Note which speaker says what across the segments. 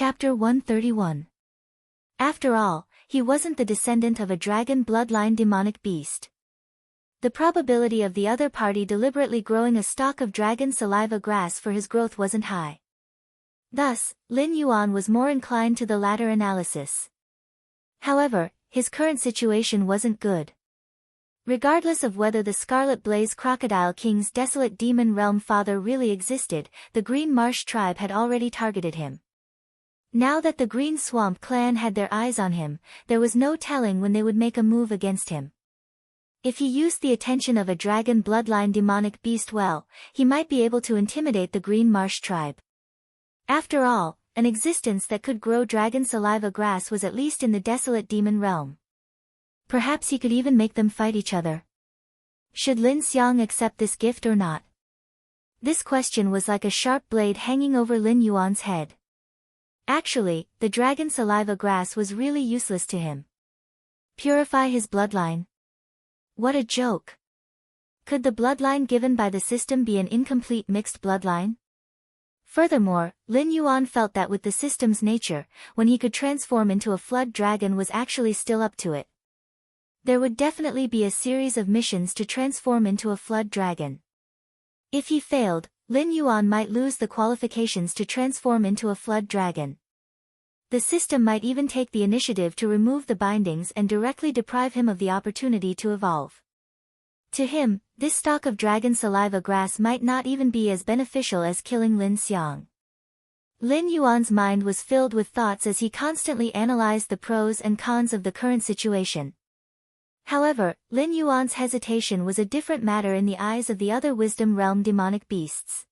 Speaker 1: Chapter 131. After all, he wasn't the descendant of a dragon bloodline demonic beast. The probability of the other party deliberately growing a stalk of dragon saliva grass for his growth wasn't high. Thus, Lin Yuan was more inclined to the latter analysis. However, his current situation wasn't good. Regardless of whether the Scarlet Blaze Crocodile King's desolate demon realm father really existed, the Green Marsh tribe had already targeted him. Now that the Green Swamp clan had their eyes on him, there was no telling when they would make a move against him. If he used the attention of a dragon bloodline demonic beast well, he might be able to intimidate the Green Marsh tribe. After all, an existence that could grow dragon saliva grass was at least in the desolate demon realm. Perhaps he could even make them fight each other. Should Lin Xiang accept this gift or not? This question was like a sharp blade hanging over Lin Yuan's head. Actually, the dragon saliva grass was really useless to him. Purify his bloodline? What a joke! Could the bloodline given by the system be an incomplete mixed bloodline? Furthermore, Lin Yuan felt that with the system's nature, when he could transform into a flood dragon was actually still up to it. There would definitely be a series of missions to transform into a flood dragon. If he failed, Lin Yuan might lose the qualifications to transform into a flood dragon. The system might even take the initiative to remove the bindings and directly deprive him of the opportunity to evolve. To him, this stalk of dragon saliva grass might not even be as beneficial as killing Lin Xiang. Lin Yuan's mind was filled with thoughts as he constantly analyzed the pros and cons of the current situation. However, Lin Yuan's hesitation was a different matter in the eyes of the other wisdom realm demonic beasts.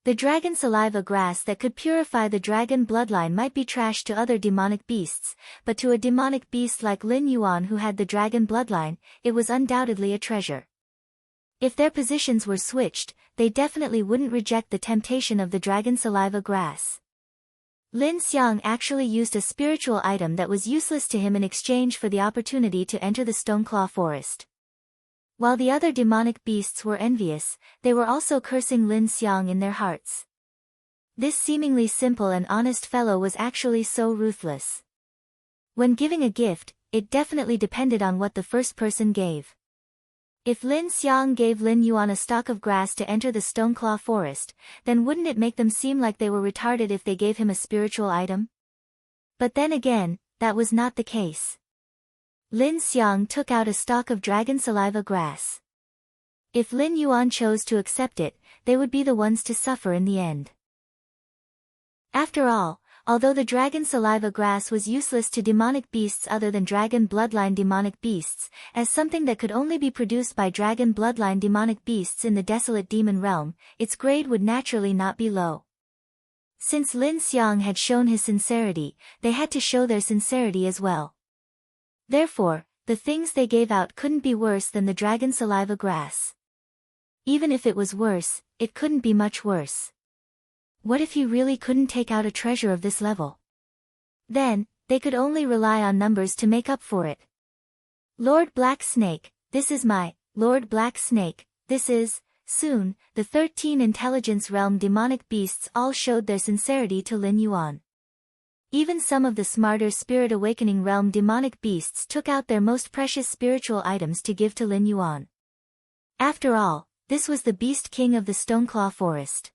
Speaker 1: The dragon saliva grass that could purify the dragon bloodline might be trash to other demonic beasts, but to a demonic beast like Lin Yuan who had the dragon bloodline, it was undoubtedly a treasure. If their positions were switched, they definitely wouldn't reject the temptation of the dragon saliva grass. Lin Xiang actually used a spiritual item that was useless to him in exchange for the opportunity to enter the Stoneclaw Forest. While the other demonic beasts were envious, they were also cursing Lin Xiang in their hearts. This seemingly simple and honest fellow was actually so ruthless. When giving a gift, it definitely depended on what the first person gave. If Lin Xiang gave Lin Yuan a stalk of grass to enter the Stoneclaw Forest, then wouldn't it make them seem like they were retarded if they gave him a spiritual item? But then again, that was not the case. Lin Xiang took out a stalk of dragon saliva grass. If Lin Yuan chose to accept it, they would be the ones to suffer in the end. After all, although the dragon saliva grass was useless to demonic beasts other than dragon bloodline demonic beasts, as something that could only be produced by dragon bloodline demonic beasts in the desolate demon realm, its grade would naturally not be low. Since Lin Xiang had shown his sincerity, they had to show their sincerity as well. Therefore, the things they gave out couldn't be worse than the dragon saliva grass. Even if it was worse, it couldn't be much worse. What if he really couldn't take out a treasure of this level? Then, they could only rely on numbers to make up for it. Lord Black Snake, this is my, Lord Black Snake, this is, soon, the 13 intelligence realm demonic beasts all showed their sincerity to Lin Yuan. Even some of the smarter Spirit Awakening realm demonic beasts took out their most precious spiritual items to give to Lin Yuan. After all, this was the Beast King of the Stoneclaw Forest.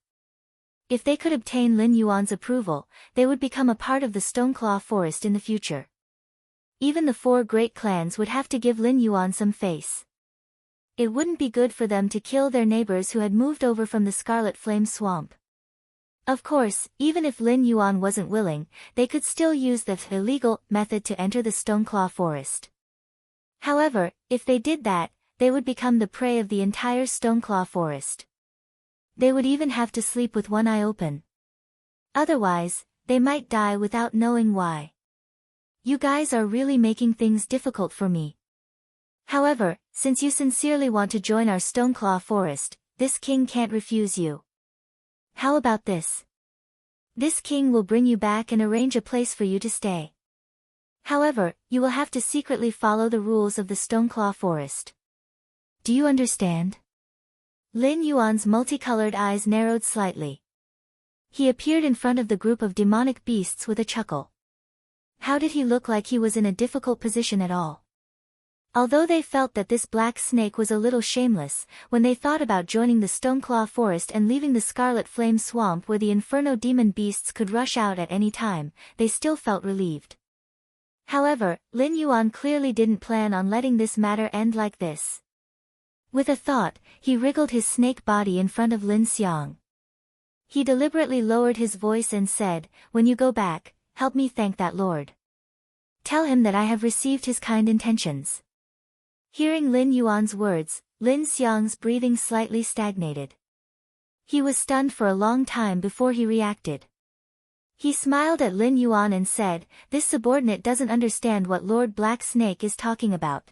Speaker 1: If they could obtain Lin Yuan's approval, they would become a part of the Stoneclaw Forest in the future. Even the 4 great clans would have to give Lin Yuan some face. It wouldn't be good for them to kill their neighbors who had moved over from the Scarlet Flame Swamp. Of course, even if Lin Yuan wasn't willing, they could still use the illegal method to enter the Stoneclaw Forest. However, if they did that, they would become the prey of the entire Stoneclaw Forest. They would even have to sleep with one eye open. Otherwise, they might die without knowing why. You guys are really making things difficult for me. However, since you sincerely want to join our Stoneclaw Forest, this king can't refuse you. How about this? This king will bring you back and arrange a place for you to stay. However, you will have to secretly follow the rules of the Stoneclaw Forest. Do you understand? Lin Yuan's multicolored eyes narrowed slightly. He appeared in front of the group of demonic beasts with a chuckle. How did he look like he was in a difficult position at all? Although they felt that this black snake was a little shameless, when they thought about joining the Stoneclaw Forest and leaving the Scarlet Flame Swamp where the Inferno demon beasts could rush out at any time, they still felt relieved. However, Lin Yuan clearly didn't plan on letting this matter end like this. With a thought, he wriggled his snake body in front of Lin Xiang. He deliberately lowered his voice and said, "When you go back, help me thank that lord. Tell him that I have received his kind intentions." Hearing Lin Yuan's words, Lin Xiang's breathing slightly stagnated. He was stunned for a long time before he reacted. He smiled at Lin Yuan and said, "This subordinate doesn't understand what Lord Black Snake is talking about."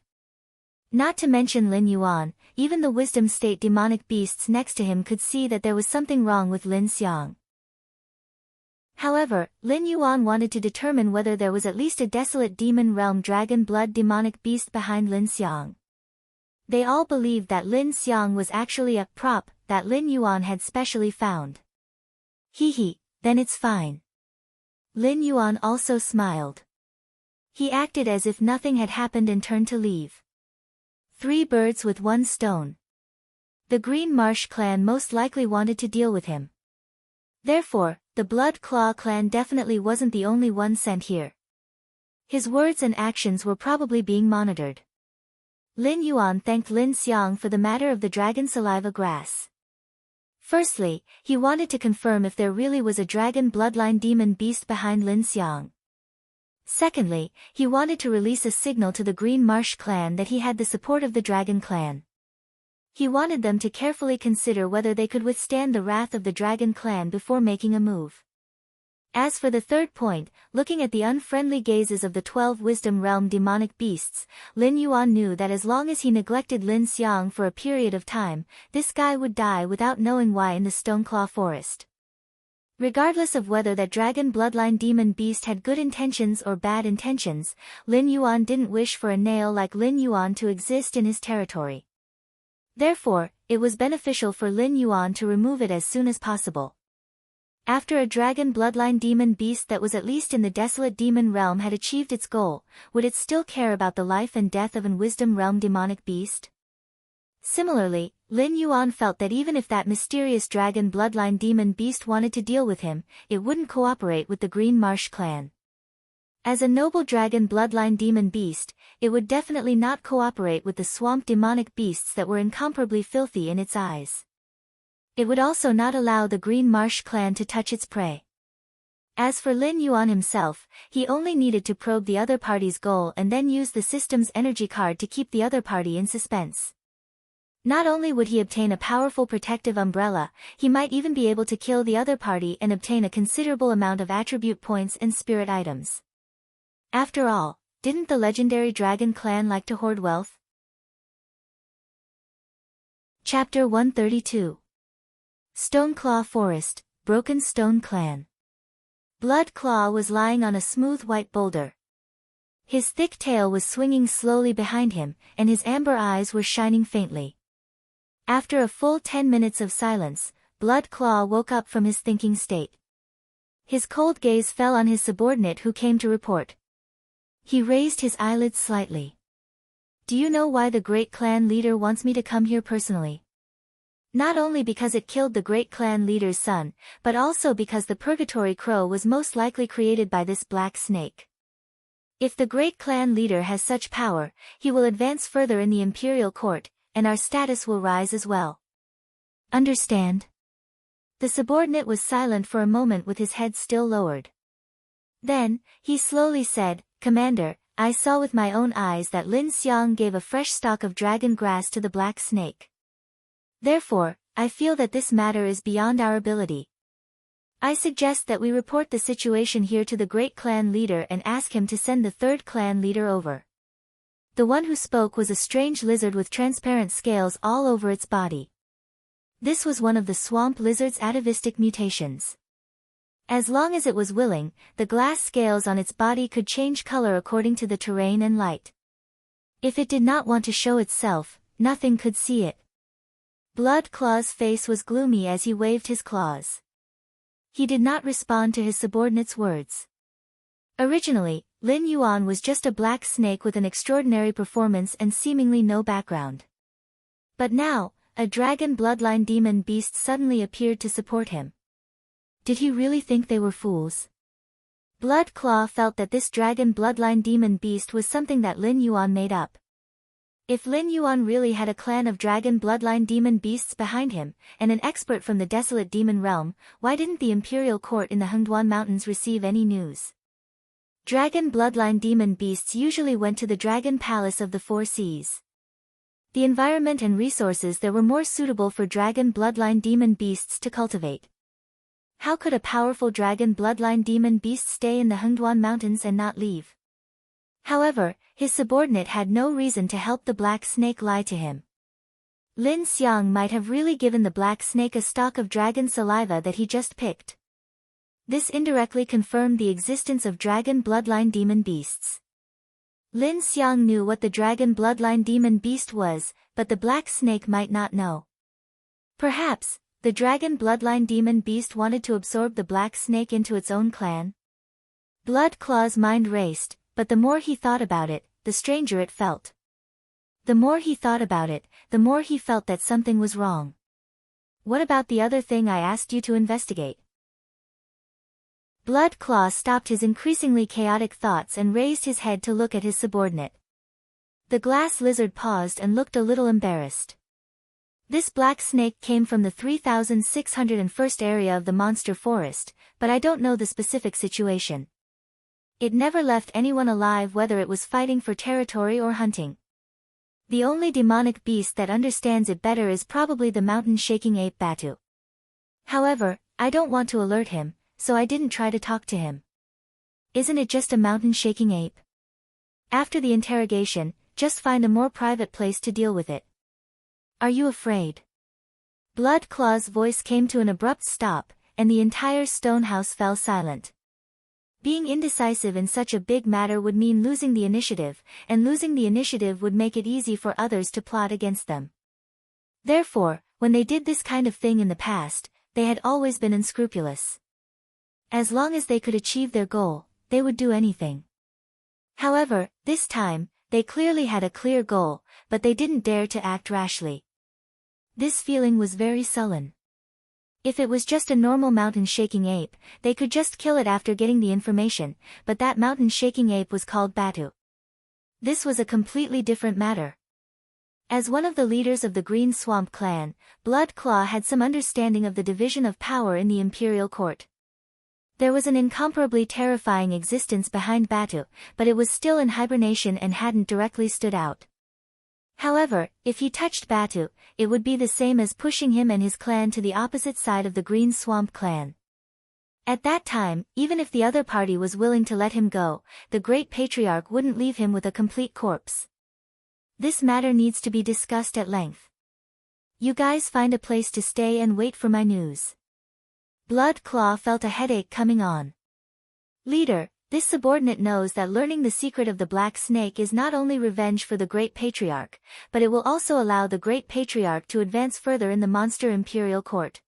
Speaker 1: Not to mention Lin Yuan, even the Wisdom State demonic beasts next to him could see that there was something wrong with Lin Xiang. However, Lin Yuan wanted to determine whether there was at least a desolate demon realm dragon blood demonic beast behind Lin Xiang. They all believed that Lin Xiang was actually a prop that Lin Yuan had specially found. Hee, then it's fine. Lin Yuan also smiled. He acted as if nothing had happened and turned to leave. 3 birds with 1 stone. The Green Marsh clan most likely wanted to deal with him. Therefore, the Blood Claw clan definitely wasn't the only one sent here. His words and actions were probably being monitored. Lin Yuan thanked Lin Xiang for the matter of the dragon saliva grass. Firstly, he wanted to confirm if there really was a dragon bloodline demon beast behind Lin Xiang. Secondly, he wanted to release a signal to the Green Marsh clan that he had the support of the Dragon clan. He wanted them to carefully consider whether they could withstand the wrath of the Dragon clan before making a move. As for the third point, looking at the unfriendly gazes of the 12 Wisdom Realm demonic beasts, Lin Yuan knew that as long as he neglected Lin Xiang for a period of time, this guy would die without knowing why in the Stoneclaw Forest. Regardless of whether that dragon bloodline demon beast had good intentions or bad intentions, Lin Yuan didn't wish for a nail like Lin Yuan to exist in his territory. Therefore, it was beneficial for Lin Yuan to remove it as soon as possible. After a dragon bloodline demon beast that was at least in the desolate demon realm had achieved its goal, would it still care about the life and death of an wisdom realm demonic beast? Similarly, Lin Yuan felt that even if that mysterious dragon bloodline demon beast wanted to deal with him, it wouldn't cooperate with the Green Marsh clan. As a noble dragon bloodline demon beast, it would definitely not cooperate with the swamp demonic beasts that were incomparably filthy in its eyes. It would also not allow the Green Marsh clan to touch its prey. As for Lin Yuan himself, he only needed to probe the other party's goal and then use the system's energy card to keep the other party in suspense. Not only would he obtain a powerful protective umbrella, he might even be able to kill the other party and obtain a considerable amount of attribute points and spirit items. After all, didn't the legendary dragon clan like to hoard wealth? Chapter 132. Stoneclaw Forest, Broken Stone Clan. Blood Claw was lying on a smooth white boulder. His thick tail was swinging slowly behind him, and his amber eyes were shining faintly. After a full 10 minutes of silence, Blood Claw woke up from his thinking state. His cold gaze fell on his subordinate who came to report. He raised his eyelids slightly. "Do you know why the great clan leader wants me to come here personally?" Not only because it killed the great clan leader's son, but also because the Purgatory Crow was most likely created by this black snake. If the great clan leader has such power, he will advance further in the imperial court, and our status will rise as well. Understand? The subordinate was silent for a moment with his head still lowered. Then, he slowly said, "Commander, I saw with my own eyes that Lin Xiang gave a fresh stalk of dragon grass to the black snake. Therefore, I feel that this matter is beyond our ability. I suggest that we report the situation here to the great clan leader and ask him to send the third clan leader over." The one who spoke was a strange lizard with transparent scales all over its body. This was one of the swamp lizard's atavistic mutations. As long as it was willing, the glass scales on its body could change color according to the terrain and light. If it did not want to show itself, nothing could see it. Blood Claw's face was gloomy as he waved his claws. He did not respond to his subordinate's words. Originally, Lin Yuan was just a black snake with an extraordinary performance and seemingly no background. But now, a dragon bloodline demon beast suddenly appeared to support him. Did he really think they were fools? Blood Claw felt that this dragon bloodline demon beast was something that Lin Yuan made up. If Lin Yuan really had a clan of dragon bloodline demon beasts behind him, and an expert from the desolate demon realm, why didn't the imperial court in the Hengduan Mountains receive any news? Dragon bloodline demon beasts usually went to the dragon palace of the Four Seas. The environment and resources there were more suitable for dragon bloodline demon beasts to cultivate. How could a powerful dragon bloodline demon beast stay in the Hengduan Mountains and not leave? However, his subordinate had no reason to help the black snake lie to him. Lin Xiang might have really given the black snake a stalk of dragon saliva that he just picked. This indirectly confirmed the existence of dragon bloodline demon beasts. Lin Xiang knew what the dragon bloodline demon beast was, but the black snake might not know. Perhaps, the dragon bloodline demon beast wanted to absorb the black snake into its own clan. Blood Claw's mind raced, but the more he thought about it, the stranger it felt. The more he thought about it, the more he felt that something was wrong. What about the other thing I asked you to investigate? Blood Claw stopped his increasingly chaotic thoughts and raised his head to look at his subordinate. The glass lizard paused and looked a little embarrassed. This black snake came from the 3601st area of the monster forest, but I don't know the specific situation. It never left anyone alive whether it was fighting for territory or hunting. The only demonic beast that understands it better is probably the mountain-shaking ape Batu. However, I don't want to alert him, so I didn't try to talk to him. Isn't it just a mountain-shaking ape? After the interrogation, just find a more private place to deal with it. Are you afraid? Blood Claw's voice came to an abrupt stop, and the entire stone house fell silent. Being indecisive in such a big matter would mean losing the initiative, and losing the initiative would make it easy for others to plot against them. Therefore, when they did this kind of thing in the past, they had always been unscrupulous. As long as they could achieve their goal, they would do anything. However, this time, they clearly had a clear goal, but they didn't dare to act rashly. This feeling was very sullen. If it was just a normal mountain-shaking ape, they could just kill it after getting the information, but that mountain-shaking ape was called Batu. This was a completely different matter. As one of the leaders of the Green Swamp clan, Blood Claw had some understanding of the division of power in the imperial court. There was an incomparably terrifying existence behind Batu, but it was still in hibernation and hadn't directly stood out. However, if he touched Batu, it would be the same as pushing him and his clan to the opposite side of the Green Swamp clan. At that time, even if the other party was willing to let him go, the Great Patriarch wouldn't leave him with a complete corpse. This matter needs to be discussed at length. You guys find a place to stay and wait for my news. Blood Claw felt a headache coming on. Leader, this subordinate knows that learning the secret of the Black Snake is not only revenge for the Great Patriarch, but it will also allow the Great Patriarch to advance further in the Monster Imperial Court.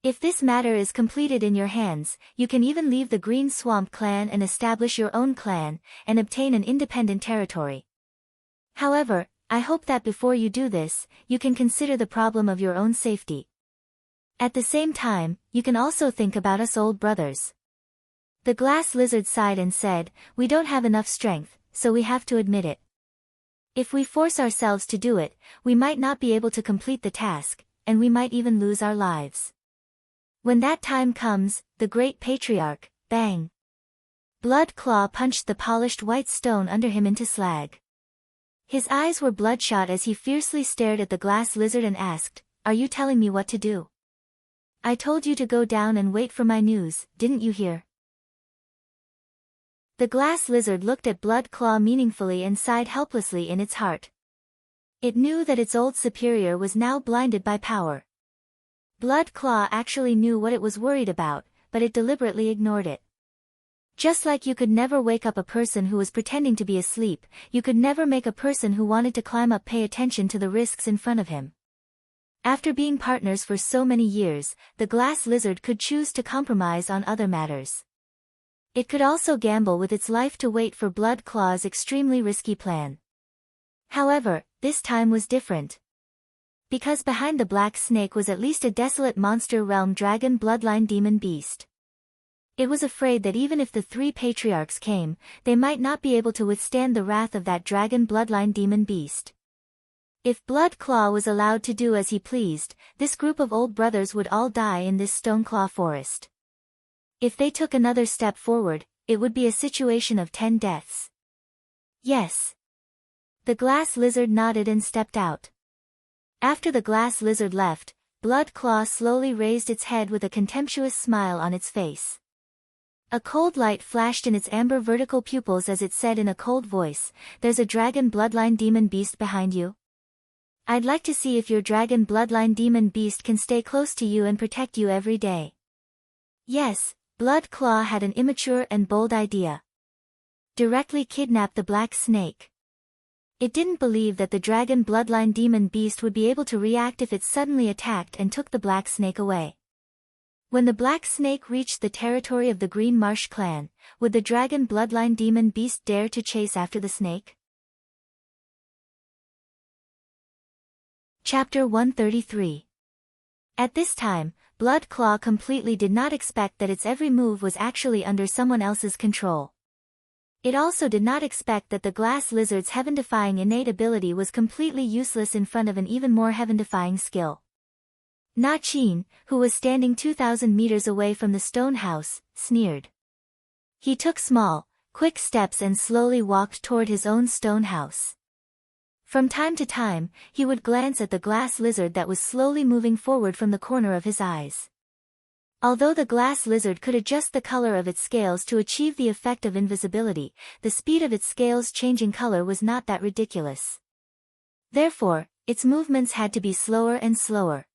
Speaker 1: If this matter is completed in your hands, you can even leave the Green Swamp clan and establish your own clan, and obtain an independent territory. However, I hope that before you do this, you can consider the problem of your own safety. At the same time, you can also think about us old brothers. The glass lizard sighed and said, we don't have enough strength, so we have to admit it. If we force ourselves to do it, we might not be able to complete the task, and we might even lose our lives. When that time comes, the Great Patriarch, bang! Blood Claw punched the polished white stone under him into slag. His eyes were bloodshot as he fiercely stared at the glass lizard and asked, are you telling me what to do? I told you to go down and wait for my news, didn't you hear? The glass lizard looked at Blood Claw meaningfully and sighed helplessly in its heart. It knew that its old superior was now blinded by power. Blood Claw actually knew what it was worried about, but it deliberately ignored it. Just like you could never wake up a person who was pretending to be asleep, you could never make a person who wanted to climb up pay attention to the risks in front of him. After being partners for so many years, the glass lizard could choose to compromise on other matters. It could also gamble with its life to wait for Blood Claw's extremely risky plan. However, this time was different. Because behind the black snake was at least a desolate monster realm dragon bloodline demon beast. It was afraid that even if the three patriarchs came, they might not be able to withstand the wrath of that dragon bloodline demon beast. If Blood Claw was allowed to do as he pleased, this group of old brothers would all die in this Stoneclaw forest. If they took another step forward, it would be a situation of 10 deaths. Yes. The glass lizard nodded and stepped out. After the glass lizard left, Blood Claw slowly raised its head with a contemptuous smile on its face. A cold light flashed in its amber vertical pupils as it said in a cold voice, "There's a dragon bloodline demon beast behind you. I'd like to see if your dragon bloodline demon beast can stay close to you and protect you every day." Yes, Blood Claw had an immature and bold idea. Directly kidnap the black snake. It didn't believe that the dragon bloodline demon beast would be able to react if it suddenly attacked and took the black snake away. When the black snake reached the territory of the Green Marsh clan, would the dragon bloodline demon beast dare to chase after the snake? Chapter 133. At this time, Blood Claw completely did not expect that its every move was actually under someone else's control. It also did not expect that the glass lizard's heaven-defying innate ability was completely useless in front of an even more heaven-defying skill. Na Chin, who was standing 2,000 meters away from the stone house, sneered. He took small, quick steps and slowly walked toward his own stone house. From time to time, he would glance at the glass lizard that was slowly moving forward from the corner of his eyes. Although the glass lizard could adjust the color of its scales to achieve the effect of invisibility, the speed of its scales changing color was not that ridiculous. Therefore, its movements had to be slower and slower.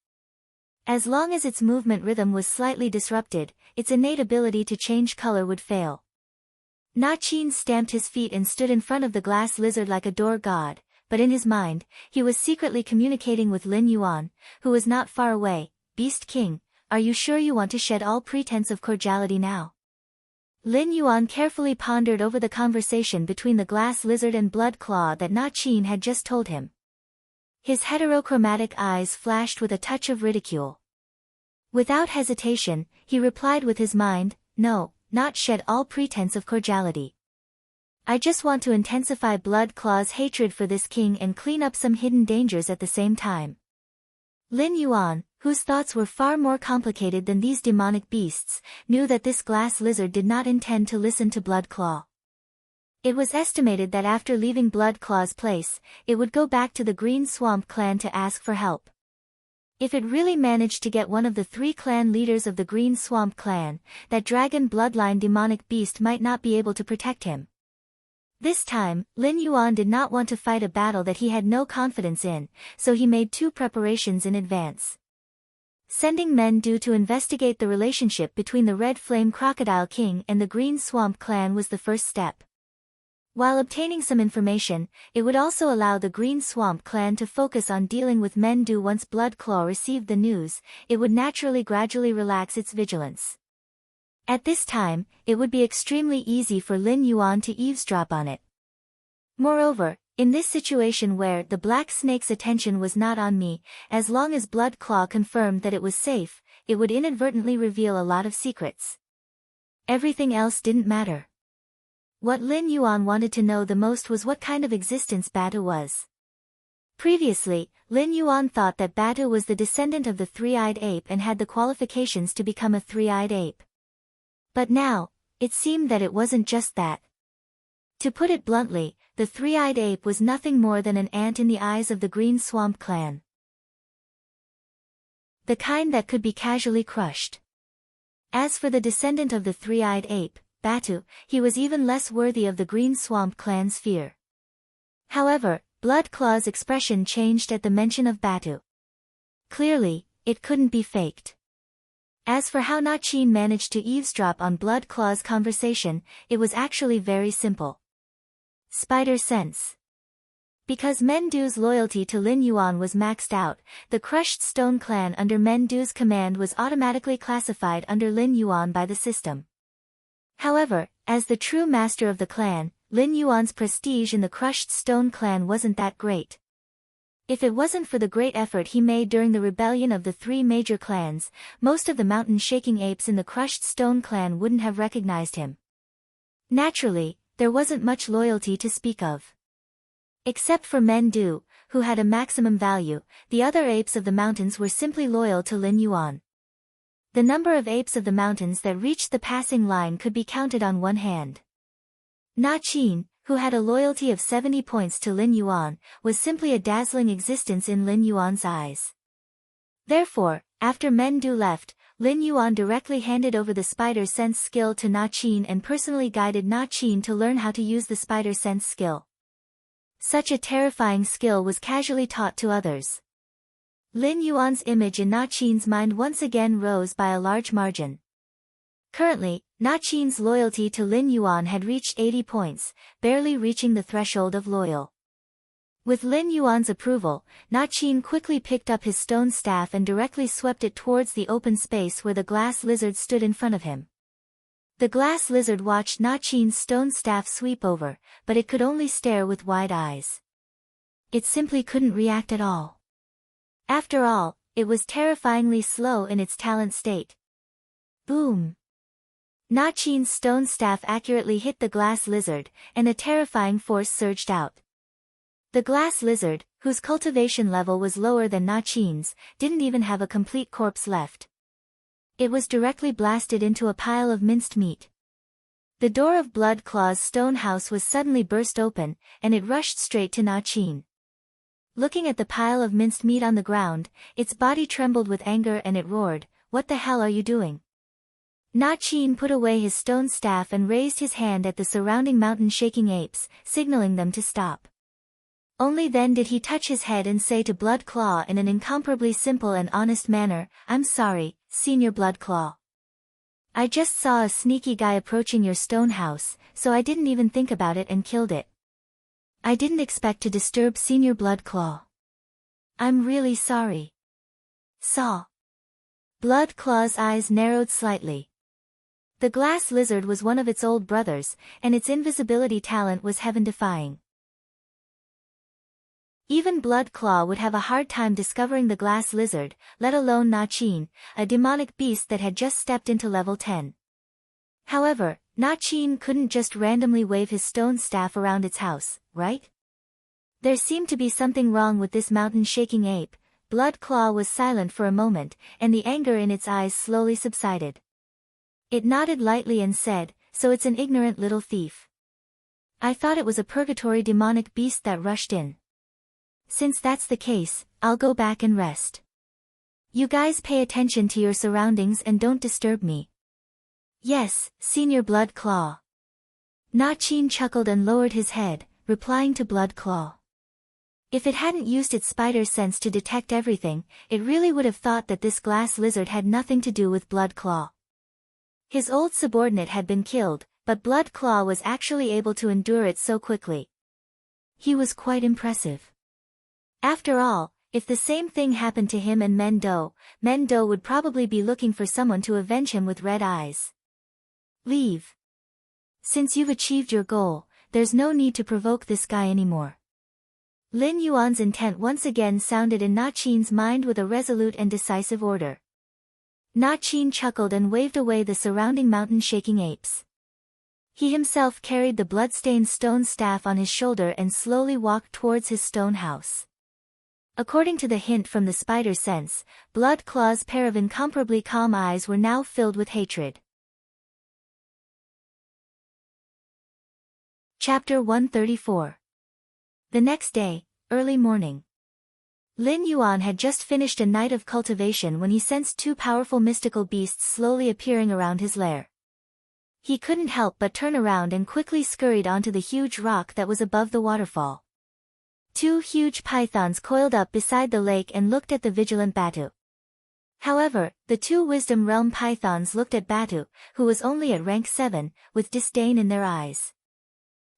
Speaker 1: As long as its movement rhythm was slightly disrupted, its innate ability to change color would fail. Na Chin stamped his feet and stood in front of the glass lizard like a door god, but in his mind, he was secretly communicating with Lin Yuan, who was not far away. "Beast King, are you sure you want to shed all pretense of cordiality now?" Lin Yuan carefully pondered over the conversation between the glass lizard and Blood Claw that Na Chin had just told him. His heterochromatic eyes flashed with a touch of ridicule. Without hesitation, he replied with his mind, "No, not shed all pretense of cordiality. I just want to intensify Blood Claw's hatred for this king and clean up some hidden dangers at the same time." Lin Yuan, whose thoughts were far more complicated than these demonic beasts, knew that this glass lizard did not intend to listen to Blood Claw. It was estimated that after leaving Blood Claw's place, it would go back to the Green Swamp clan to ask for help. If it really managed to get one of the 3 clan leaders of the Green Swamp clan, that dragon bloodline demonic beast might not be able to protect him. This time, Lin Yuan did not want to fight a battle that he had no confidence in, so he made 2 preparations in advance. Sending men due to investigate the relationship between the Red Flame Crocodile King and the Green Swamp clan was the first step. While obtaining some information, it would also allow the Green Swamp clan to focus on dealing with men due. Once Blood Claw received the news, it would naturally gradually relax its vigilance. At this time, it would be extremely easy for Lin Yuan to eavesdrop on it. Moreover, in this situation where the black snake's attention was not on me, as long as Blood Claw confirmed that it was safe, it would inadvertently reveal a lot of secrets. Everything else didn't matter. What Lin Yuan wanted to know the most was what kind of existence Batu was. Previously, Lin Yuan thought that Batu was the descendant of the three-eyed ape and had the qualifications to become a three-eyed ape. But now, it seemed that it wasn't just that. To put it bluntly, the three-eyed ape was nothing more than an ant in the eyes of the Green Swamp clan. The kind that could be casually crushed. As for the descendant of the three-eyed ape, Batu, he was even less worthy of the Green Swamp clan's fear. However, Blood Claw's expression changed at the mention of Batu. Clearly, it couldn't be faked. As for how Na Chin managed to eavesdrop on Blood Claw's conversation, it was actually very simple. Spider sense. Because Mendu's loyalty to Lin Yuan was maxed out, the Crushed Stone clan under Mendu's command was automatically classified under Lin Yuan by the system. However, as the true master of the clan, Lin Yuan's prestige in the Crushed Stone clan wasn't that great. If it wasn't for the great effort he made during the rebellion of the three major clans, most of the mountain-shaking apes in the Crushed Stone clan wouldn't have recognized him. Naturally, there wasn't much loyalty to speak of. Except for Mendu, who had a maximum value, the other apes of the mountains were simply loyal to Lin Yuan. The number of apes of the mountains that reached the passing line could be counted on one hand. Na Qin, who had a loyalty of 70 points to Lin Yuan, was simply a dazzling existence in Lin Yuan's eyes. Therefore, after Mendu left, Lin Yuan directly handed over the spider sense skill to Na Qin and personally guided Na Qin to learn how to use the spider sense skill. Such a terrifying skill was casually taught to others. Lin Yuan's image in Na Qin's mind once again rose by a large margin. Currently, Na Qin's loyalty to Lin Yuan had reached 80 points, barely reaching the threshold of loyal. With Lin Yuan's approval, Na Qin quickly picked up his stone staff and directly swept it towards the open space where the glass lizard stood in front of him. The glass lizard watched Na Qin's stone staff sweep over, but it could only stare with wide eyes. It simply couldn't react at all. After all, it was terrifyingly slow in its talent state. Boom! Na Qin's stone staff accurately hit the glass lizard, and a terrifying force surged out. The glass lizard, whose cultivation level was lower than Na Qin's, didn't even have a complete corpse left. It was directly blasted into a pile of minced meat. The door of Blood Claw's stone house was suddenly burst open, and it rushed straight to Na Qin. Looking at the pile of minced meat on the ground, its body trembled with anger and it roared, "What the hell are you doing?" Na Qin put away his stone staff and raised his hand at the surrounding mountain-shaking apes, signaling them to stop. Only then did he touch his head and say to Blood Claw in an incomparably simple and honest manner, "I'm sorry, Senior Blood Claw. I just saw a sneaky guy approaching your stone house, so I didn't even think about it and killed it. I didn't expect to disturb Senior Blood Claw. I'm really sorry." Saw. Blood Claw's eyes narrowed slightly. The glass lizard was one of its old brothers, and its invisibility talent was heaven-defying. Even Blood Claw would have a hard time discovering the glass lizard, let alone Na Qin, a demonic beast that had just stepped into level 10. However, Na Qin couldn't just randomly wave his stone staff around its house, right? There seemed to be something wrong with this mountain-shaking ape. Blood Claw was silent for a moment, and the anger in its eyes slowly subsided. It nodded lightly and said, "So it's an ignorant little thief. I thought it was a purgatory demonic beast that rushed in. Since that's the case, I'll go back and rest. You guys pay attention to your surroundings and don't disturb me." "Yes, Senior Blood Claw." Na Qin chuckled and lowered his head, replying to Blood Claw. If it hadn't used its spider sense to detect everything, it really would have thought that this glass lizard had nothing to do with Blood Claw. His old subordinate had been killed, but Blood Claw was actually able to endure it so quickly. He was quite impressive. After all, if the same thing happened to him and Mendo would probably be looking for someone to avenge him with red eyes. "Leave. Since you've achieved your goal, there's no need to provoke this guy anymore." Lin Yuan's intent once again sounded in Na Qin's mind with a resolute and decisive order. Na Qin chuckled and waved away the surrounding mountain-shaking apes. He himself carried the blood-stained stone staff on his shoulder and slowly walked towards his stone house. According to the hint from the spider sense, Blood Claw's pair of incomparably calm eyes were now filled with hatred. Chapter 134. The next day, early morning. Lin Yuan had just finished a night of cultivation when he sensed two powerful mystical beasts slowly appearing around his lair. He couldn't help but turn around and quickly scurried onto the huge rock that was above the waterfall. Two huge pythons coiled up beside the lake and looked at the vigilant Batu. However, the two Wisdom Realm pythons looked at Batu, who was only at rank 7, with disdain in their eyes.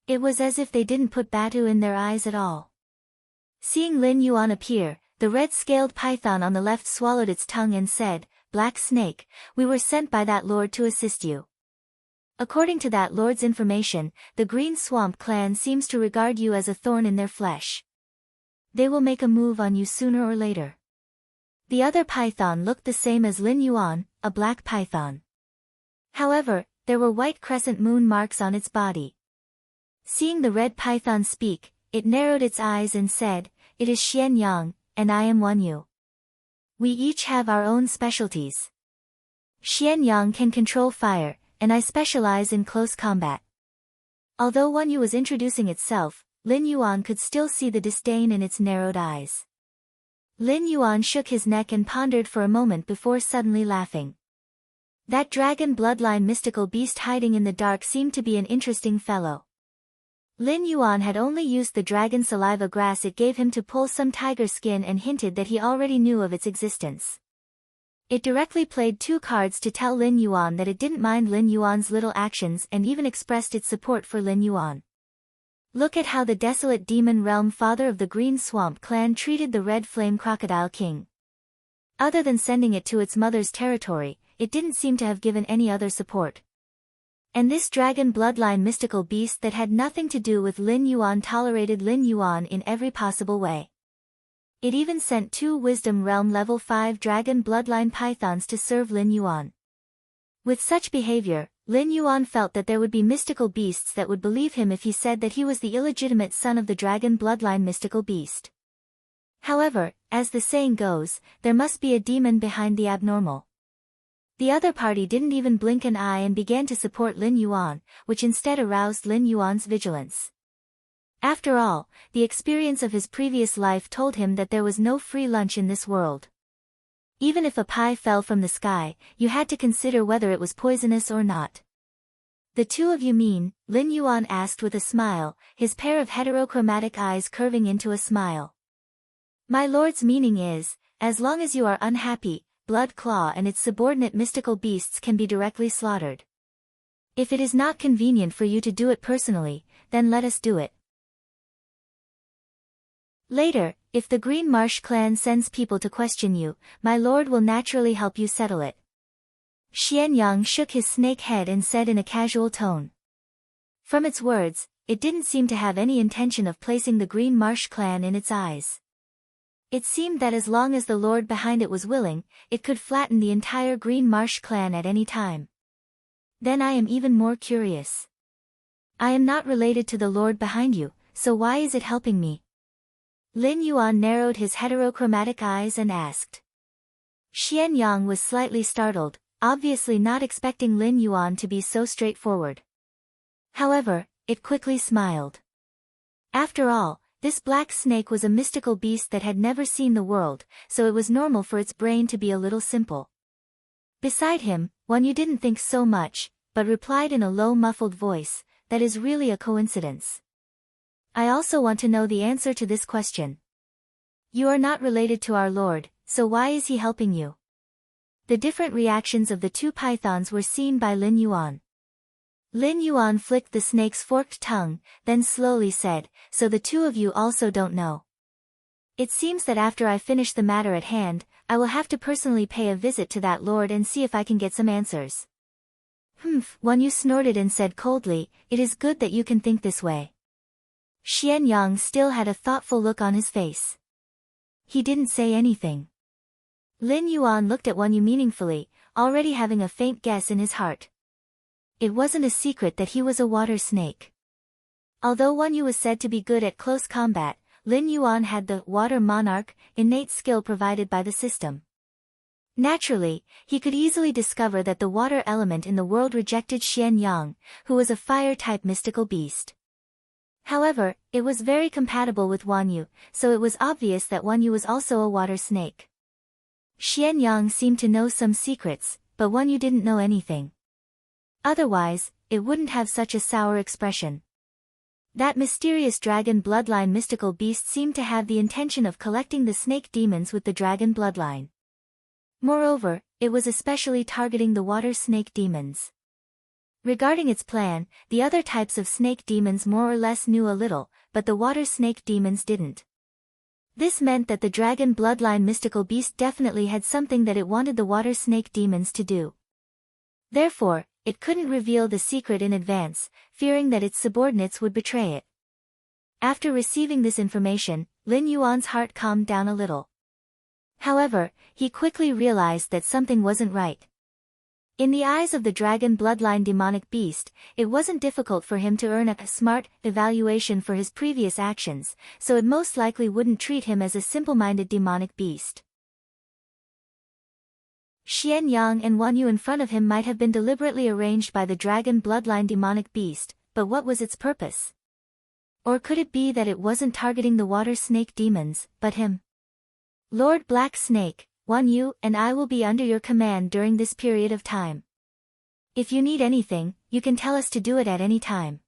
Speaker 1: It was as if they didn't put Batu in their eyes at all. Seeing Lin Yuan appear, the red-scaled python on the left swallowed its tongue and said, "Black Snake, we were sent by that lord to assist you." According to that lord's information, the Green Swamp clan seems to regard you as a thorn in their flesh. They will make a move on you sooner or later. The other python looked the same as Lin Yuan, a black python. However, there were white crescent moon marks on its body. Seeing the red python speak, it narrowed its eyes and said, "It is Xian Yang, and I am Wan Yu. We each have our own specialties. Xian Yang can control fire, and I specialize in close combat." Although Wan Yu was introducing itself, Lin Yuan could still see the disdain in its narrowed eyes. Lin Yuan shook his neck and pondered for a moment before suddenly laughing. That dragon bloodline mystical beast hiding in the dark seemed to be an interesting fellow. Lin Yuan had only used the dragon saliva grass it gave him to pull some tiger skin and hinted that he already knew of its existence. It directly played 2 cards to tell Lin Yuan that it didn't mind Lin Yuan's little actions and even expressed its support for Lin Yuan. Look at how the desolate demon realm father of the Green Swamp clan treated the Red Flame Crocodile King. Other than sending it to its mother's territory, it didn't seem to have given any other support. And this dragon bloodline mystical beast that had nothing to do with Lin Yuan tolerated Lin Yuan in every possible way. It even sent 2 Wisdom Realm level 5 dragon bloodline pythons to serve Lin Yuan. With such behavior, Lin Yuan felt that there would be mystical beasts that would believe him if he said that he was the illegitimate son of the dragon bloodline mystical beast. However, as the saying goes, there must be a demon behind the abnormal. The other party didn't even blink an eye and began to support Lin Yuan, which instead aroused Lin Yuan's vigilance. After all, the experience of his previous life told him that there was no free lunch in this world. Even if a pie fell from the sky, you had to consider whether it was poisonous or not. "The 2 of you mean?" Lin Yuan asked with a smile, his pair of heterochromatic eyes curving into a smile. "My lord's meaning is, as long as you are unhappy, Blood Claw and its subordinate mystical beasts can be directly slaughtered. If it is not convenient for you to do it personally, then let us do it. Later, if the Green Marsh clan sends people to question you, my lord will naturally help you settle it." Xian Yang shook his snake head and said in a casual tone. From its words, it didn't seem to have any intention of placing the Green Marsh clan in its eyes. It seemed that as long as the lord behind it was willing, it could flatten the entire Green Marsh clan at any time. Then I am even more curious. I am not related to the lord behind you, so why is it helping me? Lin Yuan narrowed his heterochromatic eyes and asked. Xian Yang was slightly startled, obviously not expecting Lin Yuan to be so straightforward. However, it quickly smiled. After all, this black snake was a mystical beast that had never seen the world, so it was normal for its brain to be a little simple. Beside him, Wan Yu didn't think so much, but replied in a low muffled voice, "That is really a coincidence. I also want to know the answer to this question. You are not related to our lord, so why is he helping you?" The different reactions of the 2 pythons were seen by Lin Yuan. Lin Yuan flicked the snake's forked tongue, then slowly said, "So the 2 of you also don't know. It seems that after I finish the matter at hand, I will have to personally pay a visit to that lord and see if I can get some answers." "Humph," Wan Yu snorted and said coldly, "It is good that you can think this way." Xian Yang still had a thoughtful look on his face. He didn't say anything. Lin Yuan looked at Wan Yu meaningfully, already having a faint guess in his heart. It wasn't a secret that he was a water snake. Although Wan Yu was said to be good at close combat, Lin Yuan had the Water Monarch innate skill provided by the system. Naturally, he could easily discover that the water element in the world rejected Xian Yang, who was a fire-type mystical beast. However, it was very compatible with Wan Yu, so it was obvious that Wan Yu was also a water snake. Xian Yang seemed to know some secrets, but Wan Yu didn't know anything. Otherwise, it wouldn't have such a sour expression. That mysterious dragon bloodline mystical beast seemed to have the intention of collecting the snake demons with the dragon bloodline. Moreover, it was especially targeting the water snake demons. Regarding its plan, the other types of snake demons more or less knew a little, but the water snake demons didn't. This meant that the dragon bloodline mystical beast definitely had something that it wanted the water snake demons to do. Therefore, it couldn't reveal the secret in advance, fearing that its subordinates would betray it. After receiving this information, Lin Yuan's heart calmed down a little. However, he quickly realized that something wasn't right. In the eyes of the dragon bloodline demonic beast, it wasn't difficult for him to earn a smart evaluation for his previous actions, so it most likely wouldn't treat him as a simple-minded demonic beast. Xian Yang and Wan Yu in front of him might have been deliberately arranged by the dragon bloodline demonic beast, but what was its purpose? Or could it be that it wasn't targeting the water snake demons, but him? Lord Black Snake, Wan Yu and I will be under your command during this period of time. If you need anything, you can tell us to do it at any time.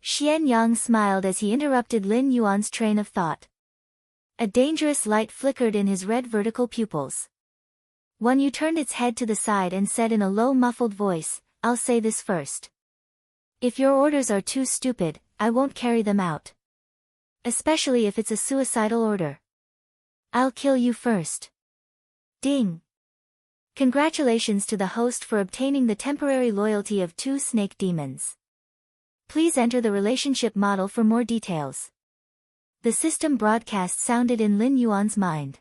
Speaker 1: Xian Yang smiled as he interrupted Lin Yuan's train of thought. A dangerous light flickered in his red vertical pupils. Wan Yu turned its head to the side and said in a low muffled voice, "I'll say this first. If your orders are too stupid, I won't carry them out. Especially if it's a suicidal order. I'll kill you first." Ding! Congratulations to the host for obtaining the temporary loyalty of 2 snake demons. Please enter the relationship model for more details. The system broadcast sounded in Lin Yuan's mind.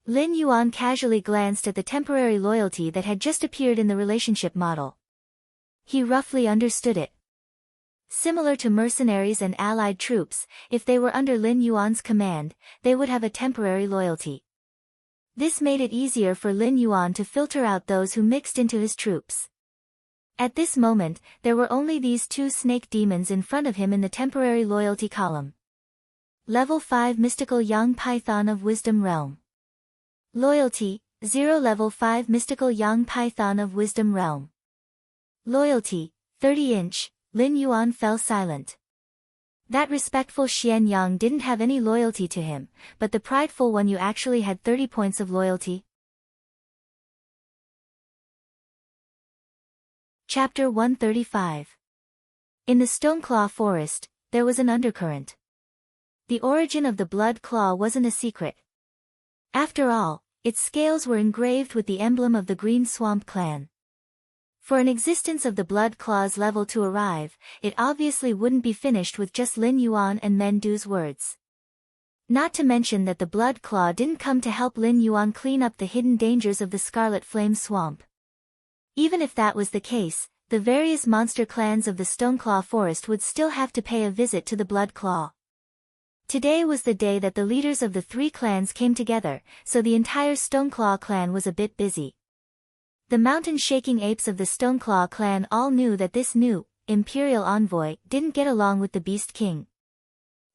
Speaker 1: Lin Yuan casually glanced at the temporary loyalty that had just appeared in the relationship model. He roughly understood it. Similar to mercenaries and allied troops, if they were under Lin Yuan's command, they would have a temporary loyalty. This made it easier for Lin Yuan to filter out those who mixed into his troops. At this moment, there were only these 2 snake demons in front of him in the temporary loyalty column. Level 5 Mystical Young Python of Wisdom Realm. Loyalty, 0 Level 5 Mystical Young Python of Wisdom Realm. Loyalty, 30-inch, Lin Yuan fell silent. That respectful Xian Yang didn't have any loyalty to him, but the prideful Wan Yu actually had 30 points of loyalty. Chapter 135. In the Stoneclaw Forest, there was an undercurrent. The origin of the Blood Claw wasn't a secret. After all, its scales were engraved with the emblem of the Green Swamp clan. For an existence of the Blood Claw's level to arrive, it obviously wouldn't be finished with just Lin Yuan and Men Du's words. Not to mention that the Blood Claw didn't come to help Lin Yuan clean up the hidden dangers of the Scarlet Flame Swamp. Even if that was the case, the various monster clans of the Stoneclaw Forest would still have to pay a visit to the Blood Claw. Today was the day that the leaders of the 3 clans came together, so the entire Stoneclaw clan was a bit busy. The mountain-shaking apes of the Stoneclaw clan all knew that this new, imperial envoy didn't get along with the Beast King.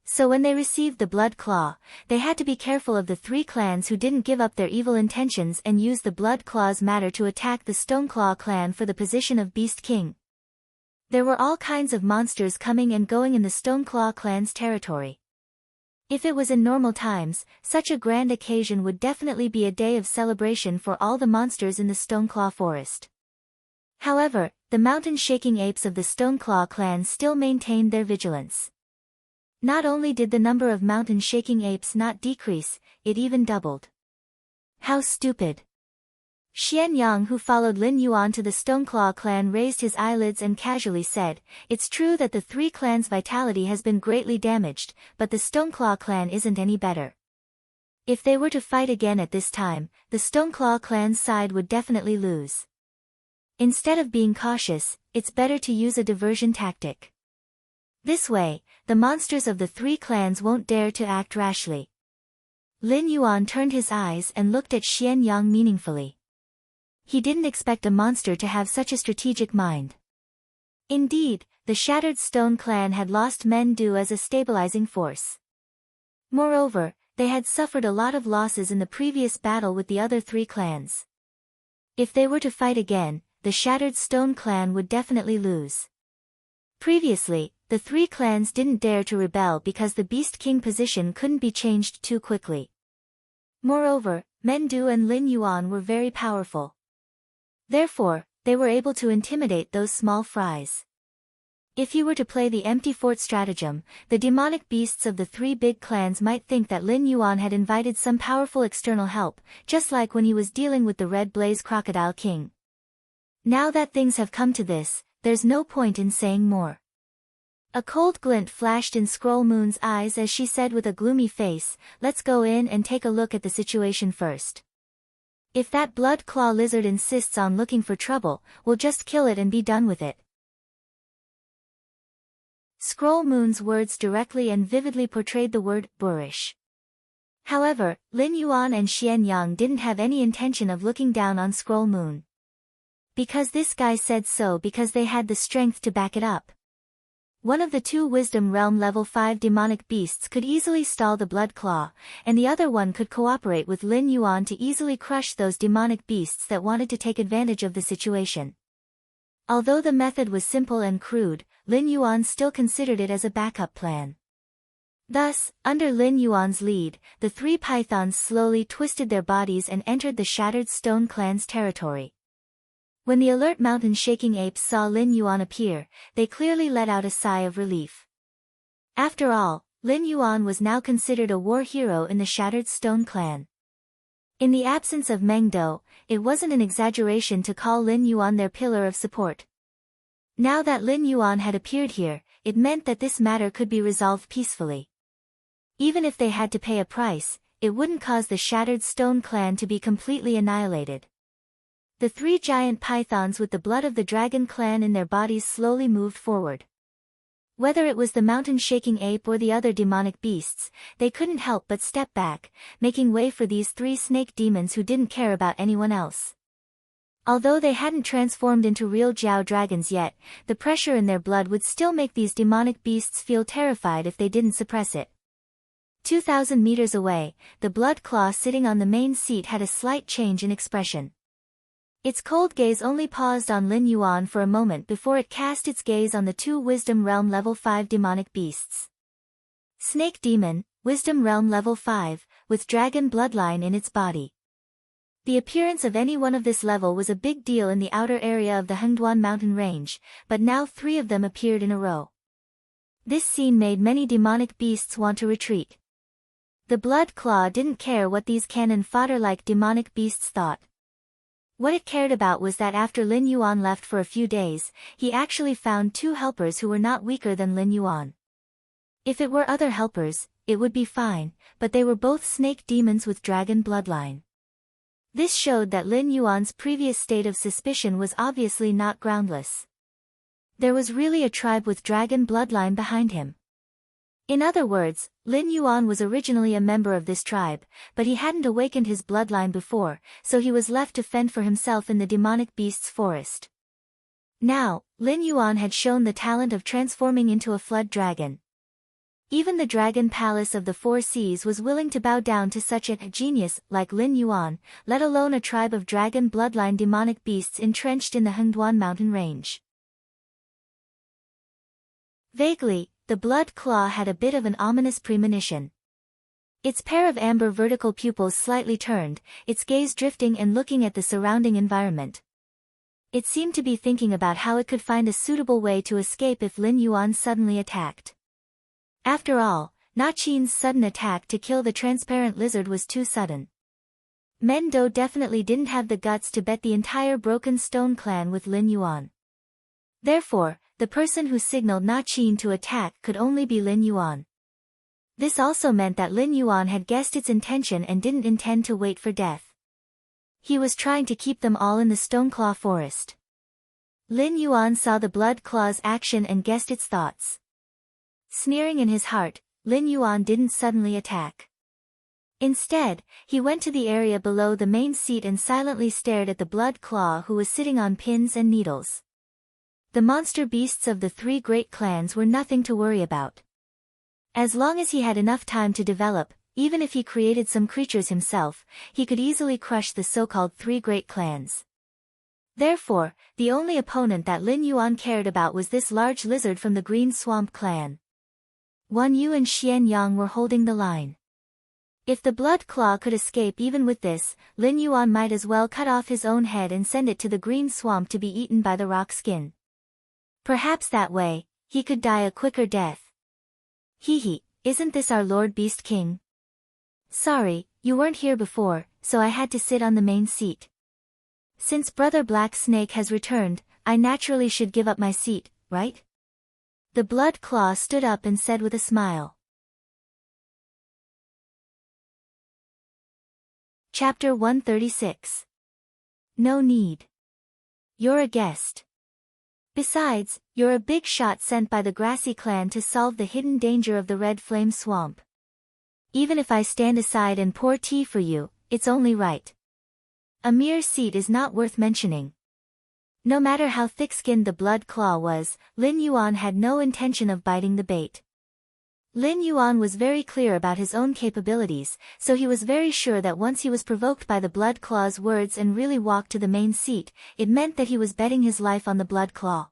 Speaker 1: So when they received the Blood Claw, they had to be careful of the 3 clans who didn't give up their evil intentions and use the Blood Claw's matter to attack the Stoneclaw clan for the position of Beast King. There were all kinds of monsters coming and going in the Stoneclaw clan's territory. If it was in normal times, such a grand occasion would definitely be a day of celebration for all the monsters in the Stoneclaw Forest. However, the mountain-shaking apes of the Stoneclaw clan still maintained their vigilance. Not only did the number of mountain-shaking apes not decrease, it even doubled. How stupid! Xian Yang, who followed Lin Yuan to the Stoneclaw clan, raised his eyelids and casually said, "It's true that the 3 clans' vitality has been greatly damaged, but the Stoneclaw clan isn't any better. If they were to fight again at this time, the Stoneclaw clan's side would definitely lose. Instead of being cautious, it's better to use a diversion tactic. This way, the monsters of the 3 clans won't dare to act rashly." Lin Yuan turned his eyes and looked at Xian Yang meaningfully. He didn't expect a monster to have such a strategic mind. Indeed, the Shattered Stone clan had lost Men Du as a stabilizing force. Moreover, they had suffered a lot of losses in the previous battle with the other 3 clans. If they were to fight again, the Shattered Stone clan would definitely lose. Previously, the 3 clans didn't dare to rebel because the Beast King position couldn't be changed too quickly. Moreover, Men Du and Lin Yuan were very powerful. Therefore, they were able to intimidate those small fries. If you were to play the empty fort stratagem, the demonic beasts of the three big clans might think that Lin Yuan had invited some powerful external help, just like when he was dealing with the Red Blaze Crocodile King. Now that things have come to this, there's no point in saying more. A cold glint flashed in Scroll Moon's eyes as she said with a gloomy face, "Let's go in and take a look at the situation first. If that Blood Claw lizard insists on looking for trouble, we'll just kill it and be done with it." Scroll Moon's words directly and vividly portrayed the word boorish. However, Lin Yuan and Xian Yang didn't have any intention of looking down on Scroll Moon. Because this guy said so, because they had the strength to back it up. One of the two Wisdom Realm level 5 demonic beasts could easily stall the Blood Claw, and the other one could cooperate with Lin Yuan to easily crush those demonic beasts that wanted to take advantage of the situation. Although the method was simple and crude, Lin Yuan still considered it as a backup plan. Thus, under Lin Yuan's lead, the three pythons slowly twisted their bodies and entered the Shattered Stone Clan's territory. When the alert mountain-shaking apes saw Lin Yuan appear, they clearly let out a sigh of relief. After all, Lin Yuan was now considered a war hero in the Shattered Stone Clan. In the absence of Meng Do, it wasn't an exaggeration to call Lin Yuan their pillar of support. Now that Lin Yuan had appeared here, it meant that this matter could be resolved peacefully. Even if they had to pay a price, it wouldn't cause the Shattered Stone Clan to be completely annihilated. The three giant pythons with the blood of the Dragon Clan in their bodies slowly moved forward. Whether it was the mountain-shaking ape or the other demonic beasts, they couldn't help but step back, making way for these three snake demons who didn't care about anyone else. Although they hadn't transformed into real Jiao dragons yet, the pressure in their blood would still make these demonic beasts feel terrified if they didn't suppress it. 2,000 meters away, the Blood Claw sitting on the main seat had a slight change in expression. Its cold gaze only paused on Lin Yuan for a moment before it cast its gaze on the two Wisdom Realm level 5 demonic beasts. Snake Demon, Wisdom Realm level 5, with dragon bloodline in its body. The appearance of any one of this level was a big deal in the outer area of the Hengduan mountain range, but now 3 of them appeared in a row. This scene made many demonic beasts want to retreat. The Blood Claw didn't care what these cannon fodder-like demonic beasts thought. What it cared about was that after Lin Yuan left for a few days, he actually found 2 helpers who were not weaker than Lin Yuan. If it were other helpers, it would be fine, but they were both snake demons with dragon bloodline. This showed that Lin Yuan's previous state of suspicion was obviously not groundless. There was really a tribe with dragon bloodline behind him. In other words, Lin Yuan was originally a member of this tribe, but he hadn't awakened his bloodline before, so he was left to fend for himself in the demonic beast's forest. Now, Lin Yuan had shown the talent of transforming into a flood dragon. Even the Dragon Palace of the Four Seas was willing to bow down to such a genius like Lin Yuan, let alone a tribe of dragon bloodline demonic beasts entrenched in the Hengduan mountain range. Vaguely, the Blood Claw had a bit of an ominous premonition. Its pair of amber vertical pupils slightly turned, its gaze drifting and looking at the surrounding environment. It seemed to be thinking about how it could find a suitable way to escape if Lin Yuan suddenly attacked. After all, Na Qin's sudden attack to kill the transparent lizard was too sudden. Men Do definitely didn't have the guts to bet the entire Broken Stone clan with Lin Yuan. Therefore, the person who signaled Na Qin to attack could only be Lin Yuan. This also meant that Lin Yuan had guessed its intention and didn't intend to wait for death. He was trying to keep them all in the Stoneclaw forest. Lin Yuan saw the Blood Claw's action and guessed its thoughts. Sneering in his heart, Lin Yuan didn't suddenly attack. Instead, he went to the area below the main seat and silently stared at the Blood Claw who was sitting on pins and needles. The monster beasts of the 3 great clans were nothing to worry about. As long as he had enough time to develop, even if he created some creatures himself, he could easily crush the so-called 3 great clans. Therefore, the only opponent that Lin Yuan cared about was this large lizard from the Green Swamp clan. Wan Yu and Xian Yang were holding the line. If the Blood Claw could escape even with this, Lin Yuan might as well cut off his own head and send it to the Green Swamp to be eaten by the rock skin. Perhaps that way, He could die a quicker death. Hee, isn't this our Lord Beast King? Sorry, you weren't here before, so I had to sit on the main seat. Since Brother Black Snake has returned, I naturally should give up my seat, right? The Blood Claw stood up and said with a smile. Chapter 136. No need. You're a guest. Besides, you're a big shot sent by the Grassy Clan to solve the hidden danger of the Red Flame Swamp. Even if I stand aside and pour tea for you, it's only right. A mere seat is not worth mentioning. No matter how thick-skinned the Blood Claw was, Lin Yuan had no intention of biting the bait. Lin Yuan was very clear about his own capabilities, so he was very sure that once he was provoked by the Blood Claw's words and really walked to the main seat, it meant that he was betting his life on the Blood Claw.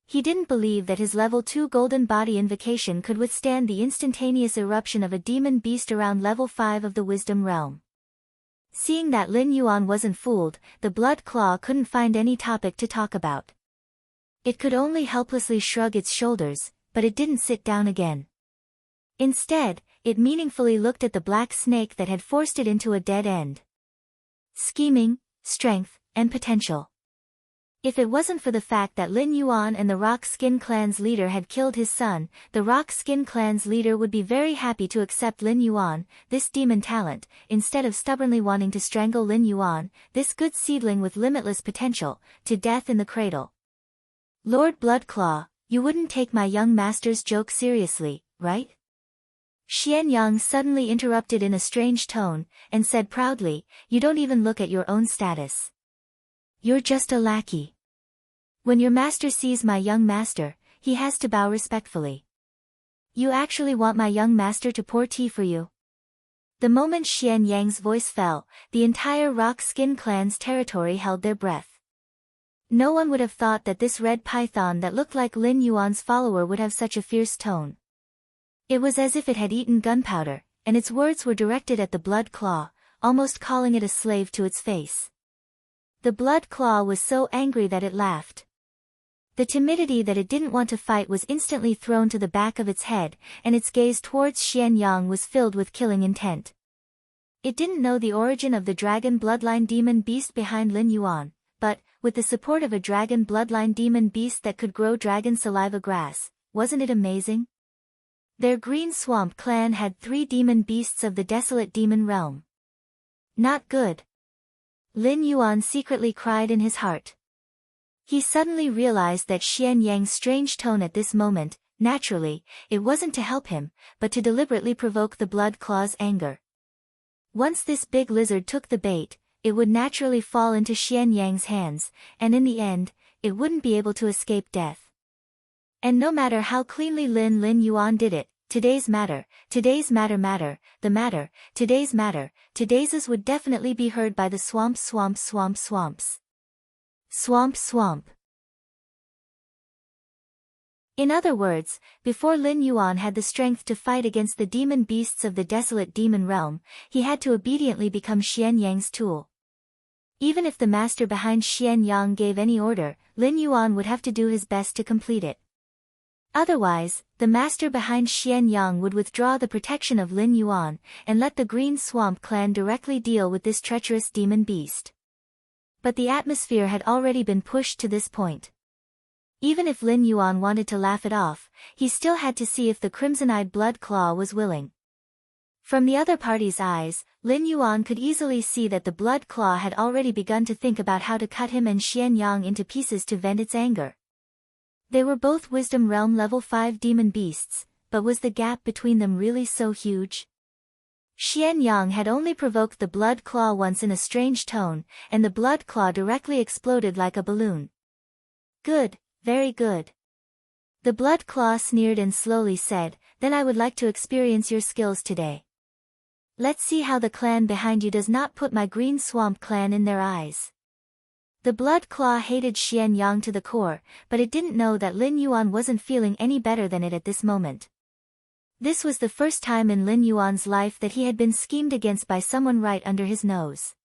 Speaker 1: He didn't believe that his level 2 golden body invocation could withstand the instantaneous eruption of a demon beast around level 5 of the Wisdom Realm. Seeing that Lin Yuan wasn't fooled, the Blood Claw couldn't find any topic to talk about. It could only helplessly shrug its shoulders, but it didn't sit down again. Instead, it meaningfully looked at the black snake that had forced it into a dead end. Scheming, strength, and potential. If it wasn't for the fact that Lin Yuan and the Rock Skin Clan's leader had killed his son, the Rock Skin Clan's leader would be very happy to accept Lin Yuan, this demon talent, instead of stubbornly wanting to strangle Lin Yuan, this good seedling with limitless potential, to death in the cradle. Lord Bloodclaw, you wouldn't take my young master's joke seriously, right? Xian Yang suddenly interrupted in a strange tone, and said proudly, you don't even look at your own status. You're just a lackey. When your master sees my young master, he has to bow respectfully. You actually want my young master to pour tea for you? The moment Xian Yang's voice fell, the entire Rock Skin Clan's territory held their breath. No one would have thought that this red python that looked like Lin Yuan's follower would have such a fierce tone. It was as if it had eaten gunpowder, and its words were directed at the Blood Claw, almost calling it a slave to its face. The Blood Claw was so angry that it laughed. The timidity that it didn't want to fight was instantly thrown to the back of its head, and its gaze towards Xian Yang was filled with killing intent. It didn't know the origin of the dragon bloodline demon beast behind Lin Yuan, but, with the support of a dragon bloodline demon beast that could grow dragon saliva grass, wasn't it amazing? Their Green Swamp clan had 3 demon beasts of the desolate demon realm. Not good. Lin Yuan secretly cried in his heart. He suddenly realized that Xian Yang's strange tone at this moment, naturally, it wasn't to help him, but to deliberately provoke the Blood Claw's anger. Once this big lizard took the bait, it would naturally fall into Xian Yang's hands, and in the end, it wouldn't be able to escape death. And no matter how cleanly Lin Yuan did it, today's matter, today's matter, today's would definitely be heard by the swamps. Swamp. In other words, before Lin Yuan had the strength to fight against the demon beasts of the desolate demon realm, he had to obediently become Xian Yang's tool. Even if the master behind Xian Yang gave any order, Lin Yuan would have to do his best to complete it. Otherwise, the master behind Xian Yang would withdraw the protection of Lin Yuan, and let the Green Swamp clan directly deal with this treacherous demon beast. But the atmosphere had already been pushed to this point. Even if Lin Yuan wanted to laugh it off, he still had to see if the crimson-eyed Blood Claw was willing. From the other party's eyes, Lin Yuan could easily see that the Blood Claw had already begun to think about how to cut him and Xian Yang into pieces to vent its anger. They were both Wisdom Realm level 5 demon beasts, but was the gap between them really so huge? Xian Yang had only provoked the Blood Claw once in a strange tone, and the Blood Claw directly exploded like a balloon. Good, very good. The Blood Claw sneered and slowly said, then I would like to experience your skills today. Let's see how the clan behind you does not put my Green Swamp clan in their eyes. The Blood Claw hated Xian Yang to the core, but it didn't know that Lin Yuan wasn't feeling any better than it at this moment. This was the first time in Lin Yuan's life that he had been schemed against by someone right under his nose.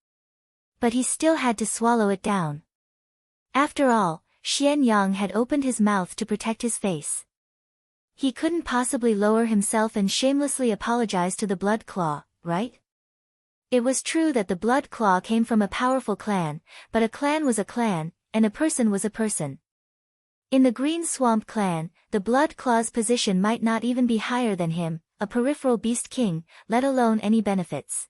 Speaker 1: But he still had to swallow it down. After all, Xian Yang had opened his mouth to protect his face. He couldn't possibly lower himself and shamelessly apologize to the Blood Claw, right? It was true that the Blood Claw came from a powerful clan, but a clan was a clan, and a person was a person. In the Green Swamp clan, the Blood Claw's position might not even be higher than him, a peripheral beast king, let alone any benefits.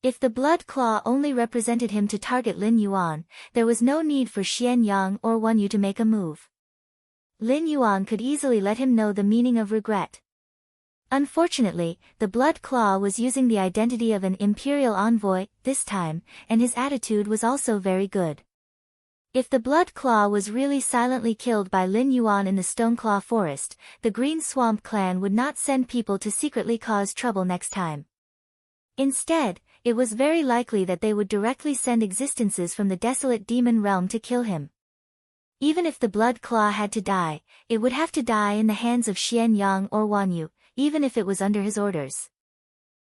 Speaker 1: If the Blood Claw only represented him to target Lin Yuan, there was no need for Xian Yang or Wan Yu to make a move. Lin Yuan could easily let him know the meaning of regret. Unfortunately, the Blood Claw was using the identity of an imperial envoy, this time, and his attitude was also very good. If the Blood Claw was really silently killed by Lin Yuan in the Stoneclaw Forest, the Green Swamp clan would not send people to secretly cause trouble next time. Instead, it was very likely that they would directly send existences from the desolate demon realm to kill him. Even if the Blood Claw had to die, it would have to die in the hands of Xian Yang or Wan Yu, even if it was under his orders.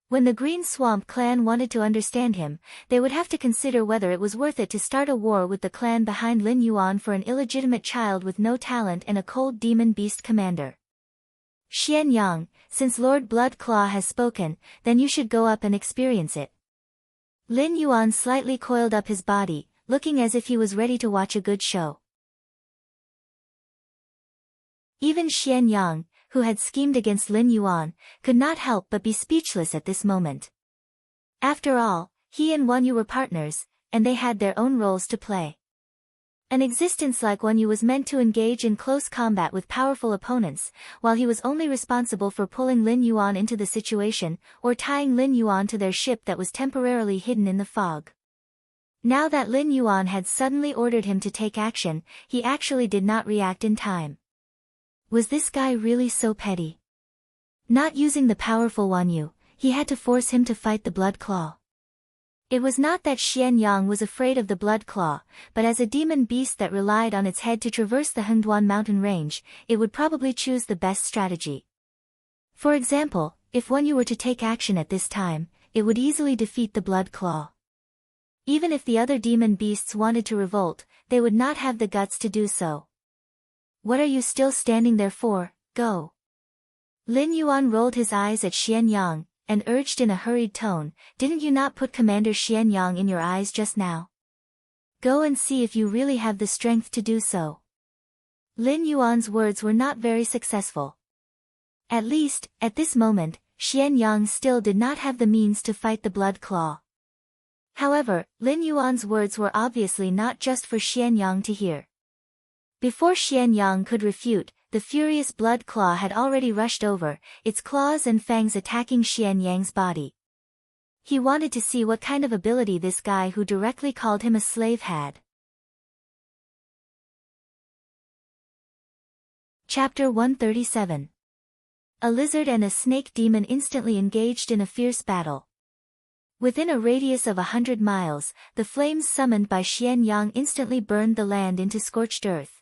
Speaker 1: When the Green Swamp clan wanted to understand him, they would have to consider whether it was worth it to start a war with the clan behind Lin Yuan for an illegitimate child with no talent and a cold demon beast commander. Xian Yang, since Lord Blood Claw has spoken, then you should go up and experience it. Lin Yuan slightly coiled up his body, looking as if he was ready to watch a good show. Even Xian Yang, who had schemed against Lin Yuan, could not help but be speechless at this moment. After all, he and Wan Yu were partners, and they had their own roles to play. An existence like Wan Yu was meant to engage in close combat with powerful opponents, while he was only responsible for pulling Lin Yuan into the situation, or tying Lin Yuan to their ship that was temporarily hidden in the fog. Now that Lin Yuan had suddenly ordered him to take action, he actually did not react in time. Was this guy really so petty? Not using the powerful Wan Yu, he had to force him to fight the Blood Claw. It was not that Xian Yang was afraid of the Blood Claw, but as a demon beast that relied on its head to traverse the Hengduan mountain range, it would probably choose the best strategy. For example, if Wan Yu were to take action at this time, it would easily defeat the Blood Claw. Even if the other demon beasts wanted to revolt, they would not have the guts to do so. What are you still standing there for? Go. Lin Yuan rolled his eyes at Xian Yang, and urged in a hurried tone, didn't you not put Commander Xian Yang in your eyes just now? Go and see if you really have the strength to do so. Lin Yuan's words were not very successful. At least, at this moment, Xian Yang still did not have the means to fight the Blood Claw. However, Lin Yuan's words were obviously not just for Xian Yang to hear. Before Xian Yang could refute, the furious Blood Claw had already rushed over, its claws and fangs attacking Xian Yang's body. He wanted to see what kind of ability this guy who directly called him a slave had. Chapter 137. A lizard and a snake demon instantly engaged in a fierce battle. Within a radius of 100 miles, the flames summoned by Xian Yang instantly burned the land into scorched earth.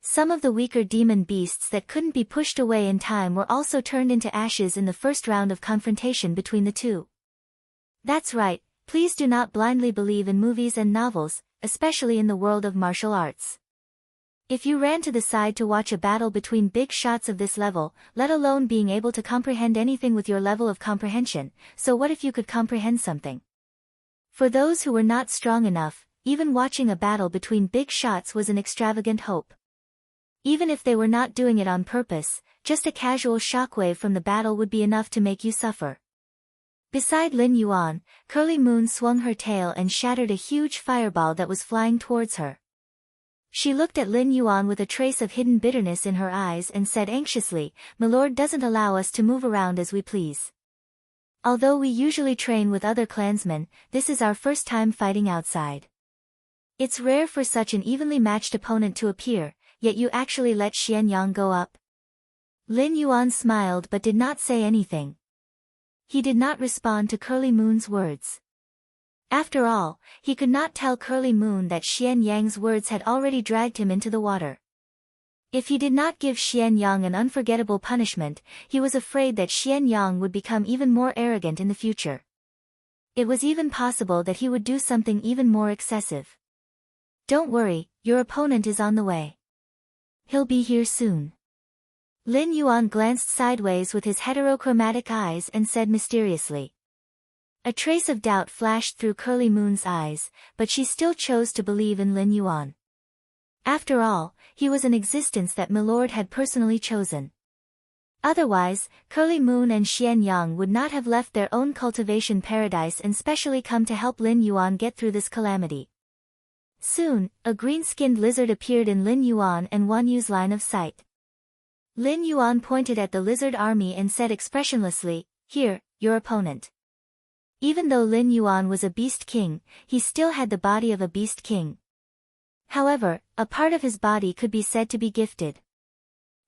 Speaker 1: Some of the weaker demon beasts that couldn't be pushed away in time were also turned into ashes in the first round of confrontation between the two. That's right, please do not blindly believe in movies and novels, especially in the world of martial arts. If you ran to the side to watch a battle between big shots of this level, let alone being able to comprehend anything with your level of comprehension, so what if you could comprehend something? For those who were not strong enough, even watching a battle between big shots was an extravagant hope. Even if they were not doing it on purpose, just a casual shockwave from the battle would be enough to make you suffer. Beside Lin Yuan, Curly Moon swung her tail and shattered a huge fireball that was flying towards her. She looked at Lin Yuan with a trace of hidden bitterness in her eyes and said anxiously, "My lord doesn't allow us to move around as we please. Although we usually train with other clansmen, this is our first time fighting outside. It's rare for such an evenly matched opponent to appear, yet you actually let Xian Yang go up." Lin Yuan smiled but did not say anything. He did not respond to Curly Moon's words. After all, he could not tell Curly Moon that Xian Yang's words had already dragged him into the water. If he did not give Xian Yang an unforgettable punishment, he was afraid that Xian Yang would become even more arrogant in the future. It was even possible that he would do something even more excessive. Don't worry, your opponent is on the way. He'll be here soon. Lin Yuan glanced sideways with his heterochromatic eyes and said mysteriously. A trace of doubt flashed through Curly Moon's eyes, but she still chose to believe in Lin Yuan. After all, he was an existence that Milord had personally chosen. Otherwise, Curly Moon and Xian Yang would not have left their own cultivation paradise and specially come to help Lin Yuan get through this calamity. Soon, a green-skinned lizard appeared in Lin Yuan and Wan Yu's line of sight. Lin Yuan pointed at the lizard army and said expressionlessly, "Here, your opponent." Even though Lin Yuan was a beast king, he still had the body of a beast king. However, a part of his body could be said to be gifted.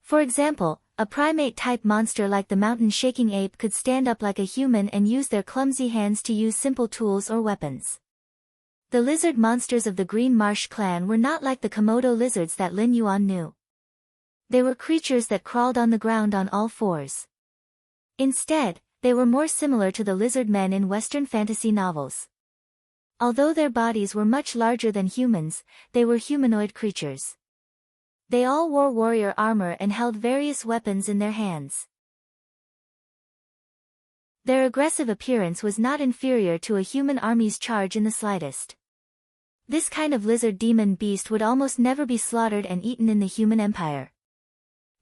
Speaker 1: For example, a primate-type monster like the mountain-shaking ape could stand up like a human and use their clumsy hands to use simple tools or weapons. The lizard monsters of the Green Marsh clan were not like the Komodo lizards that Lin Yuan knew. They were creatures that crawled on the ground on all fours. Instead, they were more similar to the lizard men in Western fantasy novels. Although their bodies were much larger than humans, they were humanoid creatures. They all wore warrior armor and held various weapons in their hands. Their aggressive appearance was not inferior to a human army's charge in the slightest. This kind of lizard demon beast would almost never be slaughtered and eaten in the human empire.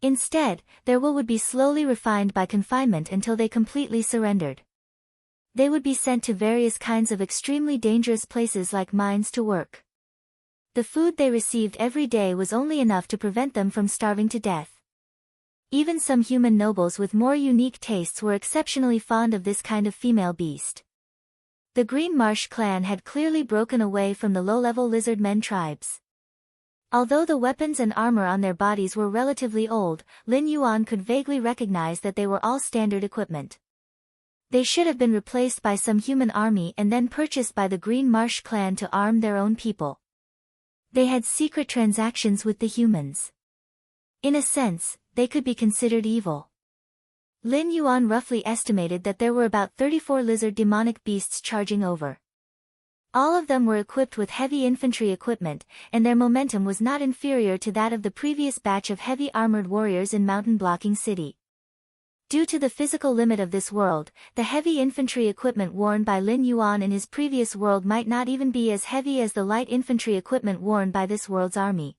Speaker 1: Instead, their will would be slowly refined by confinement until they completely surrendered. They would be sent to various kinds of extremely dangerous places like mines to work. The food they received every day was only enough to prevent them from starving to death. Even some human nobles with more unique tastes were exceptionally fond of this kind of female beast. The Green Marsh clan had clearly broken away from the low-level lizard men tribes. Although the weapons and armor on their bodies were relatively old, Lin Yuan could vaguely recognize that they were all standard equipment. They should have been replaced by some human army and then purchased by the Green Marsh clan to arm their own people. They had secret transactions with the humans. In a sense, they could be considered evil. Lin Yuan roughly estimated that there were about 34 lizard demonic beasts charging over. All of them were equipped with heavy infantry equipment, and their momentum was not inferior to that of the previous batch of heavy armored warriors in Mountain Blocking City. Due to the physical limit of this world, the heavy infantry equipment worn by Lin Yuan in his previous world might not even be as heavy as the light infantry equipment worn by this world's army.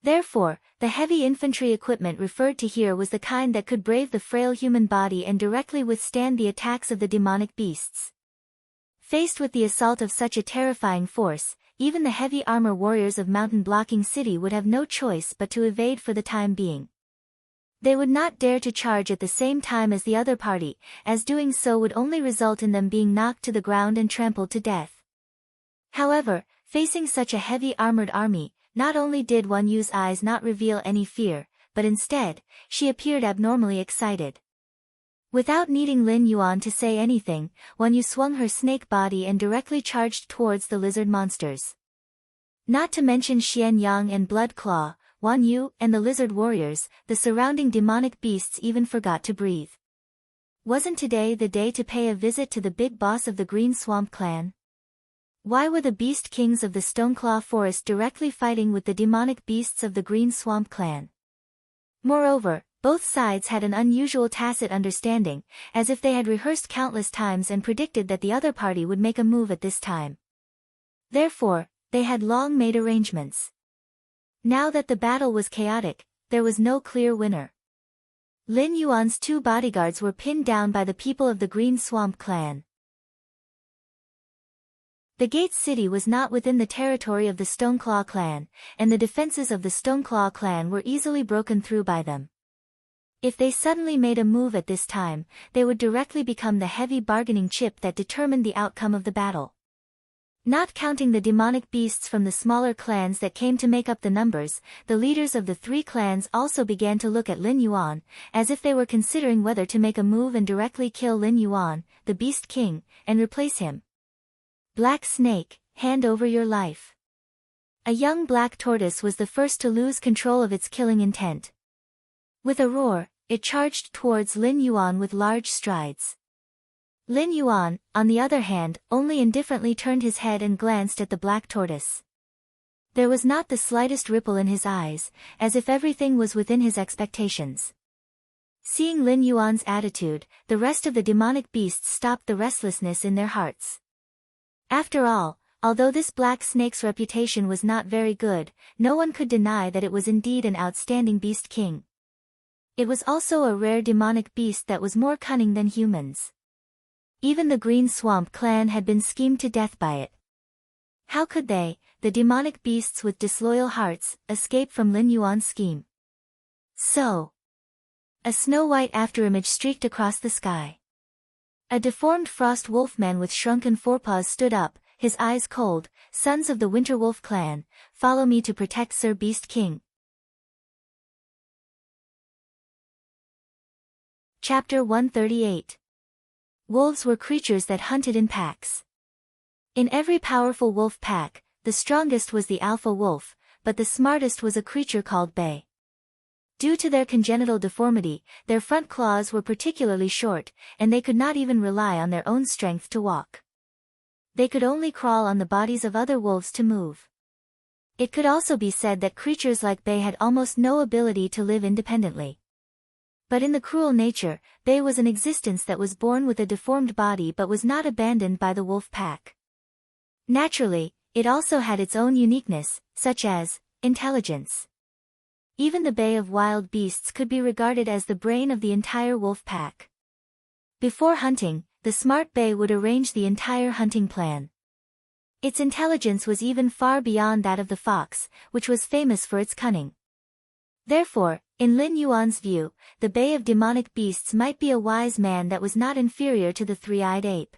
Speaker 1: Therefore, the heavy infantry equipment referred to here was the kind that could brave the frail human body and directly withstand the attacks of the demonic beasts. Faced with the assault of such a terrifying force, even the heavy armor warriors of Mountain Blocking City would have no choice but to evade for the time being. They would not dare to charge at the same time as the other party, as doing so would only result in them being knocked to the ground and trampled to death. However, facing such a heavy armored army, not only did Wan Yu's eyes not reveal any fear, but instead, she appeared abnormally excited. Without needing Lin Yuan to say anything, Wan Yu swung her snake body and directly charged towards the lizard monsters. Not to mention Xian Yang and Blood Claw, Wan Yu and the lizard warriors, the surrounding demonic beasts even forgot to breathe. Wasn't today the day to pay a visit to the big boss of the Green Swamp clan? Why were the beast kings of the Stoneclaw Forest directly fighting with the demonic beasts of the Green Swamp clan? Moreover, both sides had an unusual tacit understanding, as if they had rehearsed countless times and predicted that the other party would make a move at this time. Therefore, they had long made arrangements. Now that the battle was chaotic, there was no clear winner. Lin Yuan's 2 bodyguards were pinned down by the people of the Green Swamp clan. The Gate City was not within the territory of the Stoneclaw clan, and the defenses of the Stoneclaw clan were easily broken through by them. If they suddenly made a move at this time, they would directly become the heavy bargaining chip that determined the outcome of the battle. Not counting the demonic beasts from the smaller clans that came to make up the numbers, the leaders of the 3 clans also began to look at Lin Yuan, as if they were considering whether to make a move and directly kill Lin Yuan, the Beast King, and replace him. Black Snake, hand over your life. A young black tortoise was the first to lose control of its killing intent. With a roar, it charged towards Lin Yuan with large strides. Lin Yuan, on the other hand, only indifferently turned his head and glanced at the black tortoise. There was not the slightest ripple in his eyes, as if everything was within his expectations. Seeing Lin Yuan's attitude, the rest of the demonic beasts stopped the restlessness in their hearts. After all, although this black snake's reputation was not very good, no one could deny that it was indeed an outstanding beast king. It was also a rare demonic beast that was more cunning than humans. Even the Green Swamp clan had been schemed to death by it. How could they, the demonic beasts with disloyal hearts, escape from Lin Yuan's scheme? So, a snow-white afterimage streaked across the sky. A deformed frost wolfman with shrunken forepaws stood up, his eyes cold. Sons of the Winter Wolf clan, follow me to protect Sir Beast King. Chapter 138. Wolves were creatures that hunted in packs. In every powerful wolf pack, the strongest was the alpha wolf, but the smartest was a creature called Bay. Due to their congenital deformity, their front claws were particularly short, and they could not even rely on their own strength to walk. They could only crawl on the bodies of other wolves to move. It could also be said that creatures like Bay had almost no ability to live independently. But in the cruel nature, Bay was an existence that was born with a deformed body but was not abandoned by the wolf pack. Naturally, it also had its own uniqueness, such as intelligence. Even the Bay of wild beasts could be regarded as the brain of the entire wolf pack. Before hunting, the smart Bay would arrange the entire hunting plan. Its intelligence was even far beyond that of the fox, which was famous for its cunning. Therefore, in Lin Yuan's view, the Bay of demonic beasts might be a wise man that was not inferior to the three-eyed ape.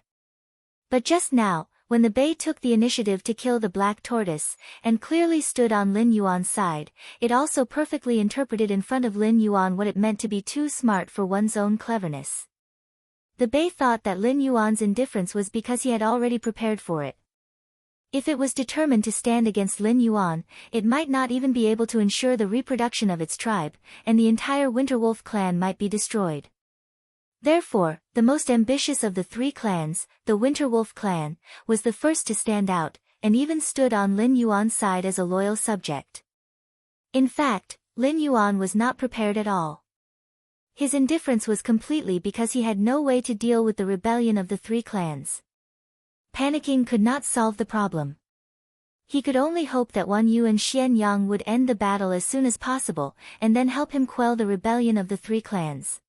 Speaker 1: But just now, when the Bay took the initiative to kill the black tortoise, and clearly stood on Lin Yuan's side, it also perfectly interpreted in front of Lin Yuan what it meant to be too smart for one's own cleverness. The Bay thought that Lin Yuan's indifference was because he had already prepared for it. If it was determined to stand against Lin Yuan, it might not even be able to ensure the reproduction of its tribe, and the entire Winterwolf clan might be destroyed. Therefore, the most ambitious of the three clans, the Winterwolf clan, was the first to stand out, and even stood on Lin Yuan's side as a loyal subject. In fact, Lin Yuan was not prepared at all. His indifference was completely because he had no way to deal with the rebellion of the three clans. Panicking could not solve the problem. He could only hope that Wan Yu and Xian Yang would end the battle as soon as possible, and then help him quell the rebellion of the three clans.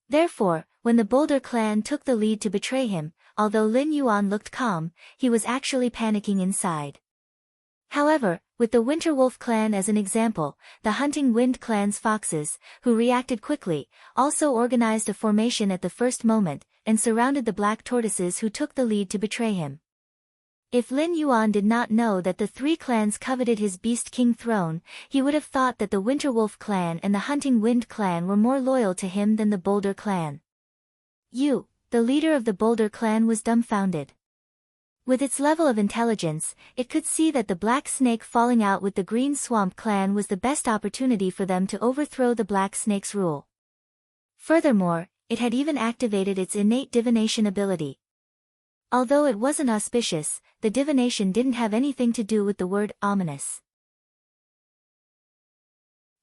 Speaker 1: Therefore, when the Boulder clan took the lead to betray him, although Lin Yuan looked calm, he was actually panicking inside. However, with the Winterwolf clan as an example, the Hunting Wind clan's foxes, who reacted quickly, also organized a formation at the first moment, and surrounded the black tortoises who took the lead to betray him. If Lin Yuan did not know that the three clans coveted his Beast King throne, he would have thought that the Winterwolf clan and the Hunting Wind clan were more loyal to him than the Boulder clan. Yu, the leader of the Boulder clan, was dumbfounded. With its level of intelligence, it could see that the Black Snake falling out with the Green Swamp clan was the best opportunity for them to overthrow the Black Snake's rule. Furthermore, it had even activated its innate divination ability. Although it wasn't auspicious, the divination didn't have anything to do with the word ominous.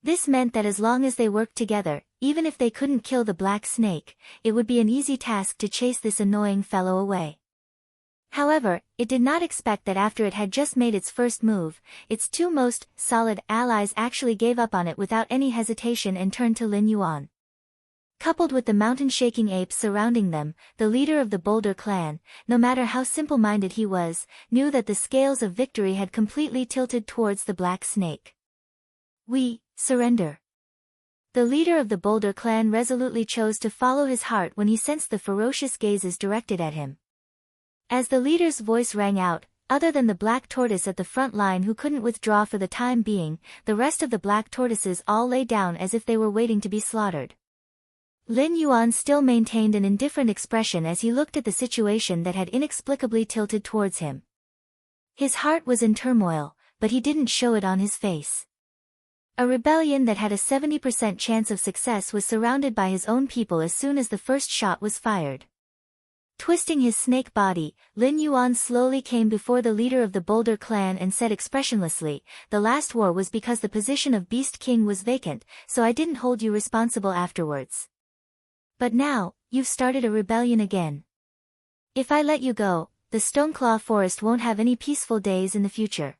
Speaker 1: This meant that as long as they worked together, even if they couldn't kill the Black Snake, it would be an easy task to chase this annoying fellow away. However, it did not expect that after it had just made its first move, its two most solid allies actually gave up on it without any hesitation and turned to Lin Yuan. Coupled with the mountain-shaking apes surrounding them, the leader of the Boulder clan, no matter how simple-minded he was, knew that the scales of victory had completely tilted towards the Black Snake. We surrender. The leader of the Boulder clan resolutely chose to follow his heart when he sensed the ferocious gazes directed at him. As the leader's voice rang out, other than the black tortoise at the front line who couldn't withdraw for the time being, the rest of the black tortoises all lay down as if they were waiting to be slaughtered. Lin Yuan still maintained an indifferent expression as he looked at the situation that had inexplicably tilted towards him. His heart was in turmoil, but he didn't show it on his face. A rebellion that had a 70% chance of success was surrounded by his own people as soon as the first shot was fired. Twisting his snake body, Lin Yuan slowly came before the leader of the Boulder clan and said expressionlessly, "The last war was because the position of Beast King was vacant, so I didn't hold you responsible afterwards. But now, you've started a rebellion again. If I let you go, the Stoneclaw Forest won't have any peaceful days in the future."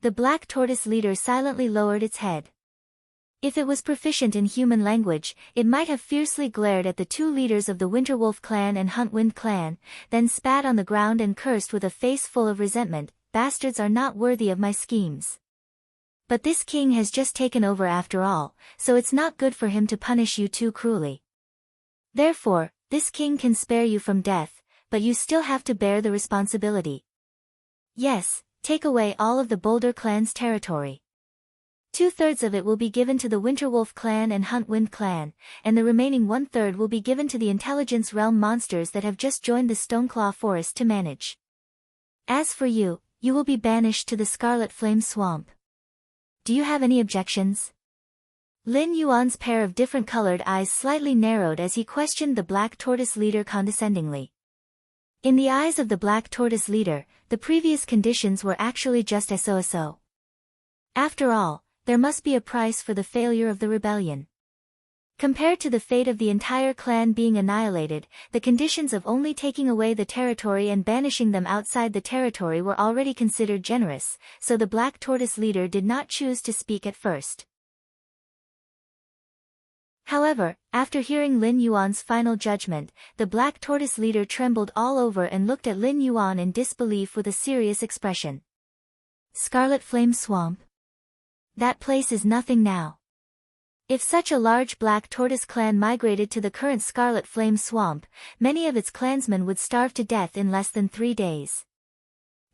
Speaker 1: The Black Tortoise leader silently lowered its head. If it was proficient in human language, it might have fiercely glared at the two leaders of the Winterwolf clan and Huntwind clan, then spat on the ground and cursed with a face full of resentment, "Bastards are not worthy of my schemes. But this king has just taken over after all, so it's not good for him to punish you too cruelly. Therefore, this king can spare you from death, but you still have to bear the responsibility. Yes, take away all of the Boulder clan's territory. 2/3 of it will be given to the Winterwolf clan and Huntwind clan, and the remaining 1/3 will be given to the Intelligence Realm monsters that have just joined the Stoneclaw Forest to manage. As for you, you will be banished to the Scarlet Flame Swamp. Do you have any objections?" Lin Yuan's pair of different-colored eyes slightly narrowed as he questioned the Black Tortoise leader condescendingly. In the eyes of the Black Tortoise leader, the previous conditions were actually just so. After all, there must be a price for the failure of the rebellion. Compared to the fate of the entire clan being annihilated, the conditions of only taking away the territory and banishing them outside the territory were already considered generous, so the Black Tortoise leader did not choose to speak at first. However, after hearing Lin Yuan's final judgment, the Black Tortoise leader trembled all over and looked at Lin Yuan in disbelief with a serious expression. "Scarlet Flame Swamp? That place is nothing now. If such a large Black Tortoise clan migrated to the current Scarlet Flame Swamp, many of its clansmen would starve to death in less than 3 days.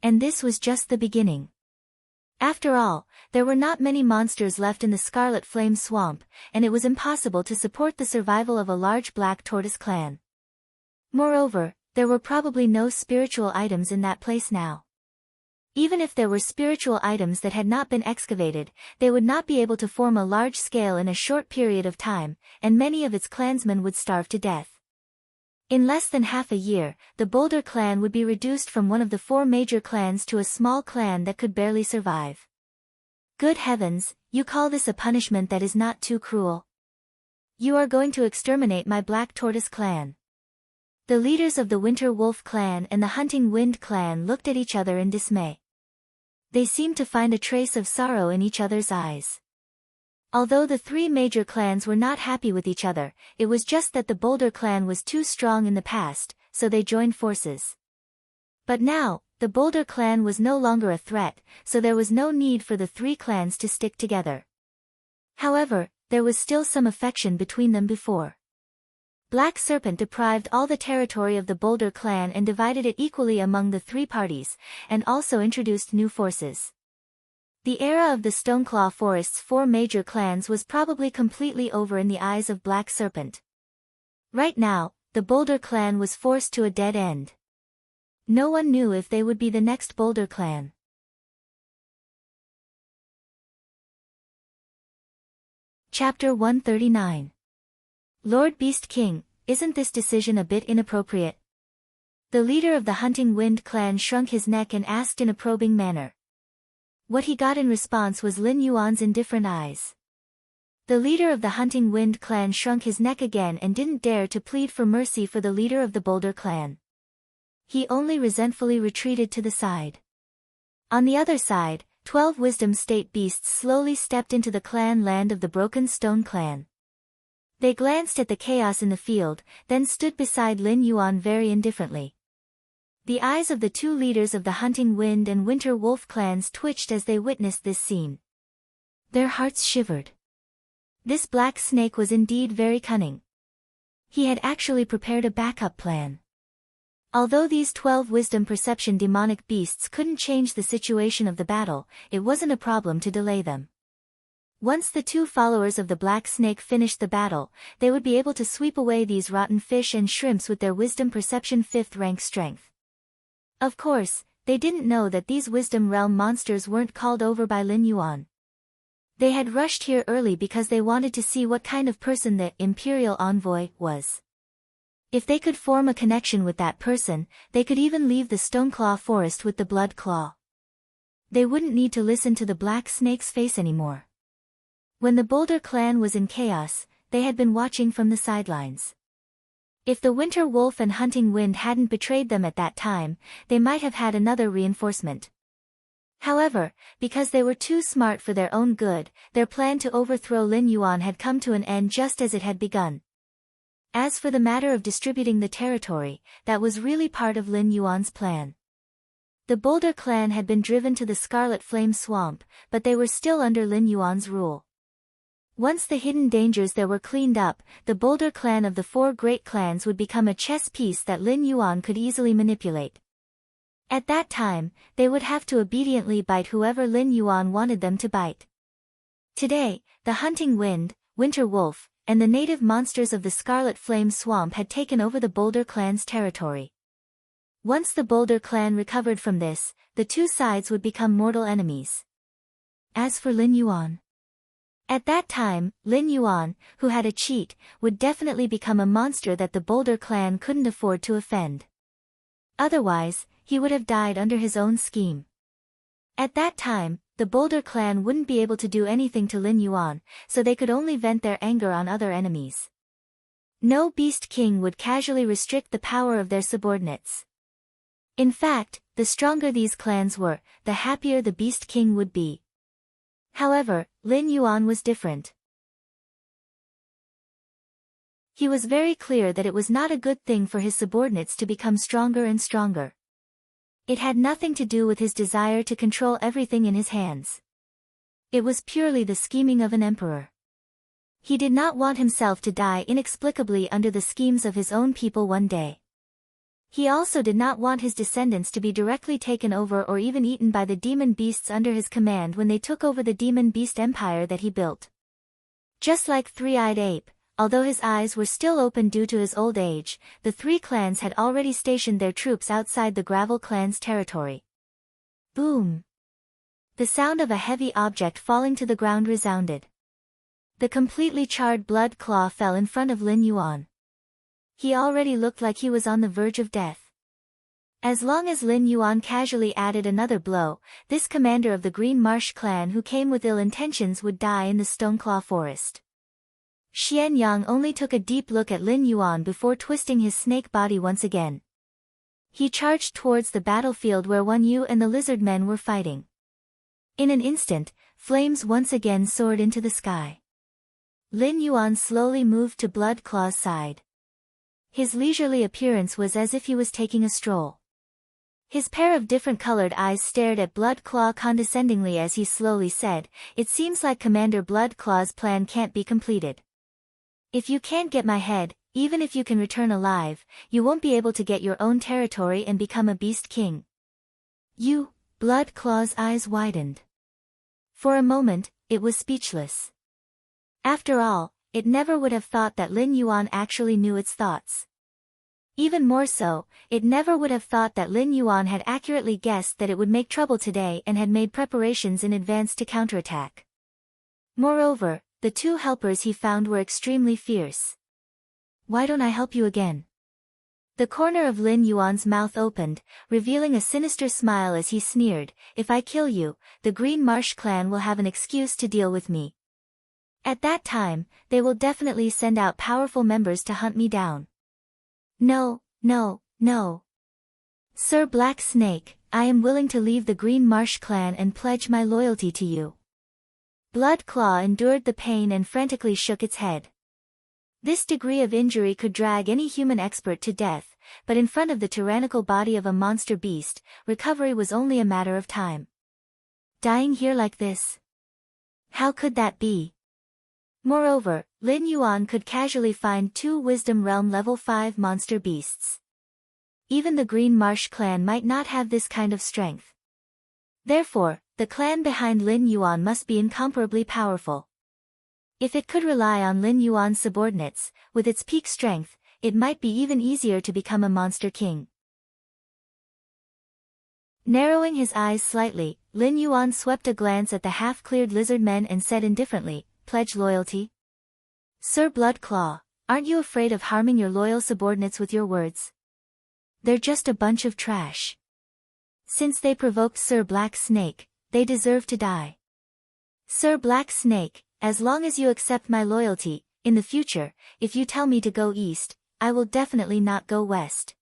Speaker 1: And this was just the beginning. After all, there were not many monsters left in the Scarlet Flame Swamp, and it was impossible to support the survival of a large Black Tortoise clan. Moreover, there were probably no spiritual items in that place now. Even if there were spiritual items that had not been excavated, they would not be able to form a large scale in a short period of time, and many of its clansmen would starve to death. In less than half a year, the Boulder clan would be reduced from one of the 4 major clans to a small clan that could barely survive. Good heavens, you call this a punishment that is not too cruel? You are going to exterminate my Black Tortoise clan." The leaders of the Winter Wolf clan and the Hunting Wind clan looked at each other in dismay. They seemed to find a trace of sorrow in each other's eyes. Although the 3 major clans were not happy with each other, it was just that the Boulder clan was too strong in the past, so they joined forces. But now, the Boulder clan was no longer a threat, so there was no need for the 3 clans to stick together. However, there was still some affection between them before. Black Serpent deprived all the territory of the Boulder clan and divided it equally among the 3 parties, and also introduced new forces. The era of the Stoneclaw Forest's 4 major clans was probably completely over in the eyes of Black Serpent. Right now, the Boulder clan was forced to a dead end. No one knew if they would be the next Boulder clan. Chapter 139. Lord Beast King, isn't this decision a bit inappropriate? The leader of the Hunting Wind clan shrunk his neck and asked in a probing manner. What he got in response was Lin Yuan's indifferent eyes. The leader of the Hunting Wind clan shrunk his neck again and didn't dare to plead for mercy for the leader of the Boulder clan. He only resentfully retreated to the side. On the other side, 12 Wisdom State beasts slowly stepped into the clan land of the Broken Stone clan. They glanced at the chaos in the field, then stood beside Lin Yuan very indifferently. The eyes of the 2 leaders of the Hunting Wind and Winter Wolf clans twitched as they witnessed this scene. Their hearts shivered. This black snake was indeed very cunning. He had actually prepared a backup plan. Although these 12 Wisdom Perception demonic beasts couldn't change the situation of the battle, it wasn't a problem to delay them. Once the 2 followers of the Black Snake finished the battle, they would be able to sweep away these rotten fish and shrimps with their Wisdom Perception 5th rank strength. Of course, they didn't know that these Wisdom Realm monsters weren't called over by Lin Yuan. They had rushed here early because they wanted to see what kind of person the Imperial Envoy was. If they could form a connection with that person, they could even leave the Stoneclaw forest with the Blood Claw. They wouldn't need to listen to the Black Snake's face anymore. When the Boulder clan was in chaos, they had been watching from the sidelines. If the Winter Wolf and Hunting Wind hadn't betrayed them at that time, they might have had another reinforcement. However, because they were too smart for their own good, their plan to overthrow Lin Yuan had come to an end just as it had begun. As for the matter of distributing the territory, that was really part of Lin Yuan's plan. The Boulder clan had been driven to the Scarlet Flame Swamp, but they were still under Lin Yuan's rule. Once the hidden dangers there were cleaned up, the Boulder clan of the four great clans would become a chess piece that Lin Yuan could easily manipulate. At that time, they would have to obediently bite whoever Lin Yuan wanted them to bite. Today, the Hunting Wind, Winter Wolf, and the native monsters of the Scarlet Flame Swamp had taken over the Boulder clan's territory. Once the Boulder clan recovered from this, the two sides would become mortal enemies. As for Lin Yuan, at that time, Lin Yuan, who had a cheat, would definitely become a monster that the Boulder clan couldn't afford to offend. Otherwise, he would have died under his own scheme. At that time, the Boulder clan wouldn't be able to do anything to Lin Yuan, so they could only vent their anger on other enemies. No Beast King would casually restrict the power of their subordinates. In fact, the stronger these clans were, the happier the Beast King would be. However, Lin Yuan was different. He was very clear that it was not a good thing for his subordinates to become stronger and stronger. It had nothing to do with his desire to control everything in his hands. It was purely the scheming of an emperor. He did not want himself to die inexplicably under the schemes of his own people one day. He also did not want his descendants to be directly taken over or even eaten by the demon beasts under his command when they took over the demon beast empire that he built. Just like Three-Eyed Ape, although his eyes were still open due to his old age, the three clans had already stationed their troops outside the Gravel clan's territory. Boom! The sound of a heavy object falling to the ground resounded. The completely charred Blood Claw fell in front of Lin Yuan. He already looked like he was on the verge of death. As long as Lin Yuan casually added another blow, this commander of the Green Marsh clan who came with ill intentions would die in the Stoneclaw forest. Xian Yang only took a deep look at Lin Yuan before twisting his snake body once again. He charged towards the battlefield where Wan Yu and the lizard men were fighting. In an instant, flames once again soared into the sky. Lin Yuan slowly moved to Blood Claw's side. His leisurely appearance was as if he was taking a stroll. His pair of different-colored eyes stared at Blood Claw condescendingly as he slowly said, "It seems like Commander Blood Claw's plan can't be completed. If you can't get my head, even if you can return alive, you won't be able to get your own territory and become a Beast King." Blood Claw's eyes widened. For a moment, it was speechless. After all, it never would have thought that Lin Yuan actually knew its thoughts. Even more so, it never would have thought that Lin Yuan had accurately guessed that it would make trouble today and had made preparations in advance to counterattack. Moreover, the two helpers he found were extremely fierce. "Why don't I help you again?" The corner of Lin Yuan's mouth opened, revealing a sinister smile as he sneered, "If I kill you, the Green Marsh clan will have an excuse to deal with me. At that time, they will definitely send out powerful members to hunt me down." No. "Sir Black Snake, I am willing to leave the Green Marsh clan and pledge my loyalty to you." Blood Claw endured the pain and frantically shook its head. This degree of injury could drag any human expert to death, but in front of the tyrannical body of a monster beast, recovery was only a matter of time. Dying here like this? How could that be? Moreover, Lin Yuan could casually find 2 Wisdom Realm level 5 monster beasts. Even the Green Marsh clan might not have this kind of strength. Therefore, the clan behind Lin Yuan must be incomparably powerful. If it could rely on Lin Yuan's subordinates, with its peak strength, it might be even easier to become a monster king. Narrowing his eyes slightly, Lin Yuan swept a glance at the half-cleared lizard men and said indifferently, "Pledge loyalty?" "Sir Blood Claw, Aren't you afraid of harming your loyal subordinates with your words? They're just a bunch of trash. Since they provoked Sir Black Snake, they deserve to die. Sir Black Snake, as long as you accept my loyalty, in the future, if you tell me to go east, I will definitely not go west.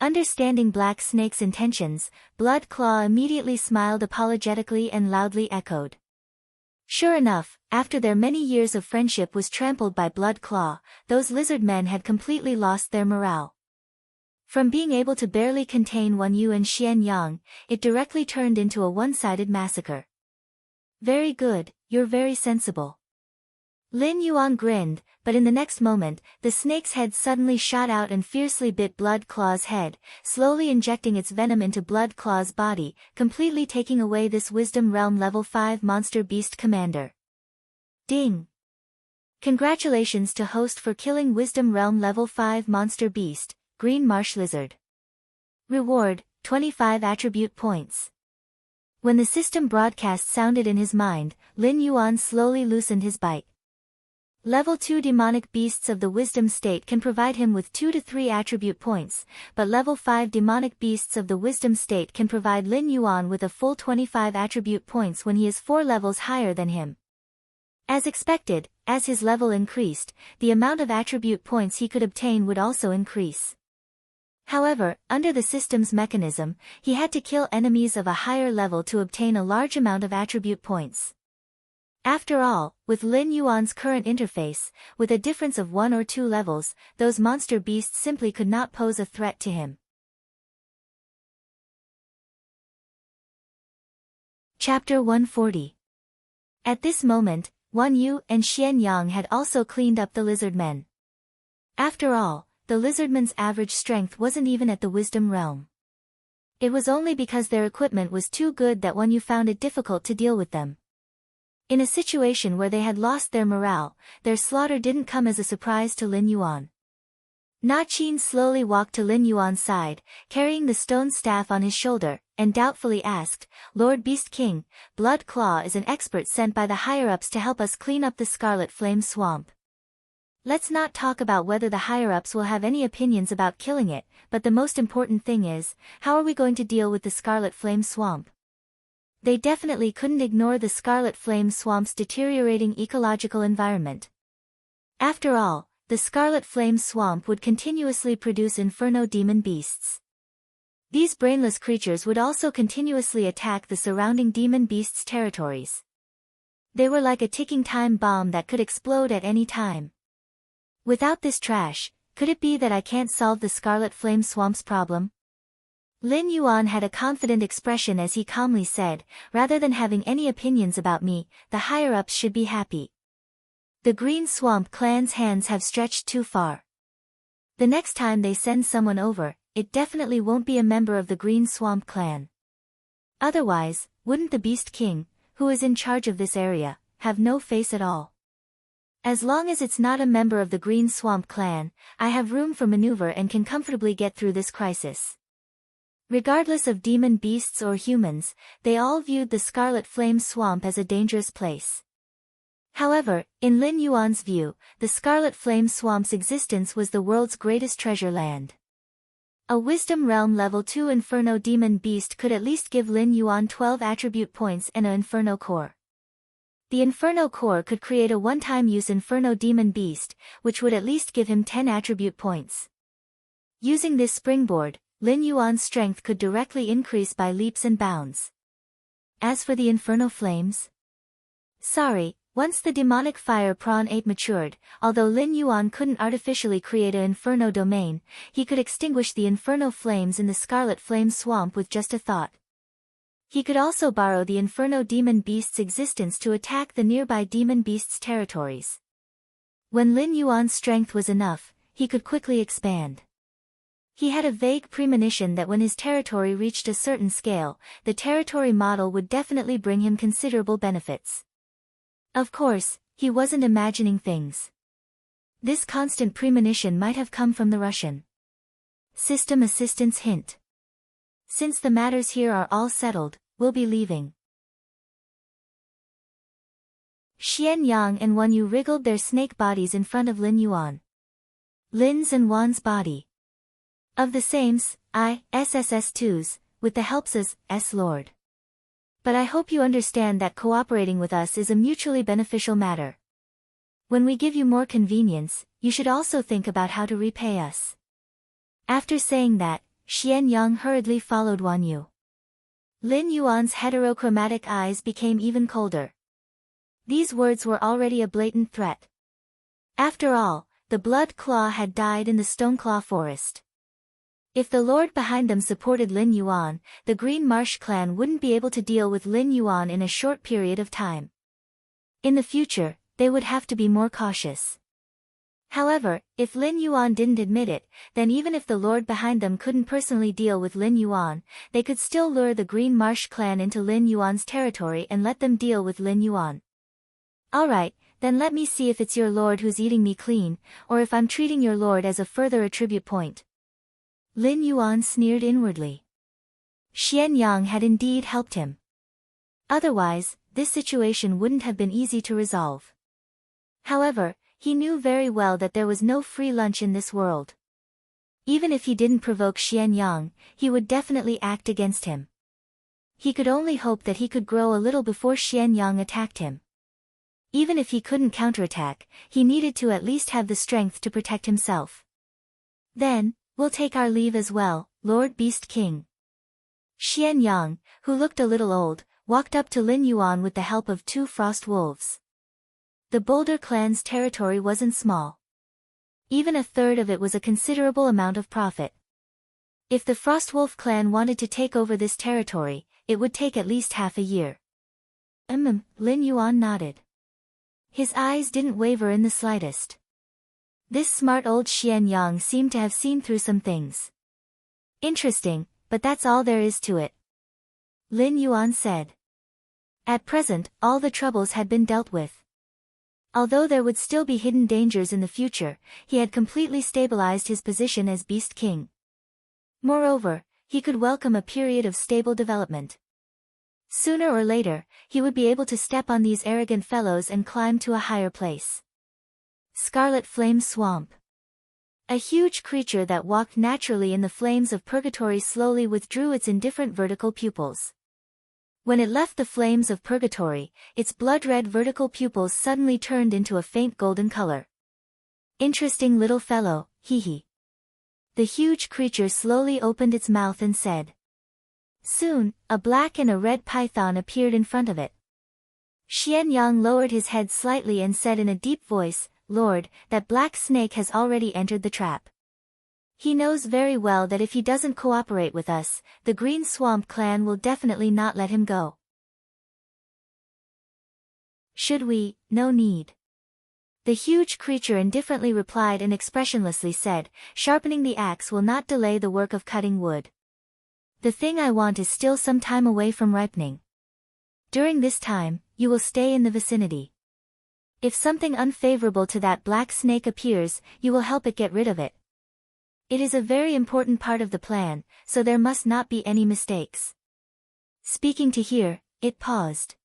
Speaker 1: Understanding Black Snake's intentions, Blood Claw immediately smiled apologetically and loudly echoed. Sure enough, after their many years of friendship was trampled by Blood Claw, those lizard men had completely lost their morale. From being able to barely contain Wan Yu and Xian Yang, it directly turned into a one-sided massacre. Very good, you're very sensible. Lin Yuan grinned, but in the next moment, the snake's head suddenly shot out and fiercely bit Blood Claw's head, slowly injecting its venom into Blood Claw's body, completely taking away this Wisdom Realm Level 5 Monster Beast Commander. Ding! Congratulations to host for killing Wisdom Realm Level 5 Monster Beast, Green Marsh Lizard. Reward, 25 attribute points. When the system broadcast sounded in his mind, Lin Yuan slowly loosened his bite. Level 2 demonic beasts of the wisdom state can provide him with 2 to 3 attribute points, but level 5 demonic beasts of the wisdom state can provide Lin Yuan with a full 25 attribute points when he is 4 levels higher than him. As expected, as his level increased, the amount of attribute points he could obtain would also increase. However, under the system's mechanism, he had to kill enemies of a higher level to obtain a large amount of attribute points. After all, with Lin Yuan's current interface, with a difference of 1 or 2 levels, those monster beasts simply could not pose a threat to him. Chapter 140. At this moment, Wan Yu and Xian Yang had also cleaned up the lizard men. After all, the lizardmen's average strength wasn't even at the wisdom realm. It was only because their equipment was too good that Wan Yu found it difficult to deal with them. In a situation where they had lost their morale, their slaughter didn't come as a surprise to Lin Yuan. Na Qin slowly walked to Lin Yuan's side, carrying the stone staff on his shoulder, and doubtfully asked, "Lord Beast King, Blood Claw is an expert sent by the higher-ups to help us clean up the Scarlet Flame Swamp. Let's not talk about whether the higher-ups will have any opinions about killing it, but the most important thing is, how are we going to deal with the Scarlet Flame Swamp?" They definitely couldn't ignore the Scarlet Flame Swamp's deteriorating ecological environment. After all, the Scarlet Flame Swamp would continuously produce inferno demon beasts. These brainless creatures would also continuously attack the surrounding demon beasts' territories. They were like a ticking time bomb that could explode at any time. Without this trash, could it be that I can't solve the Scarlet Flame Swamp's problem? Lin Yuan had a confident expression as he calmly said, "Rather than having any opinions about me, the higher-ups should be happy. The Green Swamp clan's hands have stretched too far. The next time they send someone over, it definitely won't be a member of the Green Swamp clan. Otherwise, wouldn't the Beast King, who is in charge of this area, have no face at all? As long as it's not a member of the Green Swamp clan, I have room for maneuver and can comfortably get through this crisis." Regardless of demon beasts or humans, they all viewed the Scarlet Flame Swamp as a dangerous place. However, in Lin Yuan's view, the Scarlet Flame Swamp's existence was the world's greatest treasure land. A Wisdom Realm Level 2 Inferno Demon Beast could at least give Lin Yuan 12 attribute points and an Inferno Core. The Inferno Core could create a one-time use Inferno Demon Beast, which would at least give him 10 attribute points. Using this springboard, Lin Yuan's strength could directly increase by leaps and bounds. As for the Inferno Flames? Sorry, once the demonic fire prawn 8 matured, although Lin Yuan couldn't artificially create an Inferno domain, he could extinguish the Inferno Flames in the Scarlet Flame Swamp with just a thought. He could also borrow the Inferno Demon Beast's existence to attack the nearby Demon Beast's territories. When Lin Yuan's strength was enough, he could quickly expand. He had a vague premonition that when his territory reached a certain scale, the territory model would definitely bring him considerable benefits. Of course, he wasn't imagining things. This constant premonition might have come from the Russian system assistance hint. Since the matters here are all settled, we'll be leaving. Xian Yang and Wan Yu wriggled their snake bodies in front of Lin Yuan. Lin's and Juan's body. Of the sames, SSS2s, with the helps's, Lord. But I hope you understand that cooperating with us is a mutually beneficial matter. When we give you more convenience, you should also think about how to repay us. After saying that, Xian Yang hurriedly followed Wan Yu. Lin Yuan's heterochromatic eyes became even colder. These words were already a blatant threat. After all, the Blood Claw had died in the Stoneclaw forest. If the lord behind them supported Lin Yuan, the Green Marsh clan wouldn't be able to deal with Lin Yuan in a short period of time. In the future, they would have to be more cautious. However, if Lin Yuan didn't admit it, then even if the lord behind them couldn't personally deal with Lin Yuan, they could still lure the Green Marsh clan into Lin Yuan's territory and let them deal with Lin Yuan. Alright, then let me see if it's your lord who's eating me clean, or if I'm treating your lord as a further attribute point. Lin Yuan sneered inwardly. Xian Yang had indeed helped him. Otherwise, this situation wouldn't have been easy to resolve. However, he knew very well that there was no free lunch in this world. Even if he didn't provoke Xian Yang, he would definitely act against him. He could only hope that he could grow a little before Xian Yang attacked him. Even if he couldn't counterattack, he needed to at least have the strength to protect himself. Then, we'll take our leave as well, Lord Beast King. Xian Yang, who looked a little old, walked up to Lin Yuan with the help of 2 frost wolves. The Boulder clan's territory wasn't small. Even a third of it was a considerable amount of profit. If the Frostwolf clan wanted to take over this territory, it would take at least half a year. Lin Yuan nodded. His eyes didn't waver in the slightest. This smart old Xian Yang seemed to have seen through some things. Interesting, but that's all there is to it. Lin Yuan said. At present, all the troubles had been dealt with. Although there would still be hidden dangers in the future, he had completely stabilized his position as Beast King. Moreover, he could welcome a period of stable development. Sooner or later, he would be able to step on these arrogant fellows and climb to a higher place. Scarlet Flame Swamp. A huge creature that walked naturally in the flames of purgatory slowly withdrew its indifferent vertical pupils. When it left the flames of purgatory, its blood-red vertical pupils suddenly turned into a faint golden color. Interesting little fellow, hee. The huge creature slowly opened its mouth and said. Soon, a black and a red python appeared in front of it. Xian Yang lowered his head slightly and said in a deep voice, Lord, that black snake has already entered the trap. He knows very well that if he doesn't cooperate with us, the Green Swamp clan will definitely not let him go. Should we? No need. The huge creature indifferently replied and expressionlessly said, sharpening the axe will not delay the work of cutting wood. The thing I want is still some time away from ripening. During this time, you will stay in the vicinity. If something unfavorable to that black snake appears, you will help it get rid of it. It is a very important part of the plan, so there must not be any mistakes. Speaking to here, it paused.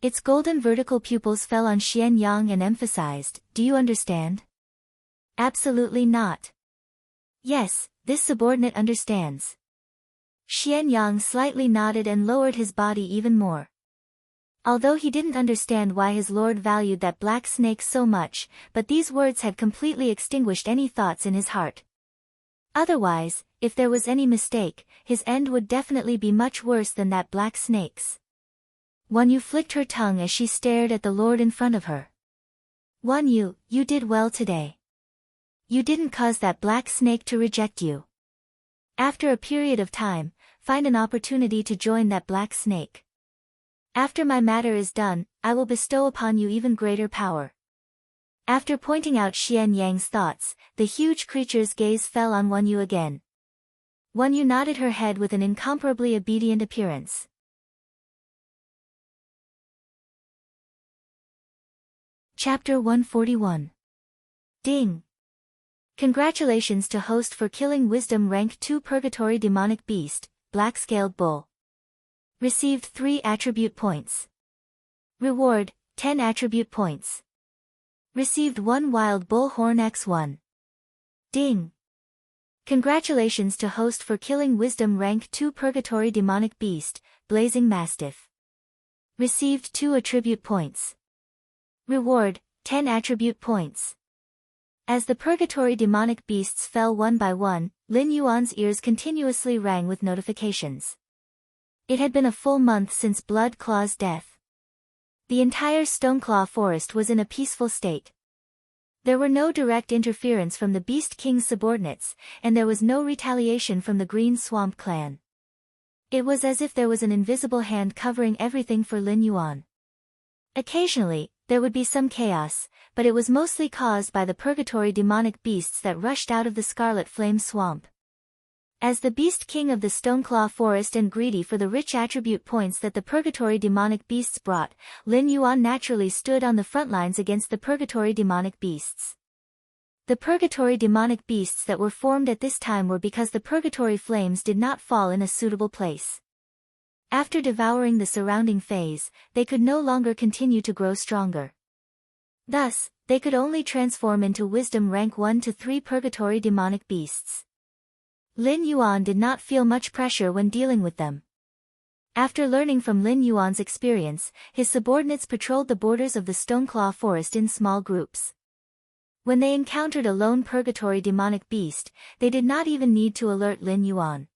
Speaker 1: Its golden vertical pupils fell on Xian Yang and emphasized, do you understand? Absolutely not. Yes, this subordinate understands. Xian Yang slightly nodded and lowered his body even more. Although he didn't understand why his lord valued that black snake so much, but these words had completely extinguished any thoughts in his heart. Otherwise, if there was any mistake, his end would definitely be much worse than that black snake's. Wan Yu flicked her tongue as she stared at the lord in front of her. Wan Yu, you did well today. You didn't cause that black snake to reject you. After a period of time, find an opportunity to join that black snake. After my matter is done, I will bestow upon you even greater power. After pointing out Xian Yang's thoughts, the huge creature's gaze fell on Wan Yu again. Wan Yu nodded her head with an incomparably obedient appearance. Chapter 141. Ding! Congratulations to host for killing Wisdom Rank 2 Purgatory Demonic Beast, Black-Scaled Bull. Received 3 attribute points. Reward, 10 attribute points. Received 1 Wild Bull Horn X1. Ding! Congratulations to host for killing Wisdom Rank 2 Purgatory Demonic Beast, Blazing Mastiff. Received 2 attribute points. Reward, 10 attribute points. As the Purgatory Demonic Beasts fell one by one, Lin Yuan's ears continuously rang with notifications. It had been a full month since Blood Claw's death. The entire Stoneclaw forest was in a peaceful state. There were no direct interference from the Beast King's subordinates, and there was no retaliation from the Green Swamp clan. It was as if there was an invisible hand covering everything for Lin Yuan. Occasionally, there would be some chaos, but it was mostly caused by the Purgatory Demonic Beasts that rushed out of the Scarlet Flame Swamp. As the Beast King of the Stoneclaw Forest and greedy for the rich attribute points that the Purgatory Demonic Beasts brought, Lin Yuan naturally stood on the front lines against the Purgatory Demonic Beasts. The Purgatory Demonic Beasts that were formed at this time were because the Purgatory Flames did not fall in a suitable place. After devouring the surrounding phase, they could no longer continue to grow stronger. Thus, they could only transform into Wisdom Rank 1 to 3 Purgatory Demonic Beasts. Lin Yuan did not feel much pressure when dealing with them. After learning from Lin Yuan's experience, his subordinates patrolled the borders of the Stoneclaw forest in small groups. When they encountered a lone Purgatory Demonic Beast, they did not even need to alert Lin Yuan.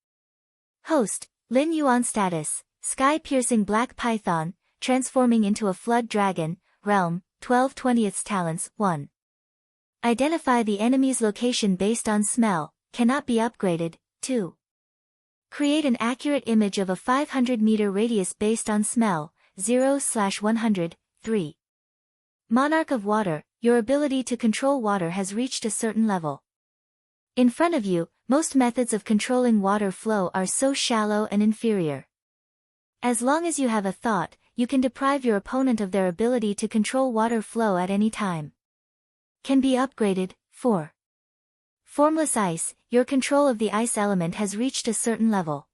Speaker 1: Host, Lin Yuan status, Sky-Piercing Black Python, transforming into a Flood Dragon, Realm, 12/20 talents, 1. Identify the enemy's location based on smell, cannot be upgraded, 2. Create an accurate image of a 500-meter radius based on smell, 0/100, 3. Monarch of Water, your ability to control water has reached a certain level. In front of you, most methods of controlling water flow are so shallow and inferior. As long as you have a thought, you can deprive your opponent of their ability to control water flow at any time. Can be upgraded, 4. Formless Ice, your control of the ice element has reached a certain level.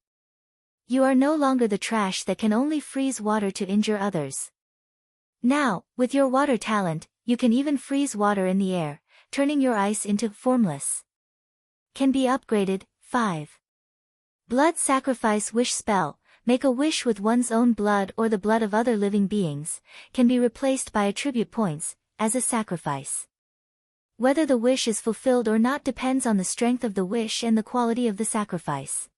Speaker 1: You are no longer the trash that can only freeze water to injure others. Now, with your water talent, you can even freeze water in the air, turning your ice into formless. Can be upgraded, 5. Blood Sacrifice Wish spell, make a wish with one's own blood or the blood of other living beings, can be replaced by attribute points, as a sacrifice. Whether the wish is fulfilled or not depends on the strength of the wish and the quality of the sacrifice.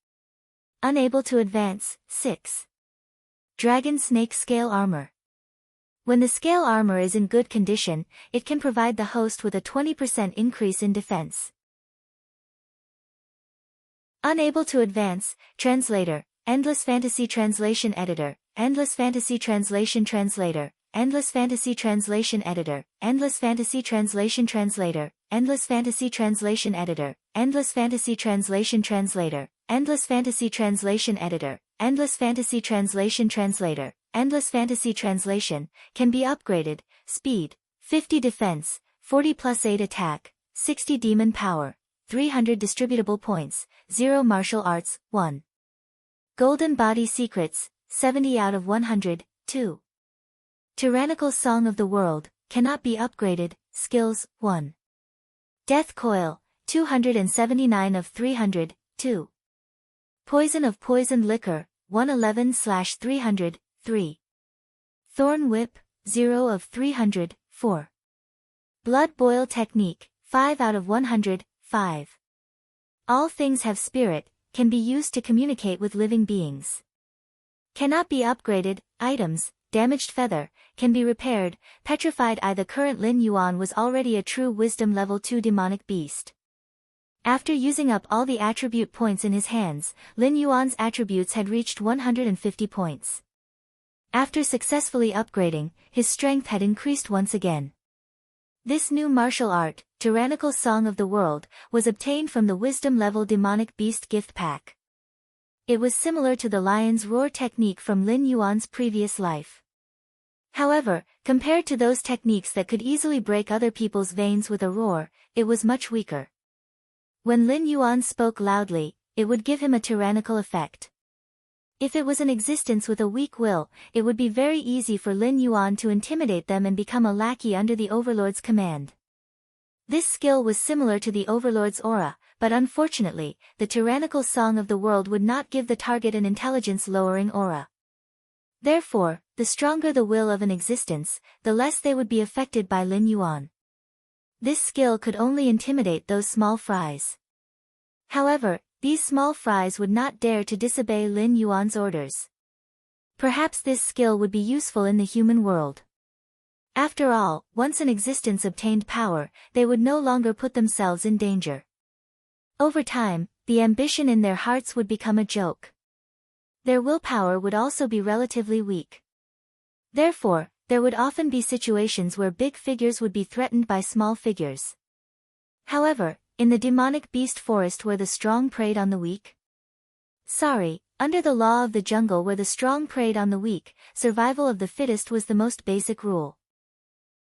Speaker 1: Unable to advance, 6. Dragon Snake Scale Armor. When the scale armor is in good condition, it can provide the host with a 20% increase in defense. Unable to advance, Translator, Endless Fantasy Translation Editor, Endless Fantasy Translation Translator, Endless Fantasy Translation Editor, Endless Fantasy Translation Translator, Endless Fantasy Translation Editor, Endless Fantasy Translation Translator, Endless Fantasy Translation Editor, Endless Fantasy Translation Translator, Endless Fantasy Translation, can be upgraded, speed, 50 defense, 40 plus 8 attack, 60 demon power, 300 distributable points, 0 martial arts, 1. Golden Body Secrets, 70 out of 100, 2. Tyrannical Song of the World, cannot be upgraded, skills, 1. Death Coil, 279 of 300, 2. Poison of Poisoned Liquor, 111/300, 3. Thorn Whip, 0 of 300, 4. Blood Boil Technique, 5 out of 100, 5. All Things Have Spirit, can be used to communicate with living beings. Cannot be upgraded, items, Damaged Feather, can be repaired, Petrified Eye. The current Lin Yuan was already a true Wisdom Level 2 demonic beast. After using up all the attribute points in his hands, Lin Yuan's attributes had reached 150 points. After successfully upgrading, his strength had increased once again. This new martial art, Tyrannical Song of the World, was obtained from the Wisdom Level Demonic Beast Gift Pack. It was similar to the Lion's Roar technique from Lin Yuan's previous life. However, compared to those techniques that could easily break other people's veins with a roar, it was much weaker. When Lin Yuan spoke loudly, it would give him a tyrannical effect. If it was in existence with a weak will, it would be very easy for Lin Yuan to intimidate them and become a lackey under the overlord's command. This skill was similar to the Overlord's aura, but unfortunately, the tyrannical song of the world would not give the target an intelligence-lowering aura. Therefore, the stronger the will of an existence, the less they would be affected by Lin Yuan. This skill could only intimidate those small fries. However, these small fries would not dare to disobey Lin Yuan's orders. Perhaps this skill would be useful in the human world. After all, once an existence obtained power, they would no longer put themselves in danger. Over time, the ambition in their hearts would become a joke. Their willpower would also be relatively weak. Therefore, there would often be situations where big figures would be threatened by small figures. However, in the demonic beast forest where the strong preyed on the weak? Sorry, under the law of the jungle where the strong preyed on the weak, survival of the fittest was the most basic rule.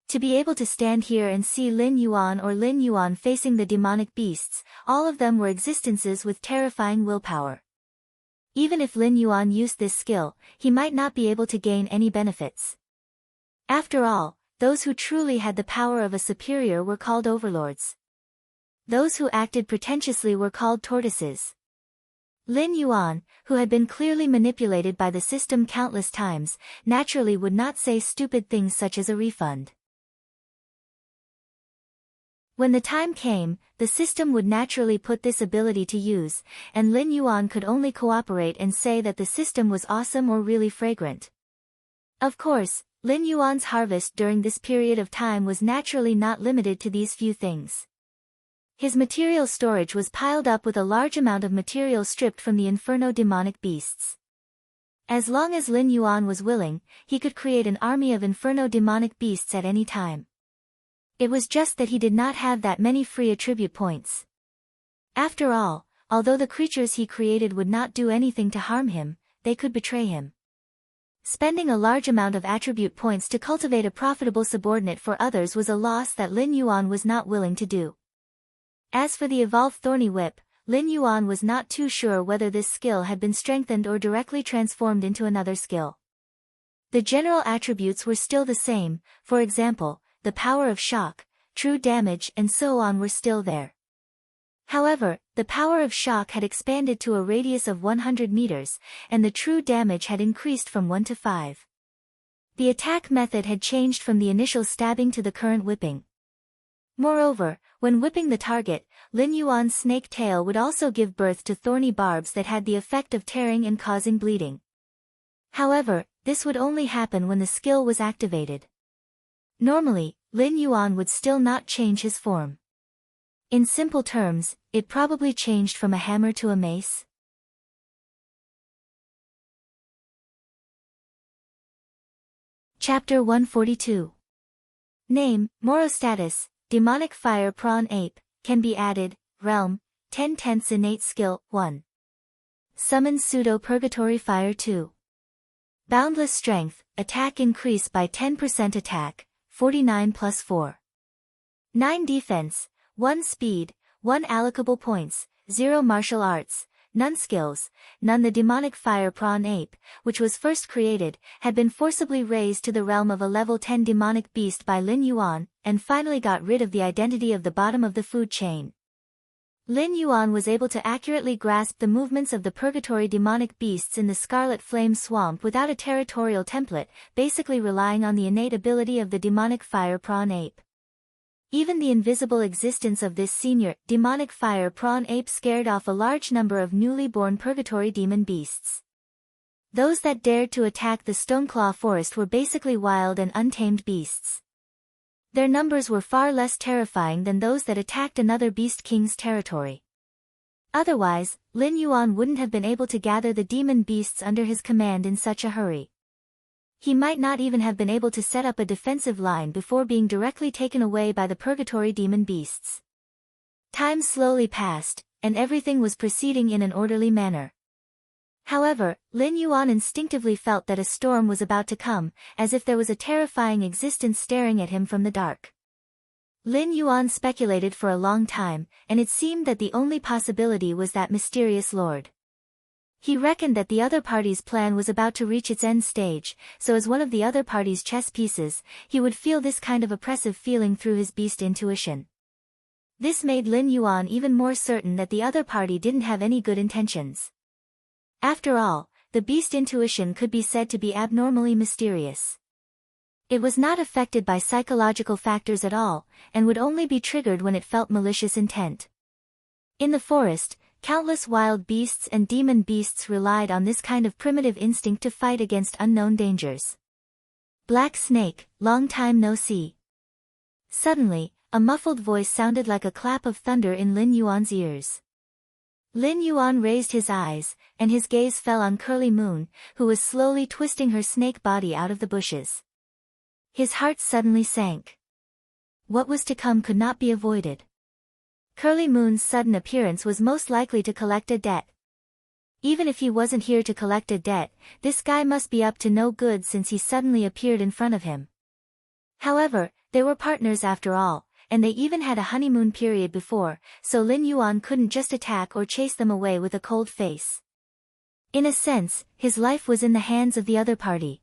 Speaker 1: To be able to stand here and see Lin Yuan facing the demonic beasts, all of them were existences with terrifying willpower. Even if Lin Yuan used this skill, he might not be able to gain any benefits. After all, those who truly had the power of a superior were called overlords. Those who acted pretentiously were called tortoises. Lin Yuan, who had been clearly manipulated by the system countless times, naturally would not say stupid things such as a refund. When the time came, the system would naturally put this ability to use, and Lin Yuan could only cooperate and say that the system was awesome or really fragrant. Of course, Lin Yuan's harvest during this period of time was naturally not limited to these few things. His material storage was piled up with a large amount of material stripped from the Inferno demonic beasts. As long as Lin Yuan was willing, he could create an army of Inferno demonic beasts at any time. It was just that he did not have that many free attribute points. After all, although the creatures he created would not do anything to harm him, they could betray him. Spending a large amount of attribute points to cultivate a profitable subordinate for others was a loss that Lin Yuan was not willing to do. As for the evolved Thorny Whip, Lin Yuan was not too sure whether this skill had been strengthened or directly transformed into another skill. The general attributes were still the same, for example, the power of shock, true damage and so on were still there. However, the power of shock had expanded to a radius of 100 meters, and the true damage had increased from 1 to 5. The attack method had changed from the initial stabbing to the current whipping. Moreover, when whipping the target, Lin Yuan's snake tail would also give birth to thorny barbs that had the effect of tearing and causing bleeding. However, this would only happen when the skill was activated. Normally, Lin Yuan would still not change his form. In simple terms, it probably changed from a hammer to a mace. Chapter 142. Name, Morostatus, Demonic Fire Prawn Ape, can be added, Realm, 10/10 Innate Skill, 1. Summon Pseudo Purgatory Fire 2. Boundless Strength, Attack increase by 10% attack, 49 plus 4. 9 Defense, 1 Speed, 1 Allocable Points, 0 Martial Arts, none Skills, none. The demonic fire prawn ape, which was first created, had been forcibly raised to the realm of a level 10 demonic beast by Lin Yuan, and finally got rid of the identity of the bottom of the food chain. Lin Yuan was able to accurately grasp the movements of the purgatory demonic beasts in the Scarlet Flame Swamp without a territorial template, basically relying on the innate ability of the demonic fire prawn ape. Even the invisible existence of this senior, demonic fire prawn ape scared off a large number of newly born purgatory demon beasts. Those that dared to attack the Stoneclaw Forest were basically wild and untamed beasts. Their numbers were far less terrifying than those that attacked another Beast King's territory. Otherwise, Lin Yuan wouldn't have been able to gather the demon beasts under his command in such a hurry. He might not even have been able to set up a defensive line before being directly taken away by the purgatory demon beasts. Time slowly passed, and everything was proceeding in an orderly manner. However, Lin Yuan instinctively felt that a storm was about to come, as if there was a terrifying existence staring at him from the dark. Lin Yuan speculated for a long time, and it seemed that the only possibility was that mysterious lord. He reckoned that the other party's plan was about to reach its end stage, so as one of the other party's chess pieces, he would feel this kind of oppressive feeling through his beast intuition. This made Lin Yuan even more certain that the other party didn't have any good intentions. After all, the beast intuition could be said to be abnormally mysterious. It was not affected by psychological factors at all, and would only be triggered when it felt malicious intent. In the forest, countless wild beasts and demon beasts relied on this kind of primitive instinct to fight against unknown dangers. Black Snake, long time no see. Suddenly, a muffled voice sounded like a clap of thunder in Lin Yuan's ears. Lin Yuan raised his eyes, and his gaze fell on Curly Moon, who was slowly twisting her snake body out of the bushes. His heart suddenly sank. What was to come could not be avoided. Curly Moon's sudden appearance was most likely to collect a debt. Even if he wasn't here to collect a debt, this guy must be up to no good since he suddenly appeared in front of him. However, they were partners after all, and they even had a honeymoon period before, so Lin Yuan couldn't just attack or chase them away with a cold face. In a sense, his life was in the hands of the other party.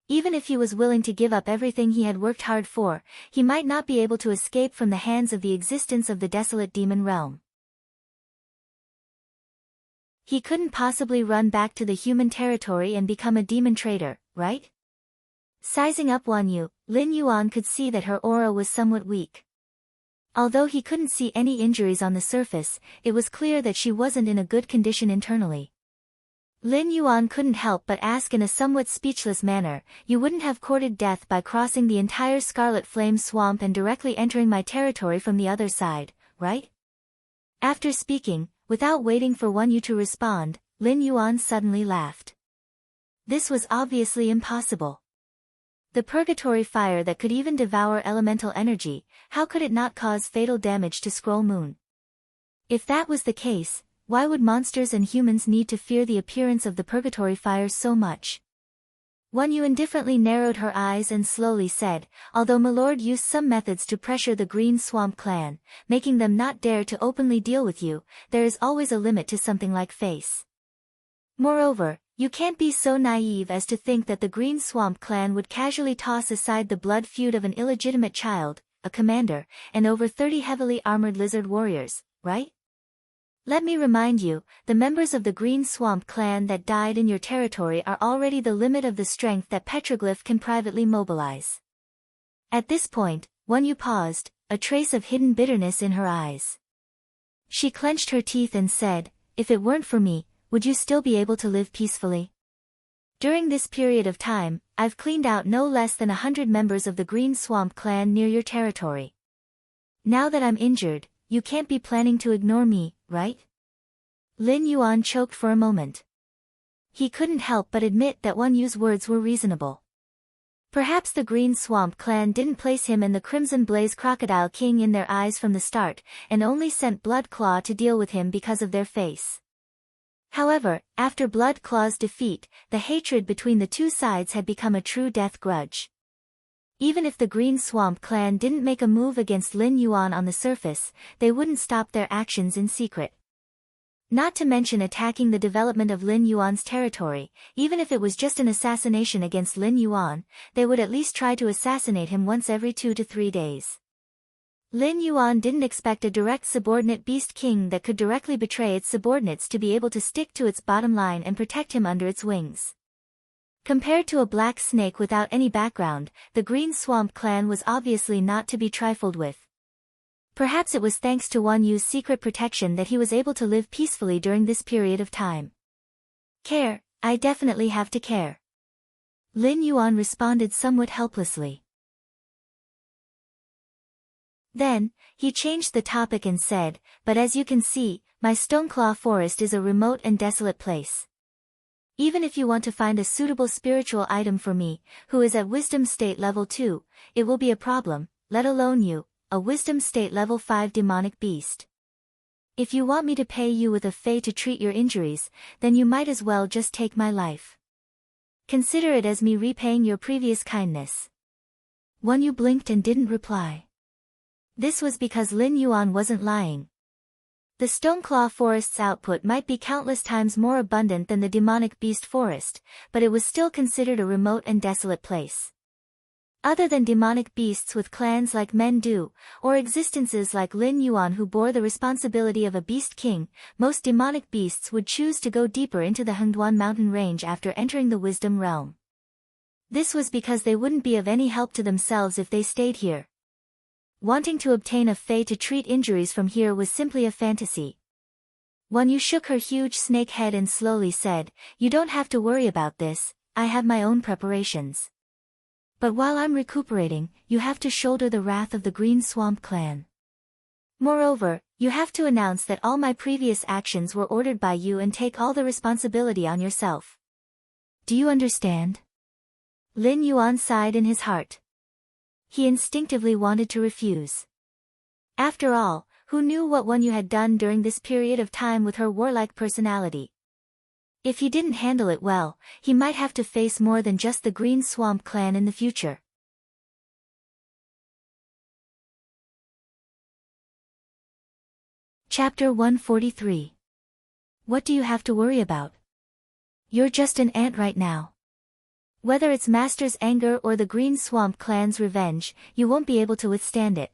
Speaker 1: Even if he was willing to give up everything he had worked hard for, he might not be able to escape from the hands of the existence of the desolate demon realm. He couldn't possibly run back to the human territory and become a demon trader, right? Sizing up Wan Yu, Lin Yuan could see that her aura was somewhat weak. Although he couldn't see any injuries on the surface, it was clear that she wasn't in a good condition internally. Lin Yuan couldn't help but ask in a somewhat speechless manner, "You wouldn't have courted death by crossing the entire Scarlet Flame Swamp and directly entering my territory from the other side, right?" After speaking, without waiting for Wan Yu to respond, Lin Yuan suddenly laughed. This was obviously impossible. The purgatory fire that could even devour elemental energy, how could it not cause fatal damage to Scroll Moon? If that was the case, why would monsters and humans need to fear the appearance of the purgatory fire so much? Wan Yu indifferently narrowed her eyes and slowly said, "Although Milord used some methods to pressure the Green Swamp clan, making them not dare to openly deal with you, there is always a limit to something like face. Moreover, you can't be so naive as to think that the Green Swamp clan would casually toss aside the blood feud of an illegitimate child, a commander, and over 30 heavily armored lizard warriors, right? Let me remind you, the members of the Green Swamp clan that died in your territory are already the limit of the strength that Petroglyph can privately mobilize." At this point, Wan Yu paused, a trace of hidden bitterness in her eyes. She clenched her teeth and said, "If it weren't for me, would you still be able to live peacefully? During this period of time, I've cleaned out no less than 100 members of the Green Swamp clan near your territory. Now that I'm injured, you can't be planning to ignore me, right?" Lin Yuan choked for a moment. He couldn't help but admit that Wan Yu's words were reasonable. Perhaps the Green Swamp clan didn't place him and the Crimson Blaze Crocodile King in their eyes from the start, and only sent Blood Claw to deal with him because of their face. However, after Blood Claw's defeat, the hatred between the two sides had become a true death grudge. Even if the Green Swamp clan didn't make a move against Lin Yuan on the surface, they wouldn't stop their actions in secret. Not to mention attacking the development of Lin Yuan's territory, even if it was just an assassination against Lin Yuan, they would at least try to assassinate him once every 2 to 3 days. Lin Yuan didn't expect a direct subordinate beast king that could directly betray its subordinates to be able to stick to its bottom line and protect him under its wings. Compared to a black snake without any background, the Green Swamp clan was obviously not to be trifled with. Perhaps it was thanks to Wan Yu's secret protection that he was able to live peacefully during this period of time. "Care, I definitely have to care." Lin Yuan responded somewhat helplessly. Then, he changed the topic and said, "But as you can see, my Stoneclaw Forest is a remote and desolate place. Even if you want to find a suitable spiritual item for me, who is at Wisdom State Level 2, it will be a problem, let alone you, a Wisdom State Level 5 demonic beast. If you want me to pay you with a fey to treat your injuries, then you might as well just take my life. Consider it as me repaying your previous kindness." Wan Yu blinked and didn't reply. This was because Lin Yuan wasn't lying. The Stoneclaw Forest's output might be countless times more abundant than the demonic beast forest, but it was still considered a remote and desolate place. Other than demonic beasts with clans like men do, or existences like Lin Yuan who bore the responsibility of a beast king, most demonic beasts would choose to go deeper into the Hengduan mountain range after entering the wisdom realm. This was because they wouldn't be of any help to themselves if they stayed here. Wanting to obtain a fey to treat injuries from here was simply a fantasy. Wan Yu shook her huge snake head and slowly said, "You don't have to worry about this, I have my own preparations. But while I'm recuperating, you have to shoulder the wrath of the Green Swamp clan. Moreover, you have to announce that all my previous actions were ordered by you and take all the responsibility on yourself. Do you understand?" Lin Yuan sighed in his heart. He instinctively wanted to refuse. After all, who knew what Wan Yu had done during this period of time with her warlike personality? If he didn't handle it well, he might have to face more than just the Green Swamp clan in the future. Chapter 143. What do you have to worry about? You're just an ant right now. Whether it's Master's anger or the Green Swamp clan's revenge, you won't be able to withstand it.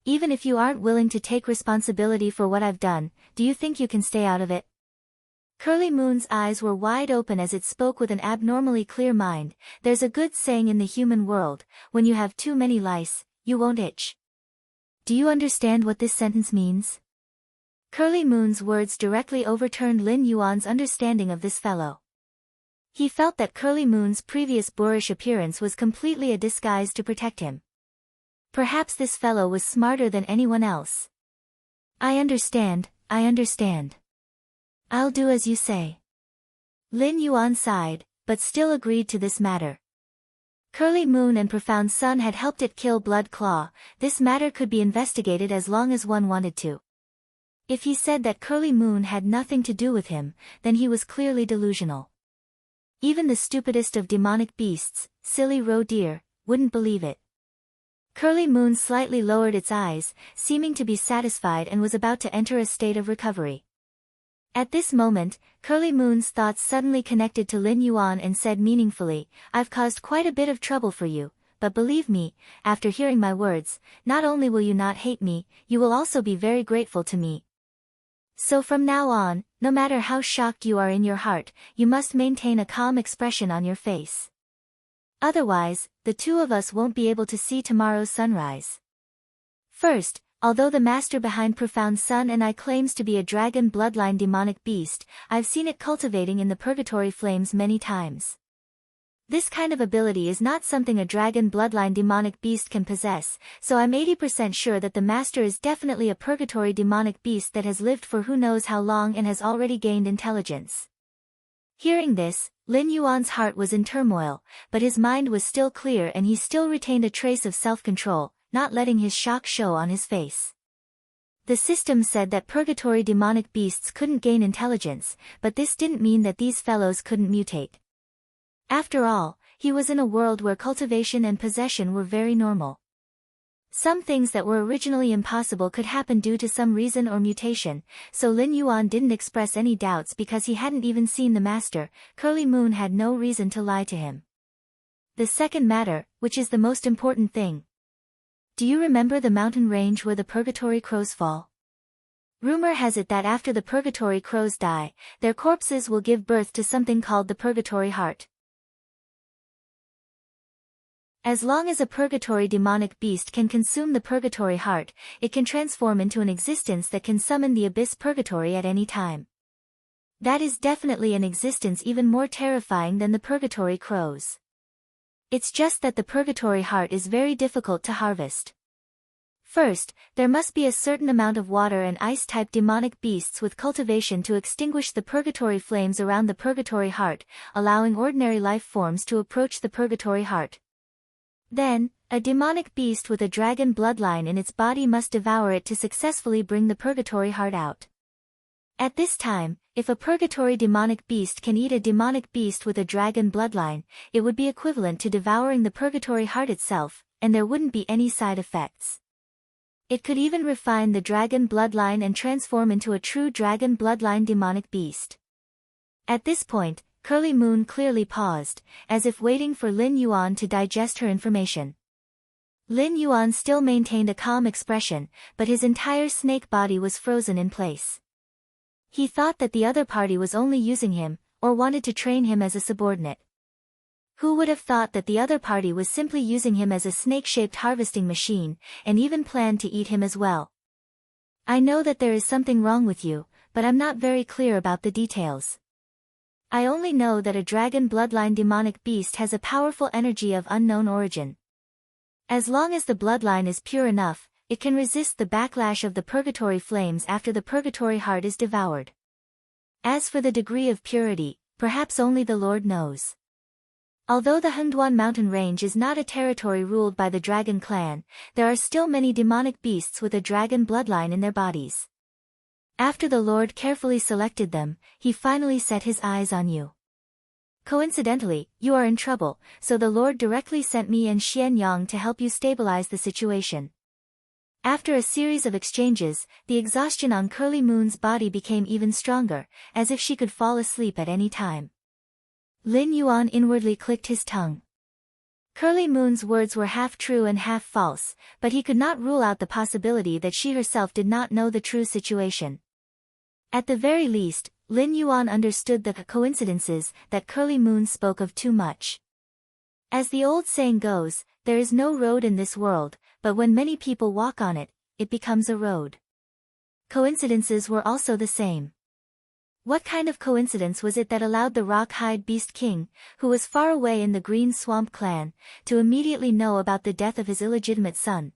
Speaker 1: Even if you aren't willing to take responsibility for what I've done, do you think you can stay out of it? Curly Moon's eyes were wide open as it spoke with an abnormally clear mind. There's a good saying in the human world, when you have too many lice, you won't itch. Do you understand what this sentence means? Curly Moon's words directly overturned Lin Yuan's understanding of this fellow. He felt that Curly Moon's previous boorish appearance was completely a disguise to protect him. Perhaps this fellow was smarter than anyone else. I understand. I'll do as you say. Lin Yuan sighed, but still agreed to this matter. Curly Moon and Profound Sun had helped it kill Blood Claw. This matter could be investigated as long as one wanted to. If he said that Curly Moon had nothing to do with him, then he was clearly delusional. Even the stupidest of demonic beasts, silly roe deer, wouldn't believe it. Curly Moon slightly lowered its eyes, seeming to be satisfied and was about to enter a state of recovery. At this moment, Curly Moon's thoughts suddenly connected to Lin Yuan and said meaningfully, "I've caused quite a bit of trouble for you, but believe me, after hearing my words, not only will you not hate me, you will also be very grateful to me. So from now on, no matter how shocked you are in your heart, you must maintain a calm expression on your face. Otherwise, the two of us won't be able to see tomorrow's sunrise. First, although the master behind Profound Sun and I claims to be a dragon bloodline demonic beast, I've seen it cultivating in the purgatory flames many times. This kind of ability is not something a dragon bloodline demonic beast can possess, so I'm 80% sure that the master is definitely a purgatory demonic beast that has lived for who knows how long and has already gained intelligence." Hearing this, Lin Yuan's heart was in turmoil, but his mind was still clear and he still retained a trace of self-control, not letting his shock show on his face. The system said that purgatory demonic beasts couldn't gain intelligence, but this didn't mean that these fellows couldn't mutate. After all, he was in a world where cultivation and possession were very normal. Some things that were originally impossible could happen due to some reason or mutation, so Lin Yuan didn't express any doubts because he hadn't even seen the master. Curly Moon had no reason to lie to him. The second matter, which is the most important thing. Do you remember the mountain range where the purgatory crows fall? Rumor has it that after the purgatory crows die, their corpses will give birth to something called the purgatory heart. As long as a purgatory demonic beast can consume the purgatory heart, it can transform into an existence that can summon the abyss purgatory at any time. That is definitely an existence even more terrifying than the purgatory crows. It's just that the purgatory heart is very difficult to harvest. First, there must be a certain amount of water and ice-type demonic beasts with cultivation to extinguish the purgatory flames around the purgatory heart, allowing ordinary life forms to approach the purgatory heart. Then, a demonic beast with a dragon bloodline in its body must devour it to successfully bring the purgatory heart out. At this time, if a purgatory demonic beast can eat a demonic beast with a dragon bloodline, it would be equivalent to devouring the purgatory heart itself, and there wouldn't be any side effects. It could even refine the dragon bloodline and transform into a true dragon bloodline demonic beast. At this point, Curly Moon clearly paused, as if waiting for Lin Yuan to digest her information. Lin Yuan still maintained a calm expression, but his entire snake body was frozen in place. He thought that the other party was only using him, or wanted to train him as a subordinate. Who would have thought that the other party was simply using him as a snake-shaped harvesting machine, and even planned to eat him as well? I know that there is something wrong with you, but I'm not very clear about the details. I only know that a dragon bloodline demonic beast has a powerful energy of unknown origin. As long as the bloodline is pure enough, it can resist the backlash of the purgatory flames after the purgatory heart is devoured. As for the degree of purity, perhaps only the Lord knows. Although the Hengduan mountain range is not a territory ruled by the dragon clan, there are still many demonic beasts with a dragon bloodline in their bodies. After the Lord carefully selected them, he finally set his eyes on you. Coincidentally, you are in trouble, so the Lord directly sent me and Xian Yang to help you stabilize the situation. After a series of exchanges, the exhaustion on Curly Moon's body became even stronger, as if she could fall asleep at any time. Lin Yuan inwardly clicked his tongue. Curly Moon's words were half true and half false, but he could not rule out the possibility that she herself did not know the true situation. At the very least, Lin Yuan understood the coincidences that Curly Moon spoke of too much. As the old saying goes, there is no road in this world, but when many people walk on it, it becomes a road. Coincidences were also the same. What kind of coincidence was it that allowed the Rock-Hide Beast King, who was far away in the Green Swamp clan, to immediately know about the death of his illegitimate son?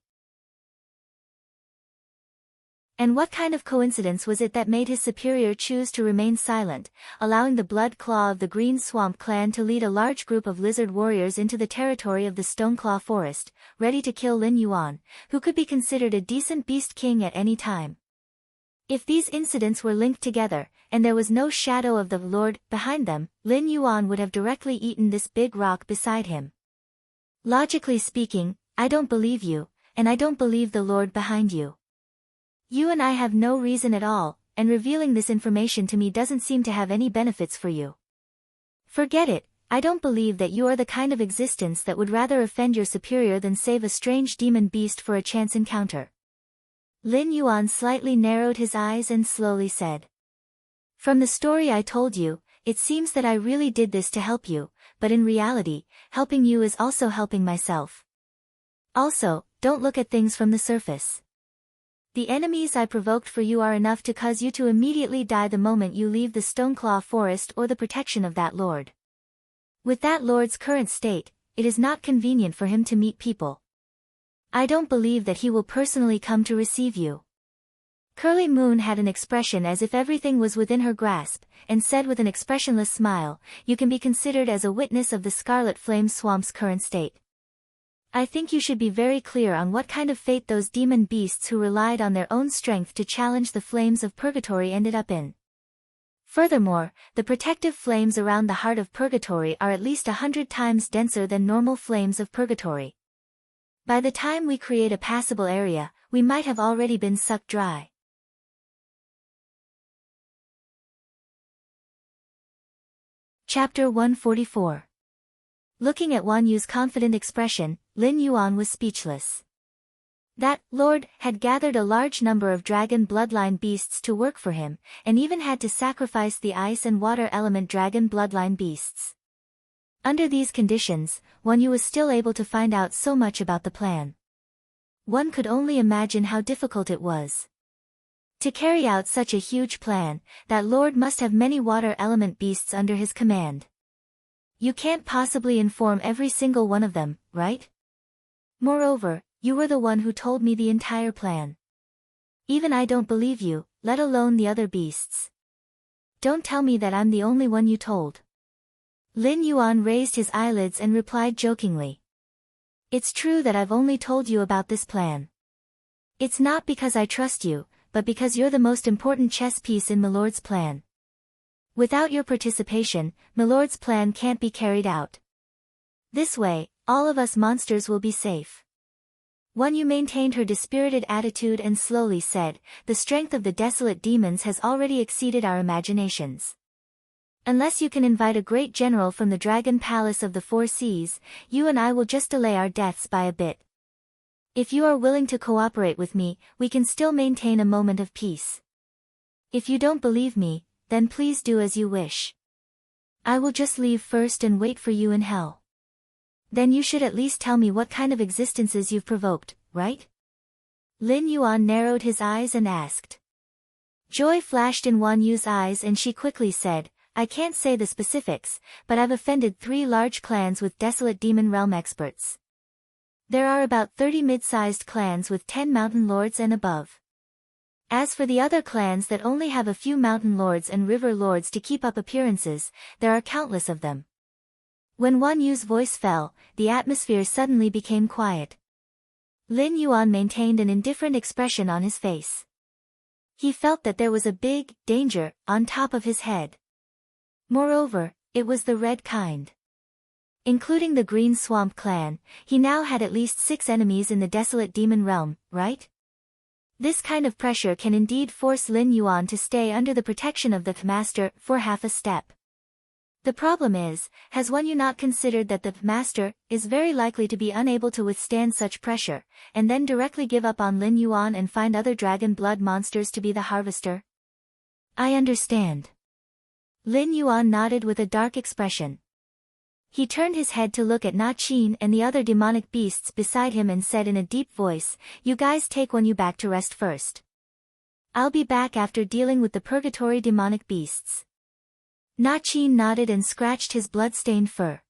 Speaker 1: And what kind of coincidence was it that made his superior choose to remain silent, allowing the Blood Claw of the Green Swamp clan to lead a large group of lizard warriors into the territory of the Stoneclaw Forest, ready to kill Lin Yuan, who could be considered a decent beast king at any time? If these incidents were linked together, and there was no shadow of the Lord behind them, Lin Yuan would have directly eaten this big rock beside him. Logically speaking, I don't believe you, and I don't believe the Lord behind you. You and I have no reason at all, and revealing this information to me doesn't seem to have any benefits for you. Forget it, I don't believe that you are the kind of existence that would rather offend your superior than save a strange demon beast for a chance encounter. Lin Yuan slightly narrowed his eyes and slowly said. From the story I told you, it seems that I really did this to help you, but in reality, helping you is also helping myself. Also, don't look at things from the surface. The enemies I provoked for you are enough to cause you to immediately die the moment you leave the Stoneclaw Forest or the protection of that lord. With that lord's current state, it is not convenient for him to meet people. I don't believe that he will personally come to receive you. Curly Moon had an expression as if everything was within her grasp, and said with an expressionless smile, you can be considered as a witness of the Scarlet Flame Swamp's current state. I think you should be very clear on what kind of fate those demon beasts who relied on their own strength to challenge the flames of purgatory ended up in. Furthermore, the protective flames around the heart of purgatory are at least 100 times denser than normal flames of purgatory. By the time we create a passable area, we might have already been sucked dry. Chapter 144. Looking at Wan Yu's confident expression, Lin Yuan was speechless. That lord had gathered a large number of dragon bloodline beasts to work for him, and even had to sacrifice the ice and water element dragon bloodline beasts. Under these conditions, Wan Yu was still able to find out so much about the plan. One could only imagine how difficult it was. To carry out such a huge plan, that lord must have many water element beasts under his command. You can't possibly inform every single one of them, right? Moreover, you were the one who told me the entire plan. Even I don't believe you, let alone the other beasts. Don't tell me that I'm the only one you told. Lin Yuan raised his eyelids and replied jokingly. It's true that I've only told you about this plan. It's not because I trust you, but because you're the most important chess piece in Milord's plan. Without your participation, Milord's plan can't be carried out. This way, all of us monsters will be safe. Wan Yu maintained her dispirited attitude and slowly said, the strength of the desolate demons has already exceeded our imaginations. Unless you can invite a great general from the Dragon Palace of the Four Seas, you and I will just delay our deaths by a bit. If you are willing to cooperate with me, we can still maintain a moment of peace. If you don't believe me, then please do as you wish. I will just leave first and wait for you in hell. Then you should at least tell me what kind of existences you've provoked, right? Lin Yuan narrowed his eyes and asked. Joy flashed in Wan Yu's eyes and she quickly said, I can't say the specifics, but I've offended 3 large clans with desolate demon realm experts. There are about 30 mid-sized clans with 10 mountain lords and above. As for the other clans that only have a few mountain lords and river lords to keep up appearances, there are countless of them. When Wan Yu's voice fell, the atmosphere suddenly became quiet. Lin Yuan maintained an indifferent expression on his face. He felt that there was a big danger on top of his head. Moreover, it was the red kind. Including the Green Swamp clan, he now had at least 6 enemies in the desolate demon realm, right? This kind of pressure can indeed force Lin Yuan to stay under the protection of the Master for half a step. The problem is, has one you not considered that the Master is very likely to be unable to withstand such pressure, and then directly give up on Lin Yuan and find other dragon blood monsters to be the harvester? I understand. Lin Yuan nodded with a dark expression. He turned his head to look at Na Qin and the other demonic beasts beside him and said in a deep voice, You guys take Wan Yu back to rest first. I'll be back after dealing with the purgatory demonic beasts. Na Qin nodded and scratched his blood-stained fur.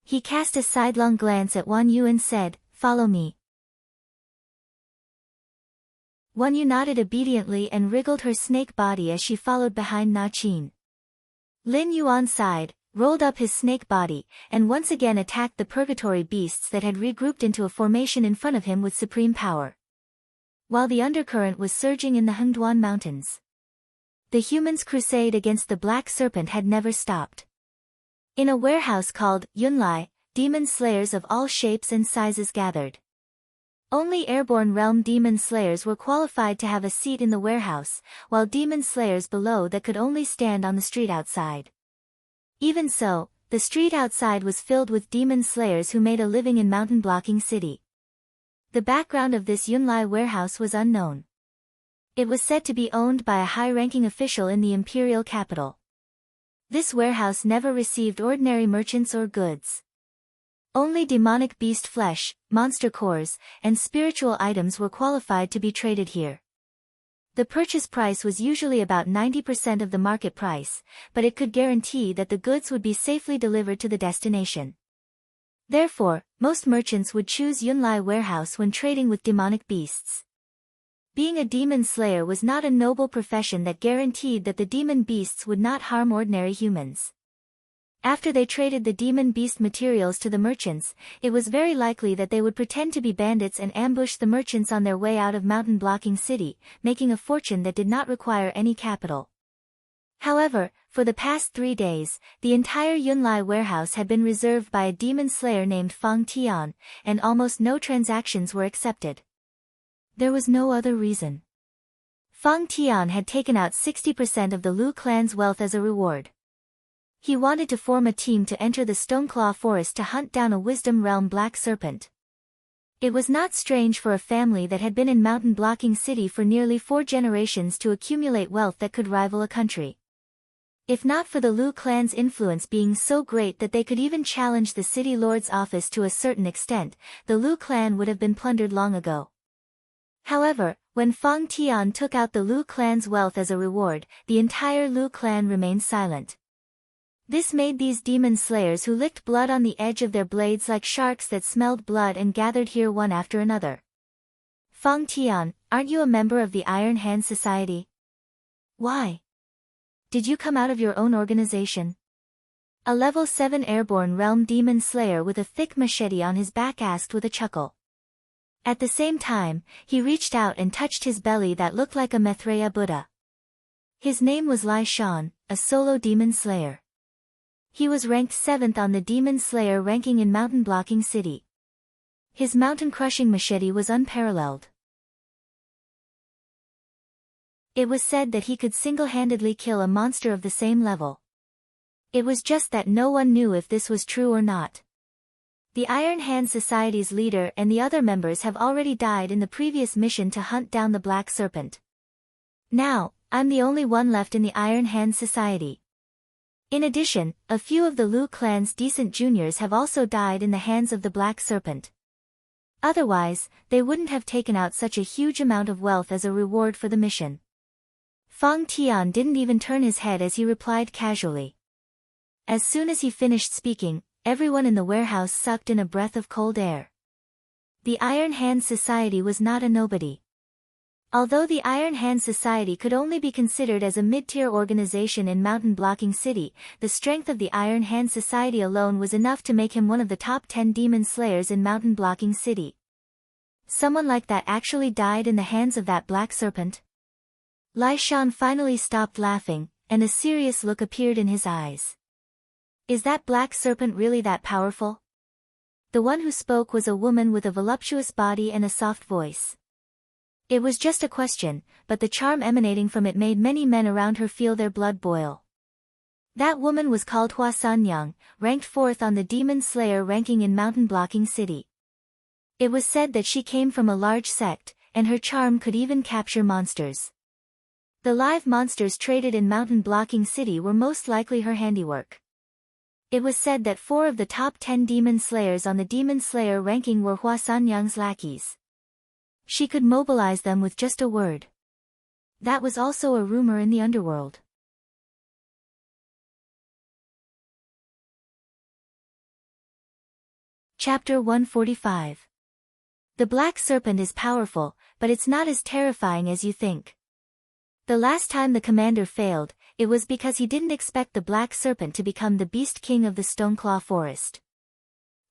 Speaker 1: He cast a sidelong glance at Wan Yu and said, Follow me. Wan Yu nodded obediently and wriggled her snake body as she followed behind Na Qin. Lin Yuan sighed, rolled up his snake body, and once again attacked the purgatory beasts that had regrouped into a formation in front of him with supreme power. While the undercurrent was surging in the Hengduan Mountains, the humans' crusade against the Black Serpent had never stopped. In a warehouse called Yunlai, demon slayers of all shapes and sizes gathered. Only airborne realm demon slayers were qualified to have a seat in the warehouse, while demon slayers below that could only stand on the street outside. Even so, the street outside was filled with demon slayers who made a living in mountain blocking city. The background of this Yunlai warehouse was unknown. It was said to be owned by a high-ranking official in the imperial capital. This warehouse never received ordinary merchants or goods. Only demonic beast flesh, monster cores, and spiritual items were qualified to be traded here. The purchase price was usually about 90% of the market price, but it could guarantee that the goods would be safely delivered to the destination. Therefore, most merchants would choose Yunlai warehouse when trading with demonic beasts. Being a demon slayer was not a noble profession that guaranteed that the demon beasts would not harm ordinary humans. After they traded the demon beast materials to the merchants, it was very likely that they would pretend to be bandits and ambush the merchants on their way out of mountain blocking city, making a fortune that did not require any capital. However, for the past 3 days, the entire Yunlai warehouse had been reserved by a demon slayer named Fang Tian, and almost no transactions were accepted. There was no other reason. Fang Tian had taken out 60% of the Lu clan's wealth as a reward. He wanted to form a team to enter the Stoneclaw Forest to hunt down a Wisdom Realm Black Serpent. It was not strange for a family that had been in mountain blocking city for nearly 4 generations to accumulate wealth that could rival a country. If not for the Lu clan's influence being so great that they could even challenge the city lord's office to a certain extent, the Lu clan would have been plundered long ago. However, when Fang Tian took out the Lu clan's wealth as a reward, the entire Lu clan remained silent. This made these demon slayers who licked blood on the edge of their blades like sharks that smelled blood and gathered here one after another. Fang Tian, aren't you a member of the Iron Hand Society? Why? Did you come out of your own organization? A level 7 airborne realm demon slayer with a thick machete on his back asked with a chuckle. At the same time, he reached out and touched his belly that looked like a Maitreya Buddha. His name was Lai Shan, a solo demon slayer. He was ranked 7th on the Demon Slayer ranking in Mountain Blocking City. His mountain-crushing machete was unparalleled. It was said that he could single-handedly kill a monster of the same level. It was just that no one knew if this was true or not. The Iron Hand Society's leader and the other members have already died in the previous mission to hunt down the Black Serpent. Now, I'm the only one left in the Iron Hand Society. In addition, a few of the Lu clan's decent juniors have also died in the hands of the Black Serpent. Otherwise, they wouldn't have taken out such a huge amount of wealth as a reward for the mission. Fang Tian didn't even turn his head as he replied casually. As soon as he finished speaking, everyone in the warehouse sucked in a breath of cold air. The Iron Hand Society was not a nobody. Although the Iron Hand Society could only be considered as a mid-tier organization in Mountain Blocking City, the strength of the Iron Hand Society alone was enough to make him one of the top 10 demon slayers in Mountain Blocking City. Someone like that actually died in the hands of that Black Serpent? Lai Shan finally stopped laughing, and a serious look appeared in his eyes. Is that Black Serpent really that powerful? The one who spoke was a woman with a voluptuous body and a soft voice. It was just a question, but the charm emanating from it made many men around her feel their blood boil. That woman was called Hua Sanyang, ranked 4th on the Demon Slayer ranking in Mountain Blocking City. It was said that she came from a large sect, and her charm could even capture monsters. The live monsters traded in Mountain Blocking City were most likely her handiwork. It was said that 4 of the top 10 demon slayers on the Demon Slayer ranking were Hua Sanyang's lackeys. She could mobilize them with just a word. That was also a rumor in the underworld. Chapter 145. The Black Serpent is powerful, but it's not as terrifying as you think. The last time the commander failed, it was because he didn't expect the Black Serpent to become the Beast King of the Stoneclaw Forest.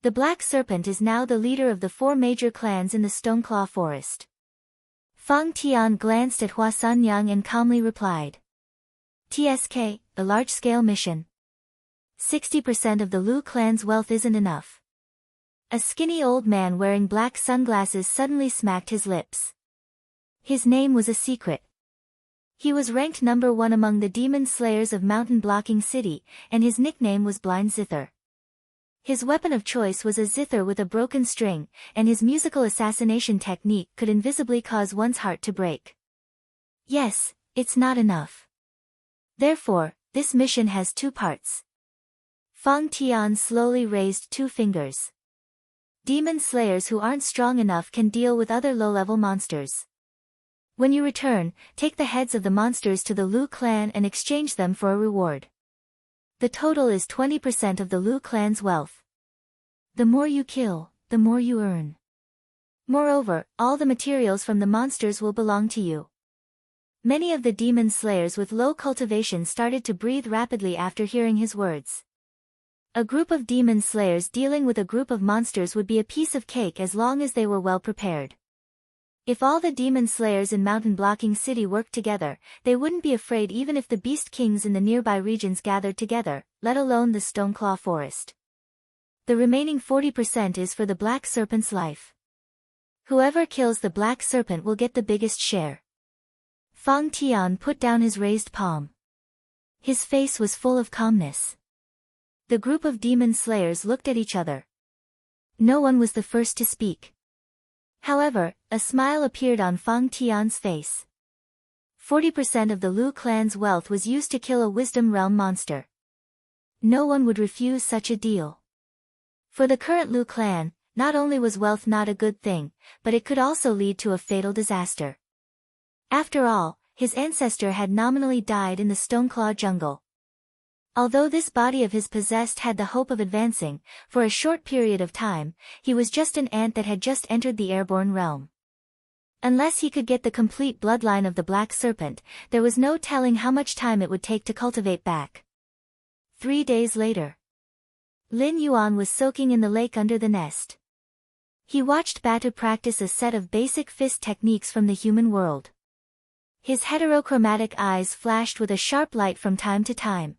Speaker 1: The Black Serpent is now the leader of the 4 major clans in the Stoneclaw Forest. Fang Tian glanced at Hua Sanyang and calmly replied. TSK, a large-scale mission. 60% of the Lu clan's wealth isn't enough. A skinny old man wearing black sunglasses suddenly smacked his lips. His name was a secret. He was ranked number 1 among the demon slayers of Mountain Blocking City, and his nickname was Blind Zither. His weapon of choice was a zither with a broken string, and his musical assassination technique could invisibly cause one's heart to break. Yes, it's not enough. Therefore, this mission has 2 parts. Fang Tian slowly raised 2 fingers. Demon slayers who aren't strong enough can deal with other low-level monsters. When you return, take the heads of the monsters to the Lu clan and exchange them for a reward. The total is 20% of the Lu clan's wealth. The more you kill, the more you earn. Moreover, all the materials from the monsters will belong to you. Many of the demon slayers with low cultivation started to breathe rapidly after hearing his words. A group of demon slayers dealing with a group of monsters would be a piece of cake as long as they were well prepared. If all the demon slayers in Mountain Blocking City worked together, they wouldn't be afraid even if the beast kings in the nearby regions gathered together, let alone the Stoneclaw Forest. The remaining 40% is for the Black Serpent's life. Whoever kills the Black Serpent will get the biggest share. Fang Tian put down his raised palm. His face was full of calmness. The group of demon slayers looked at each other. No one was the first to speak. However, a smile appeared on Fang Tian's face. 40% of the Lu clan's wealth was used to kill a Wisdom Realm monster. No one would refuse such a deal. For the current Lu clan, not only was wealth not a good thing, but it could also lead to a fatal disaster. After all, his ancestor had nominally died in the Stoneclaw jungle. Although this body of his possessed had the hope of advancing, for a short period of time, he was just an ant that had just entered the airborne realm. Unless he could get the complete bloodline of the Black Serpent, there was no telling how much time it would take to cultivate back. 3 days later. Lin Yuan was soaking in the lake under the nest. He watched Batu practice a set of basic fist techniques from the human world. His heterochromatic eyes flashed with a sharp light from time to time.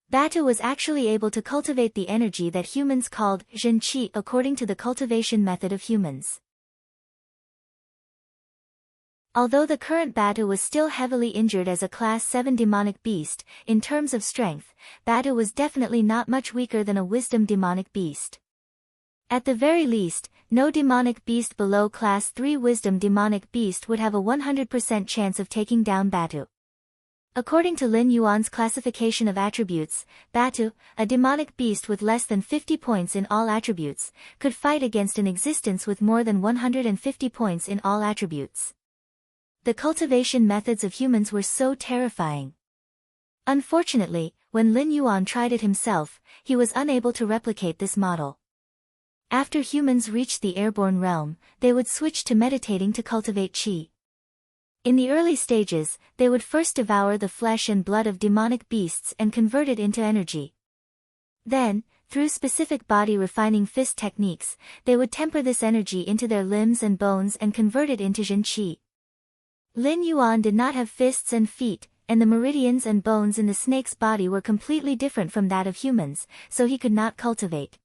Speaker 1: Batu was actually able to cultivate the energy that humans called Zhen Qi according to the cultivation method of humans. Although the current Batu was still heavily injured as a Class 7 demonic beast, in terms of strength, Batu was definitely not much weaker than a Wisdom demonic beast. At the very least, no demonic beast below Class 3 Wisdom demonic beast would have a 100% chance of taking down Batu. According to Lin Yuan's classification of attributes, Batu, a demonic beast with less than 50 points in all attributes, could fight against an existence with more than 150 points in all attributes. The cultivation methods of humans were so terrifying. Unfortunately, when Lin Yuan tried it himself, he was unable to replicate this model. After humans reached the airborne realm, they would switch to meditating to cultivate qi. In the early stages, they would first devour the flesh and blood of demonic beasts and convert it into energy. Then, through specific body-refining fist techniques, they would temper this energy into their limbs and bones and convert it into Jin qi. Lin Yuan did not have fists and feet, and the meridians and bones in the snake's body were completely different from that of humans, so he could not cultivate.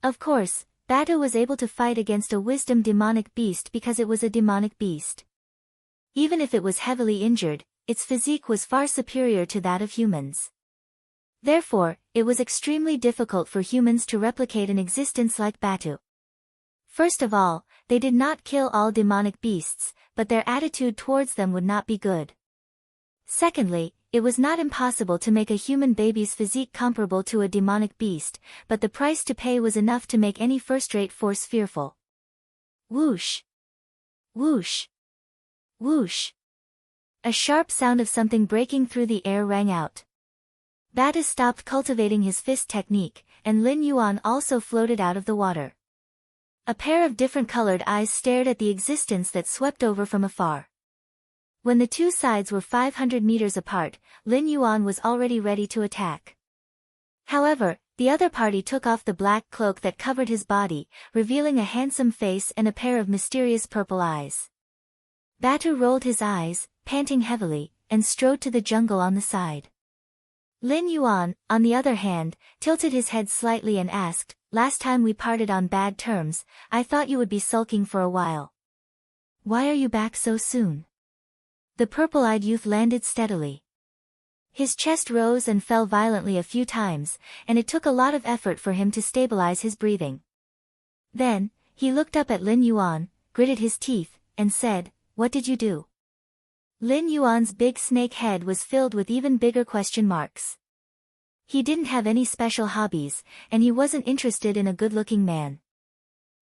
Speaker 1: Of course, Batu was able to fight against a Wisdom demonic beast because it was a demonic beast. Even if it was heavily injured, its physique was far superior to that of humans. Therefore, it was extremely difficult for humans to replicate an existence like Batu. First of all, they did not kill all demonic beasts, but their attitude towards them would not be good. Secondly, it was not impossible to make a human baby's physique comparable to a demonic beast, but the price to pay was enough to make any first-rate force fearful. Whoosh! Whoosh! Whoosh! A sharp sound of something breaking through the air rang out. Batu stopped cultivating his fist technique, and Lin Yuan also floated out of the water. A pair of different-colored eyes stared at the existence that swept over from afar. When the two sides were 500 meters apart, Lin Yuan was already ready to attack. However, the other party took off the black cloak that covered his body, revealing a handsome face and a pair of mysterious purple eyes. Batu rolled his eyes, panting heavily, and strode to the jungle on the side. Lin Yuan, on the other hand, tilted his head slightly and asked, "Last time we parted on bad terms, I thought you would be sulking for a while. Why are you back so soon?" The purple-eyed youth landed steadily. His chest rose and fell violently a few times, and it took a lot of effort for him to stabilize his breathing. Then, he looked up at Lin Yuan, gritted his teeth, and said, "What did you do?" Lin Yuan's big snake head was filled with even bigger question marks. He didn't have any special hobbies, and he wasn't interested in a good-looking man.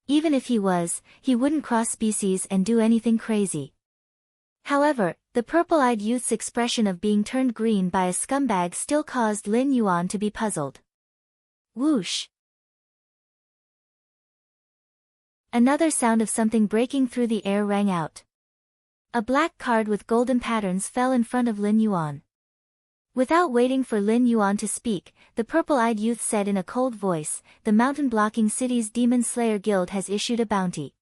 Speaker 1: Even if he was, he wouldn't cross species and do anything crazy. However, the purple-eyed youth's expression of being turned green by a scumbag still caused Lin Yuan to be puzzled. Whoosh! Another sound of something breaking through the air rang out. A black card with golden patterns fell in front of Lin Yuan. Without waiting for Lin Yuan to speak, the purple-eyed youth said in a cold voice, "The mountain-blocking city's Demon Slayer Guild has issued a bounty.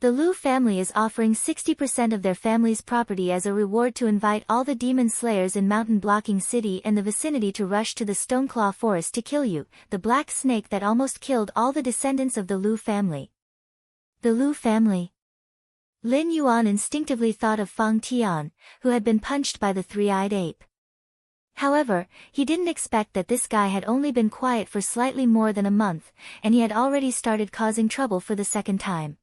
Speaker 1: The Liu family is offering 60% of their family's property as a reward to invite all the demon slayers in mountain-blocking city and the vicinity to rush to the Stoneclaw forest to kill you, the black snake that almost killed all the descendants of the Liu family." The Liu family? Lin Yuan instinctively thought of Fang Tian, who had been punched by the three-eyed ape. However, he didn't expect that this guy had only been quiet for slightly more than a month, and he had already started causing trouble for the second time.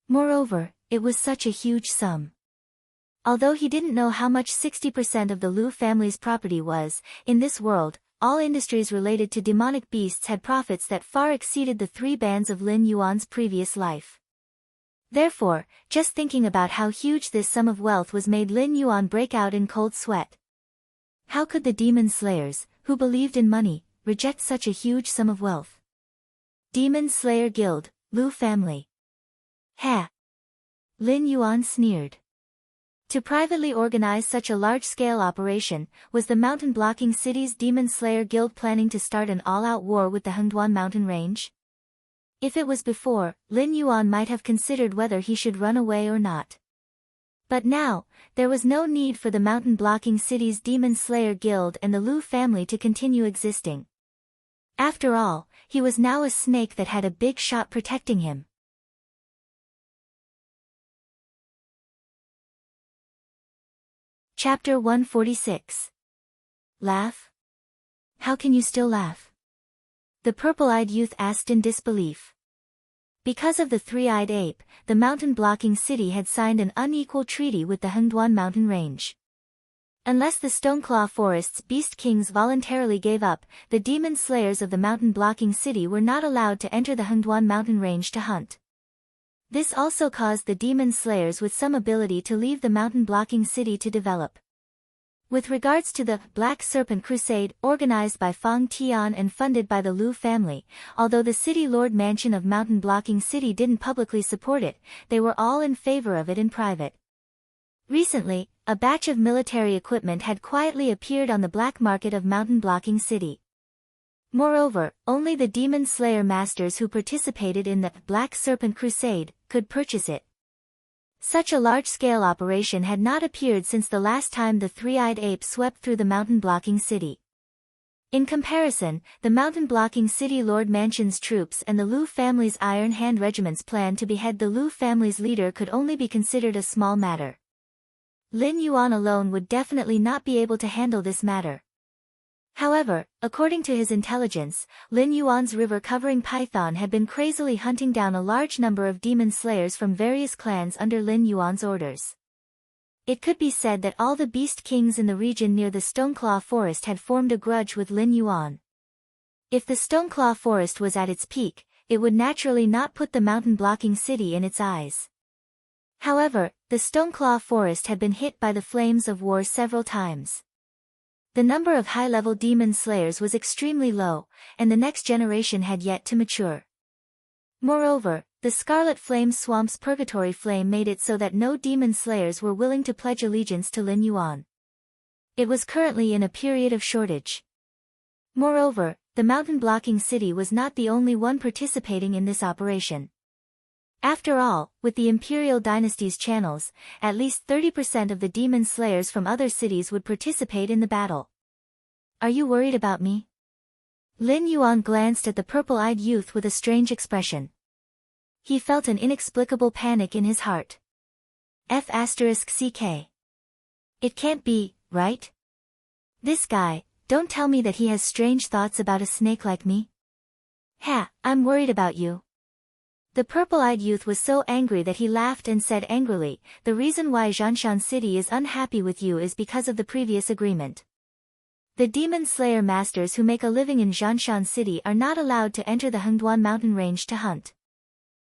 Speaker 1: Moreover, it was such a huge sum. Although he didn't know how much 60% of the Liu family's property was, in this world, all industries related to demonic beasts had profits that far exceeded the 3 bands of Lin Yuan's previous life. Therefore, just thinking about how huge this sum of wealth was made Lin Yuan break out in cold sweat. How could the demon slayers, who believed in money, reject such a huge sum of wealth? Demon Slayer Guild, Liu family. Ha! Lin Yuan sneered. To privately organize such a large-scale operation, was the mountain-blocking city's Demon Slayer Guild planning to start an all-out war with the Hengduan mountain range? If it was before, Lin Yuan might have considered whether he should run away or not. But now, there was no need for the mountain-blocking city's Demon Slayer Guild and the Liu family to continue existing. After all, he was now a snake that had a big shot protecting him. Chapter 146. Laugh? How can you still laugh? The purple-eyed youth asked in disbelief. Because of the three-eyed ape, the mountain-blocking city had signed an unequal treaty with the Hengduan mountain range. Unless the Stoneclaw Forest's beast kings voluntarily gave up, the demon slayers of the mountain-blocking city were not allowed to enter the Hengduan mountain range to hunt. This also caused the demon slayers with some ability to leave the mountain-blocking city to develop. With regards to the Black Serpent Crusade organized by Fang Tian and funded by the Liu family, although the city lord mansion of mountain-blocking city didn't publicly support it, they were all in favor of it in private. Recently, a batch of military equipment had quietly appeared on the black market of mountain-blocking city. Moreover, only the demon slayer masters who participated in the Black Serpent Crusade could purchase it. Such a large-scale operation had not appeared since the last time the three-eyed ape swept through the mountain-blocking city. In comparison, the mountain-blocking city Lord Mansion's troops and the Liu family's Iron Hand Regiment's plan to behead the Liu family's leader could only be considered a small matter. Lin Yuan alone would definitely not be able to handle this matter. However, according to his intelligence, Lin Yuan's river-covering python had been crazily hunting down a large number of demon slayers from various clans under Lin Yuan's orders. It could be said that all the beast kings in the region near the Stoneclaw Forest had formed a grudge with Lin Yuan. If the Stoneclaw Forest was at its peak, it would naturally not put the mountain-blocking city in its eyes. However, the Stoneclaw Forest had been hit by the flames of war several times. The number of high-level demon slayers was extremely low, and the next generation had yet to mature. Moreover, the Scarlet Flame Swamp's Purgatory Flame made it so that no demon slayers were willing to pledge allegiance to Lin Yuan. It was currently in a period of shortage. Moreover, the mountain-blocking city was not the only one participating in this operation. After all, with the Imperial Dynasty's channels, at least 30% of the demon slayers from other cities would participate in the battle. Are you worried about me? Lin Yuan glanced at the purple-eyed youth with a strange expression. He felt an inexplicable panic in his heart. F***CK. It can't be, right? This guy, don't tell me that he has strange thoughts about a snake like me. Ha, I'm worried about you. The purple-eyed youth was so angry that he laughed and said angrily, the reason why Zhanshan City is unhappy with you is because of the previous agreement. The demon slayer masters who make a living in Zhanshan City are not allowed to enter the Hengduan mountain range to hunt.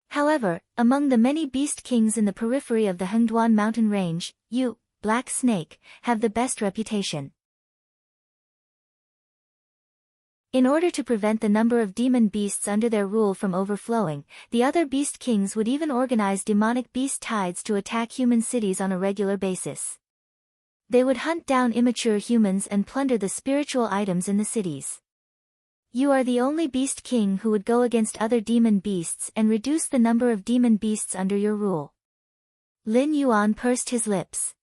Speaker 1: However, among the many beast kings in the periphery of the Hengduan mountain range, you, Black Snake, have the best reputation. In order to prevent the number of demon beasts under their rule from overflowing, the other beast kings would even organize demonic beast tides to attack human cities on a regular basis. They would hunt down immature humans and plunder the spiritual items in the cities. You are the only beast king who would go against other demon beasts and reduce the number of demon beasts under your rule. Lin Yuan pursed his lips.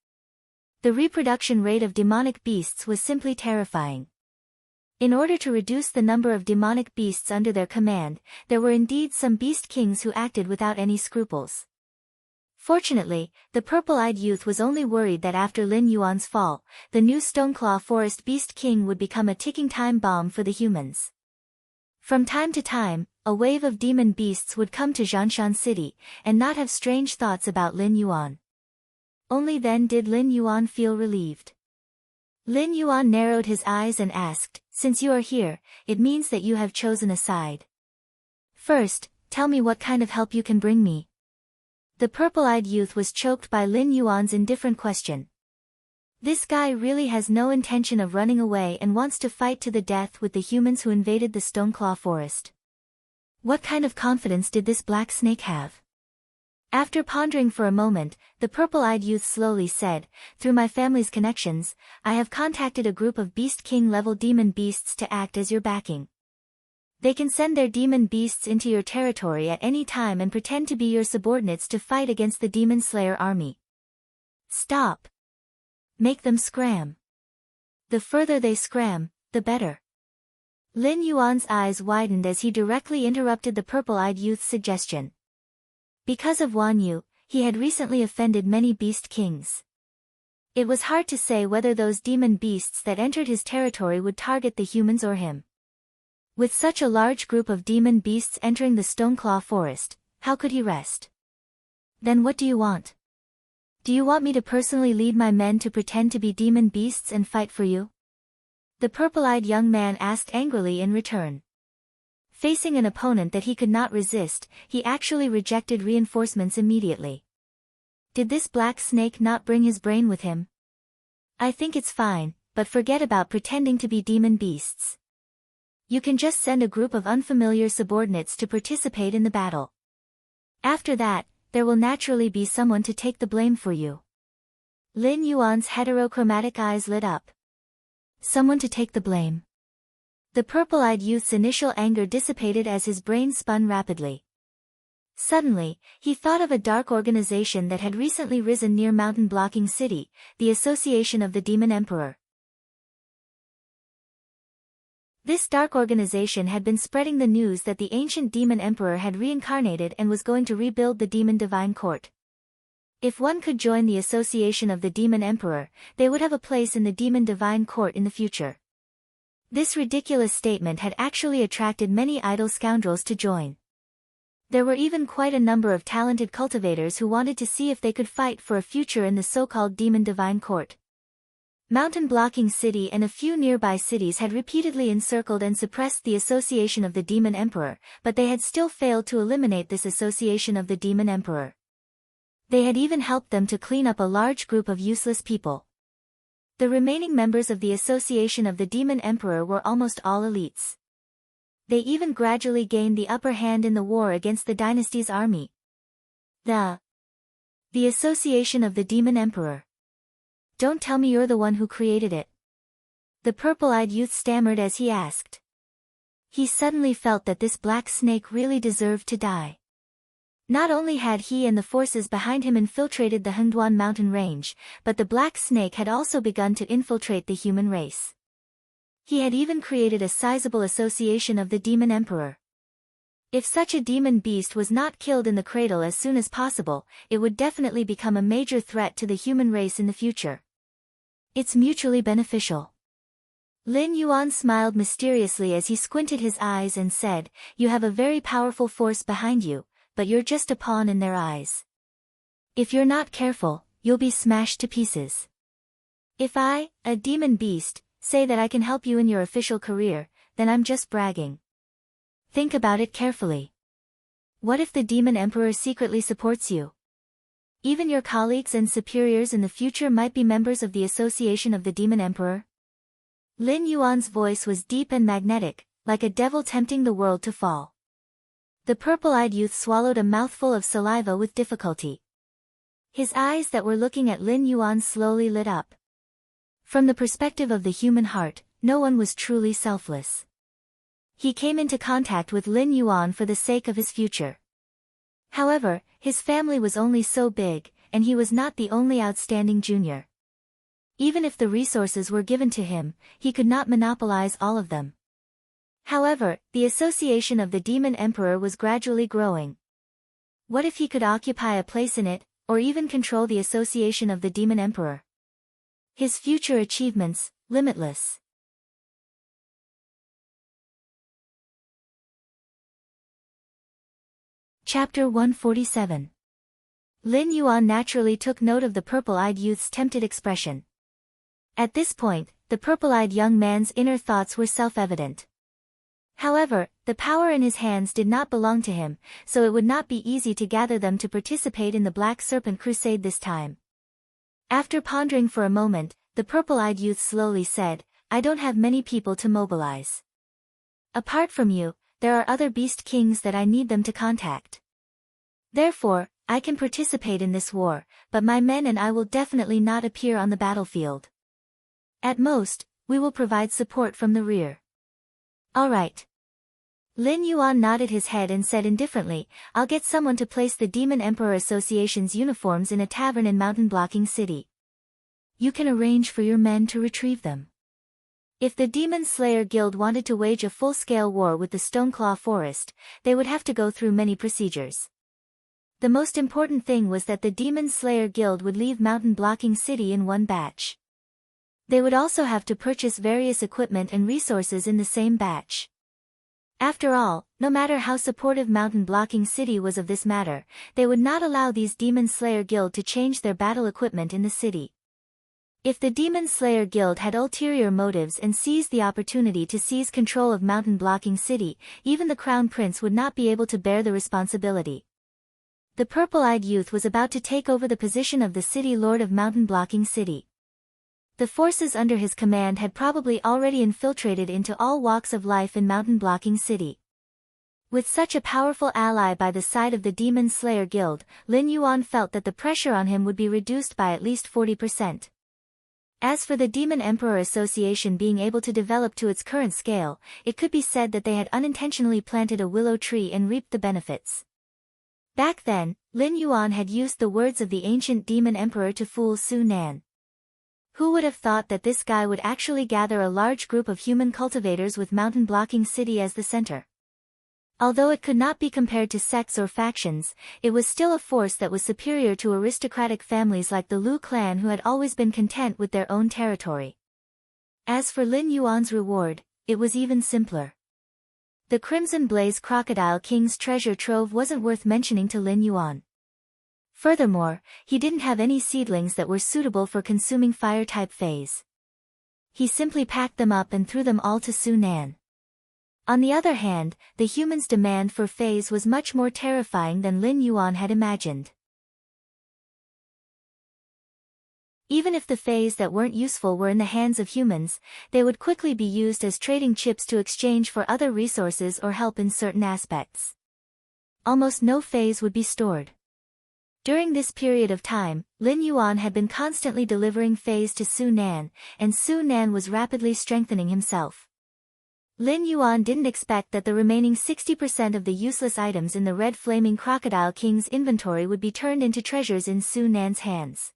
Speaker 1: The reproduction rate of demonic beasts was simply terrifying. In order to reduce the number of demonic beasts under their command, there were indeed some beast kings who acted without any scruples. Fortunately, the purple-eyed youth was only worried that after Lin Yuan's fall, the new Stoneclaw Forest Beast King would become a ticking time bomb for the humans. From time to time, a wave of demon beasts would come to Zhanshan City, and not have strange thoughts about Lin Yuan. Only then did Lin Yuan feel relieved. Lin Yuan narrowed his eyes and asked, since you are here, it means that you have chosen a side. First, tell me what kind of help you can bring me. The purple-eyed youth was choked by Lin Yuan's indifferent question. This guy really has no intention of running away and wants to fight to the death with the humans who invaded the Stoneclaw Forest. What kind of confidence did this black snake have? After pondering for a moment, the purple-eyed youth slowly said, through my family's connections, I have contacted a group of Beast King-level demon beasts to act as your backing. They can send their demon beasts into your territory at any time and pretend to be your subordinates to fight against the demon slayer army. Stop. Make them scram. The further they scram, the better. Lin Yuan's eyes widened as he directly interrupted the purple-eyed youth's suggestion. Because of Wan Yu, he had recently offended many beast kings. It was hard to say whether those demon beasts that entered his territory would target the humans or him. With such a large group of demon beasts entering the Stoneclaw forest, how could he rest? Then what do you want? Do you want me to personally lead my men to pretend to be demon beasts and fight for you? The purple-eyed young man asked angrily in return. Facing an opponent that he could not resist, he actually rejected reinforcements immediately. Did this black snake not bring his brain with him? I think it's fine, but forget about pretending to be demon beasts. You can just send a group of unfamiliar subordinates to participate in the battle. After that, there will naturally be someone to take the blame for you. Lin Yuan's heterochromatic eyes lit up. Someone to take the blame. The purple-eyed youth's initial anger dissipated as his brain spun rapidly. Suddenly, he thought of a dark organization that had recently risen near Mountain Blocking City, the Association of the Demon Emperor. This dark organization had been spreading the news that the ancient demon emperor had reincarnated and was going to rebuild the demon divine court. If one could join the Association of the Demon Emperor, they would have a place in the demon divine court in the future. This ridiculous statement had actually attracted many idle scoundrels to join. There were even quite a number of talented cultivators who wanted to see if they could fight for a future in the so-called Demon Divine Court. Mountain Blocking City and a few nearby cities had repeatedly encircled and suppressed the Association of the Demon Emperor, but they had still failed to eliminate this Association of the Demon Emperor. They had even helped them to clean up a large group of useless people. The remaining members of the Association of the Demon Emperor were almost all elites. They even gradually gained the upper hand in the war against the dynasty's army. The Association of the Demon Emperor. Don't tell me you're the one who created it. The purple-eyed youth stammered as he asked. He suddenly felt that this black snake really deserved to die. Not only had he and the forces behind him infiltrated the Hengduan mountain range, but the black snake had also begun to infiltrate the human race. He had even created a sizable association of the Demon Emperor. If such a demon beast was not killed in the cradle as soon as possible, it would definitely become a major threat to the human race in the future. It's mutually beneficial. Lin Yuan smiled mysteriously as he squinted his eyes and said, "You have a very powerful force behind you, but you're just a pawn in their eyes. If you're not careful, you'll be smashed to pieces. If I, a demon beast, say that I can help you in your official career, then I'm just bragging. Think about it carefully. What if the Demon Emperor secretly supports you? Even your colleagues and superiors in the future might be members of the Association of the Demon Emperor?" Lin Yuan's voice was deep and magnetic, like a devil tempting the world to fall. The purple-eyed youth swallowed a mouthful of saliva with difficulty. His eyes that were looking at Lin Yuan slowly lit up. From the perspective of the human heart, no one was truly selfless. He came into contact with Lin Yuan for the sake of his future. However, his family was only so big, and he was not the only outstanding junior. Even if the resources were given to him, he could not monopolize all of them. However, the Association of the Demon Emperor was gradually growing. What if he could occupy a place in it, or even control the Association of the Demon Emperor? His future achievements, limitless. Chapter 147. Lin Yuan naturally took note of the purple-eyed youth's tempted expression. At this point, the purple-eyed young man's inner thoughts were self-evident. However, the power in his hands did not belong to him, so it would not be easy to gather them to participate in the Black Serpent Crusade this time. After pondering for a moment, the purple-eyed youth slowly said, "I don't have many people to mobilize. Apart from you, there are other beast kings that I need them to contact. Therefore, I can participate in this war, but my men and I will definitely not appear on the battlefield. At most, we will provide support from the rear." "All right." Lin Yuan nodded his head and said indifferently, "I'll get someone to place the Demon Emperor Association's uniforms in a tavern in Mountain Blocking City. You can arrange for your men to retrieve them. If the Demon Slayer Guild wanted to wage a full-scale war with the Stoneclaw Forest, they would have to go through many procedures. The most important thing was that the Demon Slayer Guild would leave Mountain Blocking City in one batch. They would also have to purchase various equipment and resources in the same batch. After all, no matter how supportive Mountain Blocking City was of this matter, they would not allow these Demon Slayer Guild to change their battle equipment in the city. If the Demon Slayer Guild had ulterior motives and seized the opportunity to seize control of Mountain Blocking City, even the Crown Prince would not be able to bear the responsibility. The purple-eyed youth was about to take over the position of the city lord of Mountain Blocking City. The forces under his command had probably already infiltrated into all walks of life in Mountain Blocking City. With such a powerful ally by the side of the Demon Slayer Guild, Lin Yuan felt that the pressure on him would be reduced by at least 40%. As for the Demon Emperor Association being able to develop to its current scale, it could be said that they had unintentionally planted a willow tree and reaped the benefits. Back then, Lin Yuan had used the words of the ancient Demon Emperor to fool Su Nan. Who would have thought that this guy would actually gather a large group of human cultivators with Mountain Blocking City as the center? Although it could not be compared to sects or factions, it was still a force that was superior to aristocratic families like the Lu clan who had always been content with their own territory. As for Lin Yuan's reward, it was even simpler. The Crimson Blaze Crocodile King's treasure trove wasn't worth mentioning to Lin Yuan. Furthermore, he didn't have any seedlings that were suitable for consuming fire-type phase. He simply packed them up and threw them all to Su Nan. On the other hand, the humans' demand for phase was much more terrifying than Lin Yuan had imagined. Even if the phase that weren't useful were in the hands of humans, they would quickly be used as trading chips to exchange for other resources or help in certain aspects. Almost no phase would be stored. During this period of time, Lin Yuan had been constantly delivering phase to Su Nan, and Su Nan was rapidly strengthening himself. Lin Yuan didn't expect that the remaining 60% of the useless items in the Red Flaming Crocodile King's inventory would be turned into treasures in Su Nan's hands.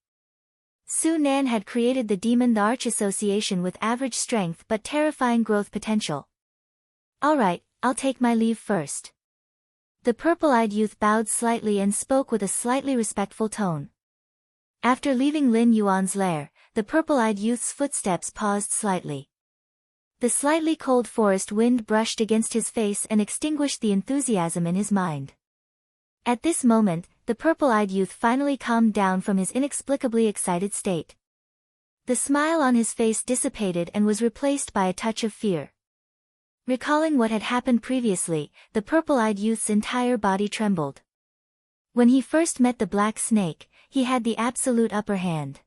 Speaker 1: Su Nan had created the Demon the Arch Association with average strength but terrifying growth potential. Alright, I'll take my leave first. The purple-eyed youth bowed slightly and spoke with a slightly respectful tone. After leaving Lin Yuan's lair, the purple-eyed youth's footsteps paused slightly. The slightly cold forest wind brushed against his face and extinguished the enthusiasm in his mind. At this moment, the purple-eyed youth finally calmed down from his inexplicably excited state. The smile on his face dissipated and was replaced by a touch of fear. Recalling what had happened previously, the purple-eyed youth's entire body trembled. When he first met the black snake, he had the absolute upper hand.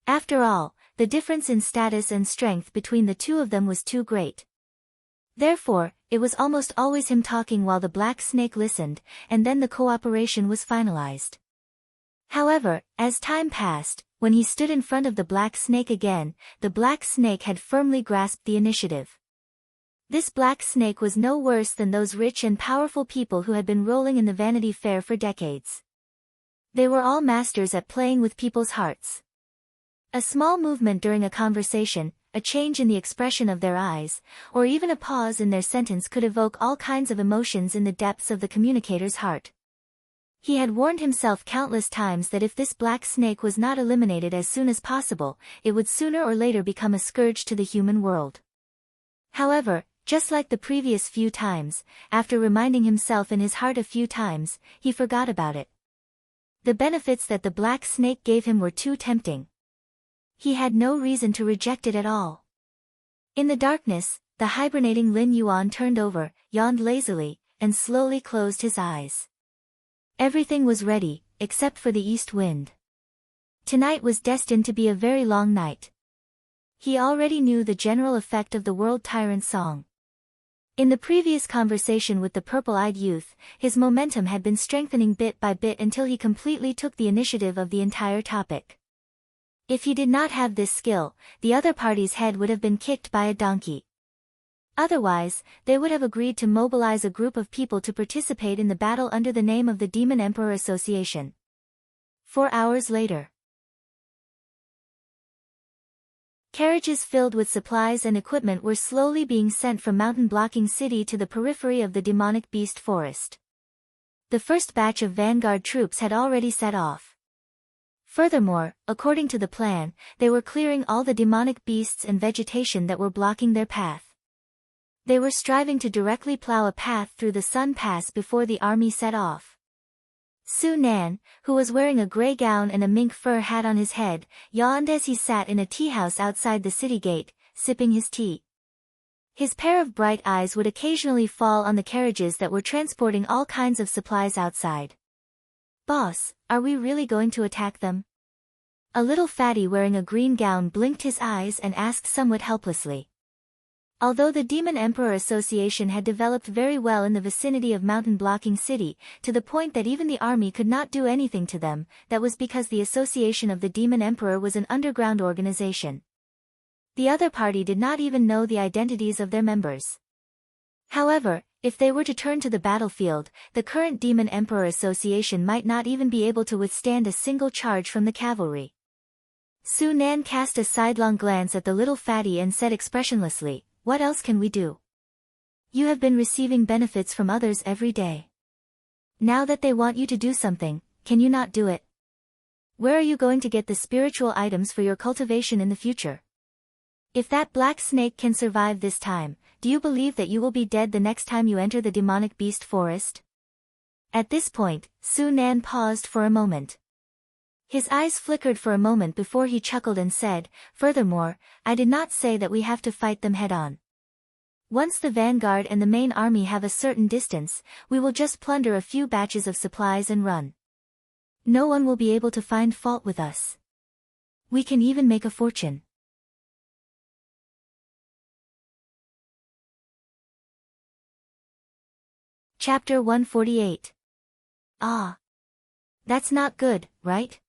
Speaker 1: After all, the difference in status and strength between the two of them was too great. Therefore, it was almost always him talking while the black snake listened, and then the cooperation was finalized. However, as time passed, when he stood in front of the black snake again, the black snake had firmly grasped the initiative. This black snake was no worse than those rich and powerful people who had been rolling in the Vanity Fair for decades. They were all masters at playing with people's hearts. A small movement during a conversation, a change in the expression of their eyes, or even a pause in their sentence could evoke all kinds of emotions in the depths of the communicator's heart. He had warned himself countless times that if this black snake was not eliminated as soon as possible, it would sooner or later become a scourge to the human world. However, just like the previous few times, after reminding himself in his heart a few times, he forgot about it. The benefits that the black snake gave him were too tempting. He had no reason to reject it at all. In the darkness, the hibernating Lin Yuan turned over, yawned lazily, and slowly closed his eyes. Everything was ready, except for the east wind. Tonight was destined to be a very long night. He already knew the general effect of the World Tyrant song. In the previous conversation with the purple-eyed youth, his momentum had been strengthening bit by bit until he completely took the initiative of the entire topic. If he did not have this skill, the other party's head would have been kicked by a donkey. Otherwise, they would have agreed to mobilize a group of people to participate in the battle under the name of the Demon Emperor Association. 4 hours later. Carriages filled with supplies and equipment were slowly being sent from Mountain Blocking City to the periphery of the demonic beast forest. The first batch of vanguard troops had already set off. Furthermore, according to the plan, they were clearing all the demonic beasts and vegetation that were blocking their path. They were striving to directly plow a path through the Sun Pass before the army set off. Su Nan, who was wearing a gray gown and a mink fur hat on his head, yawned as he sat in a tea house outside the city gate, sipping his tea. His pair of bright eyes would occasionally fall on the carriages that were transporting all kinds of supplies outside. "Boss, are we really going to attack them?" A little fatty wearing a green gown blinked his eyes and asked somewhat helplessly. Although the Demon Emperor Association had developed very well in the vicinity of Mountain Blocking City, to the point that even the army could not do anything to them, that was because the Association of the Demon Emperor was an underground organization. The other party did not even know the identities of their members. However, if they were to turn to the battlefield, the current Demon Emperor Association might not even be able to withstand a single charge from the cavalry. Su Nan cast a sidelong glance at the little fatty and said expressionlessly, "What else can we do? You have been receiving benefits from others every day. Now that they want you to do something, can you not do it? Where are you going to get the spiritual items for your cultivation in the future? If that black snake can survive this time, do you believe that you will be dead the next time you enter the demonic beast forest?" At this point, Su Nan paused for a moment. His eyes flickered for a moment before he chuckled and said, "Furthermore, I did not say that we have to fight them head-on. Once the vanguard and the main army have a certain distance, we will just plunder a few batches of supplies and run. No one will be able to find fault with us. We can even make a fortune." Chapter 148. Ah. That's not good, right?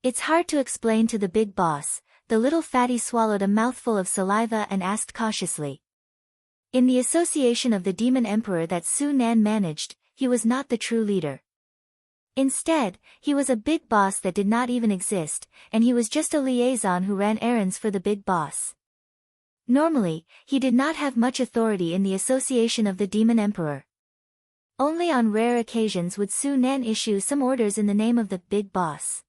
Speaker 1: It's hard to explain to the big boss. The little fatty swallowed a mouthful of saliva and asked cautiously. In the association of the Demon Emperor that Su Nan managed, he was not the true leader. Instead, he was a big boss that did not even exist, and he was just a liaison who ran errands for the big boss. Normally, he did not have much authority in the association of the Demon Emperor. Only on rare occasions would Su Nan issue some orders in the name of the big boss.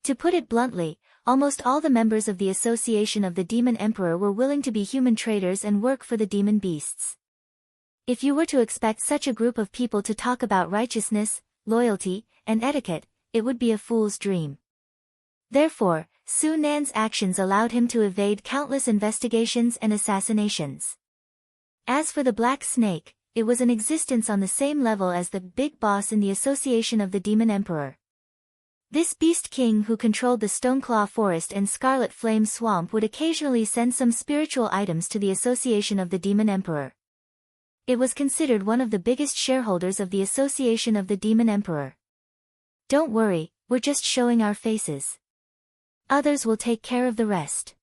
Speaker 1: To put it bluntly, almost all the members of the Association of the Demon Emperor were willing to be human traders and work for the demon beasts. If you were to expect such a group of people to talk about righteousness, loyalty, and etiquette, it would be a fool's dream. Therefore, Su Nan's actions allowed him to evade countless investigations and assassinations. As for the Black Snake, it was in existence on the same level as the big boss in the Association of the Demon Emperor. This beast king who controlled the Stoneclaw Forest and Scarlet Flame Swamp would occasionally send some spiritual items to the Association of the Demon Emperor. It was considered one of the biggest shareholders of the Association of the Demon Emperor. "Don't worry, we're just showing our faces. Others will take care of the rest."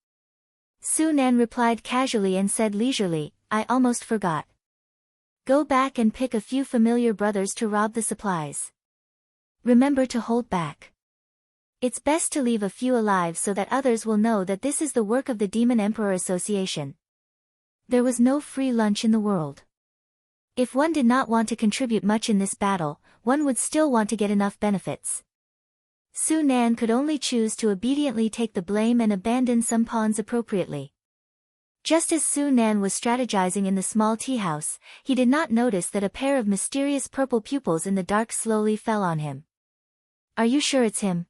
Speaker 1: Su Nan replied casually and said leisurely, "I almost forgot. Go back and pick a few familiar brothers to rob the supplies. Remember to hold back. It's best to leave a few alive so that others will know that this is the work of the Demon Emperor Association." There was no free lunch in the world. If one did not want to contribute much in this battle, one would still want to get enough benefits. Su Nan could only choose to obediently take the blame and abandon some pawns appropriately. Just as Su Nan was strategizing in the small tea house, he did not notice that a pair of mysterious purple pupils in the dark slowly fell on him. "Are you sure it's him?"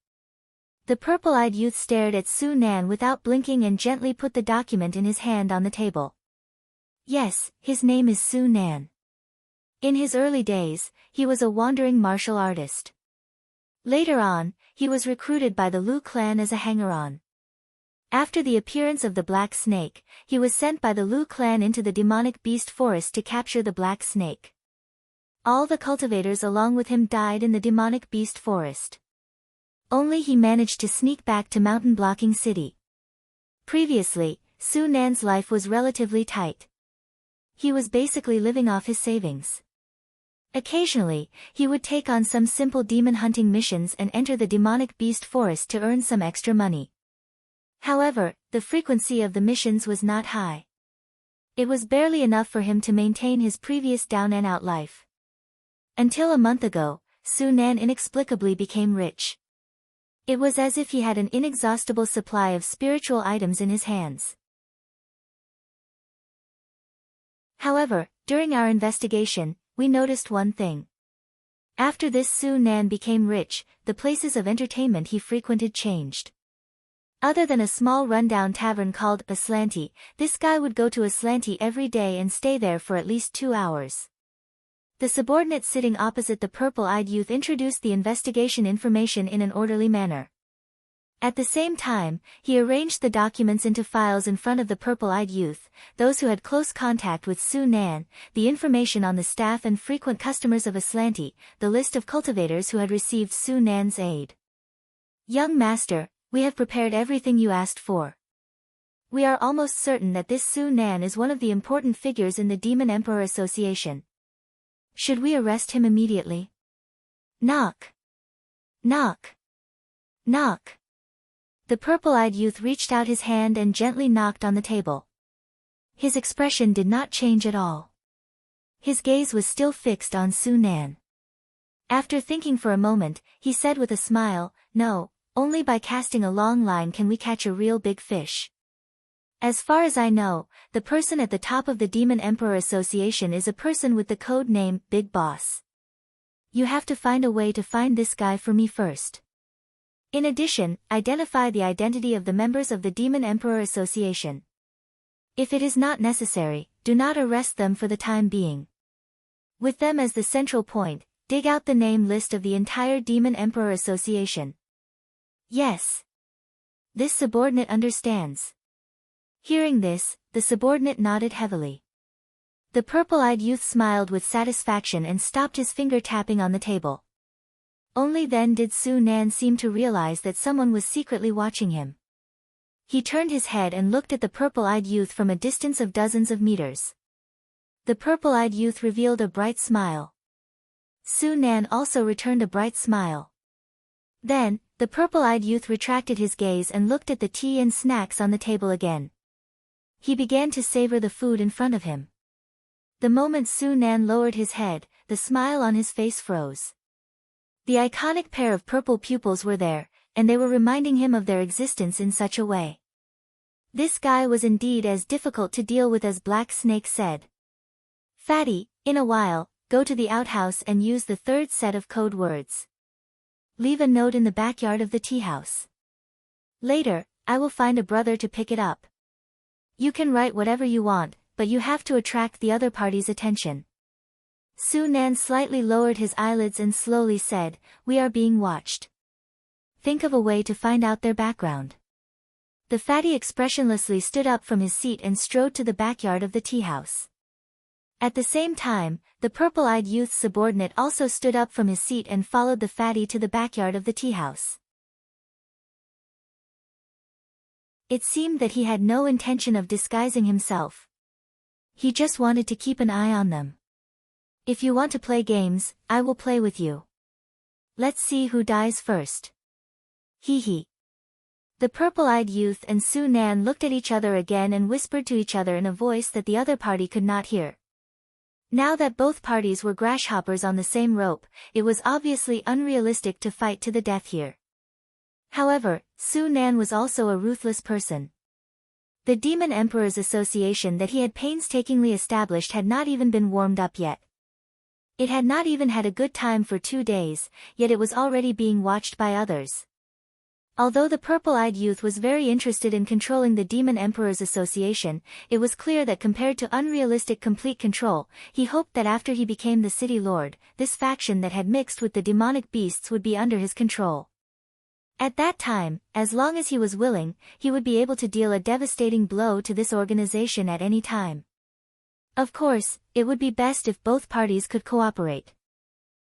Speaker 1: The purple-eyed youth stared at Su Nan without blinking and gently put the document in his hand on the table. "Yes, his name is Su Nan. In his early days, he was a wandering martial artist. Later on, he was recruited by the Lu clan as a hanger-on. After the appearance of the Black Snake, he was sent by the Lu clan into the demonic beast forest to capture the Black Snake. All the cultivators along with him died in the demonic beast forest. Only he managed to sneak back to Mountain Blocking City. Previously, Su Nan's life was relatively tight. He was basically living off his savings. Occasionally, he would take on some simple demon hunting missions and enter the demonic beast forest to earn some extra money. However, the frequency of the missions was not high. It was barely enough for him to maintain his previous down-and-out life. Until a month ago, Su Nan inexplicably became rich. It was as if he had an inexhaustible supply of spiritual items in his hands. However, during our investigation, we noticed one thing. After this Su Nan became rich, the places of entertainment he frequented changed. Other than a small rundown tavern called Aslanti, this guy would go to Aslanti every day and stay there for at least 2 hours. The subordinate sitting opposite the purple-eyed youth introduced the investigation information in an orderly manner. At the same time, he arranged the documents into files in front of the purple-eyed youth, those who had close contact with Su Nan, the information on the staff and frequent customers of Aslanti, the list of cultivators who had received Su Nan's aid. Young master, we have prepared everything you asked for. We are almost certain that this Su Nan is one of the important figures in the Demon Emperor Association. Should we arrest him immediately? Knock. Knock. Knock. The purple-eyed youth reached out his hand and gently knocked on the table. His expression did not change at all. His gaze was still fixed on Su Nan. After thinking for a moment, he said with a smile, "No, only by casting a long line can we catch a real big fish. As far as I know, the person at the top of the Demon Emperor Association is a person with the code name Big Boss. You have to find a way to find this guy for me first. In addition, identify the identity of the members of the Demon Emperor Association. If it is not necessary, do not arrest them for the time being. With them as the central point, dig out the name list of the entire Demon Emperor Association." "Yes. This subordinate understands." Hearing this, the subordinate nodded heavily. The purple-eyed youth smiled with satisfaction and stopped his finger tapping on the table. Only then did Su Nan seem to realize that someone was secretly watching him. He turned his head and looked at the purple-eyed youth from a distance of dozens of meters. The purple-eyed youth revealed a bright smile. Su Nan also returned a bright smile. Then, the purple-eyed youth retracted his gaze and looked at the tea and snacks on the table again. He began to savor the food in front of him. The moment Su Nan lowered his head, the smile on his face froze. The iconic pair of purple pupils were there, and they were reminding him of their existence in such a way. This guy was indeed as difficult to deal with as Black Snake said. "Fatty, in a while, go to the outhouse and use the third set of code words. Leave a note in the backyard of the tea house. Later, I will find a brother to pick it up. You can write whatever you want, but you have to attract the other party's attention." Su Nan slightly lowered his eyelids and slowly said, "We are being watched. Think of a way to find out their background." The fatty expressionlessly stood up from his seat and strode to the backyard of the tea house. At the same time, the purple-eyed youth's subordinate also stood up from his seat and followed the fatty to the backyard of the tea house. It seemed that he had no intention of disguising himself. He just wanted to keep an eye on them. "If you want to play games, I will play with you. Let's see who dies first. Hee hee." The purple-eyed youth and Su Nan looked at each other again and whispered to each other in a voice that the other party could not hear. Now that both parties were grasshoppers on the same rope, it was obviously unrealistic to fight to the death here. However, Su Nan was also a ruthless person. The Demon Emperor's Association that he had painstakingly established had not even been warmed up yet. It had not even had a good time for 2 days, yet it was already being watched by others. Although the purple-eyed youth was very interested in controlling the Demon Emperor's Association, it was clear that compared to unrealistic complete control, he hoped that after he became the city lord, this faction that had mixed with the demonic beasts would be under his control. At that time, as long as he was willing, he would be able to deal a devastating blow to this organization at any time. Of course, it would be best if both parties could cooperate.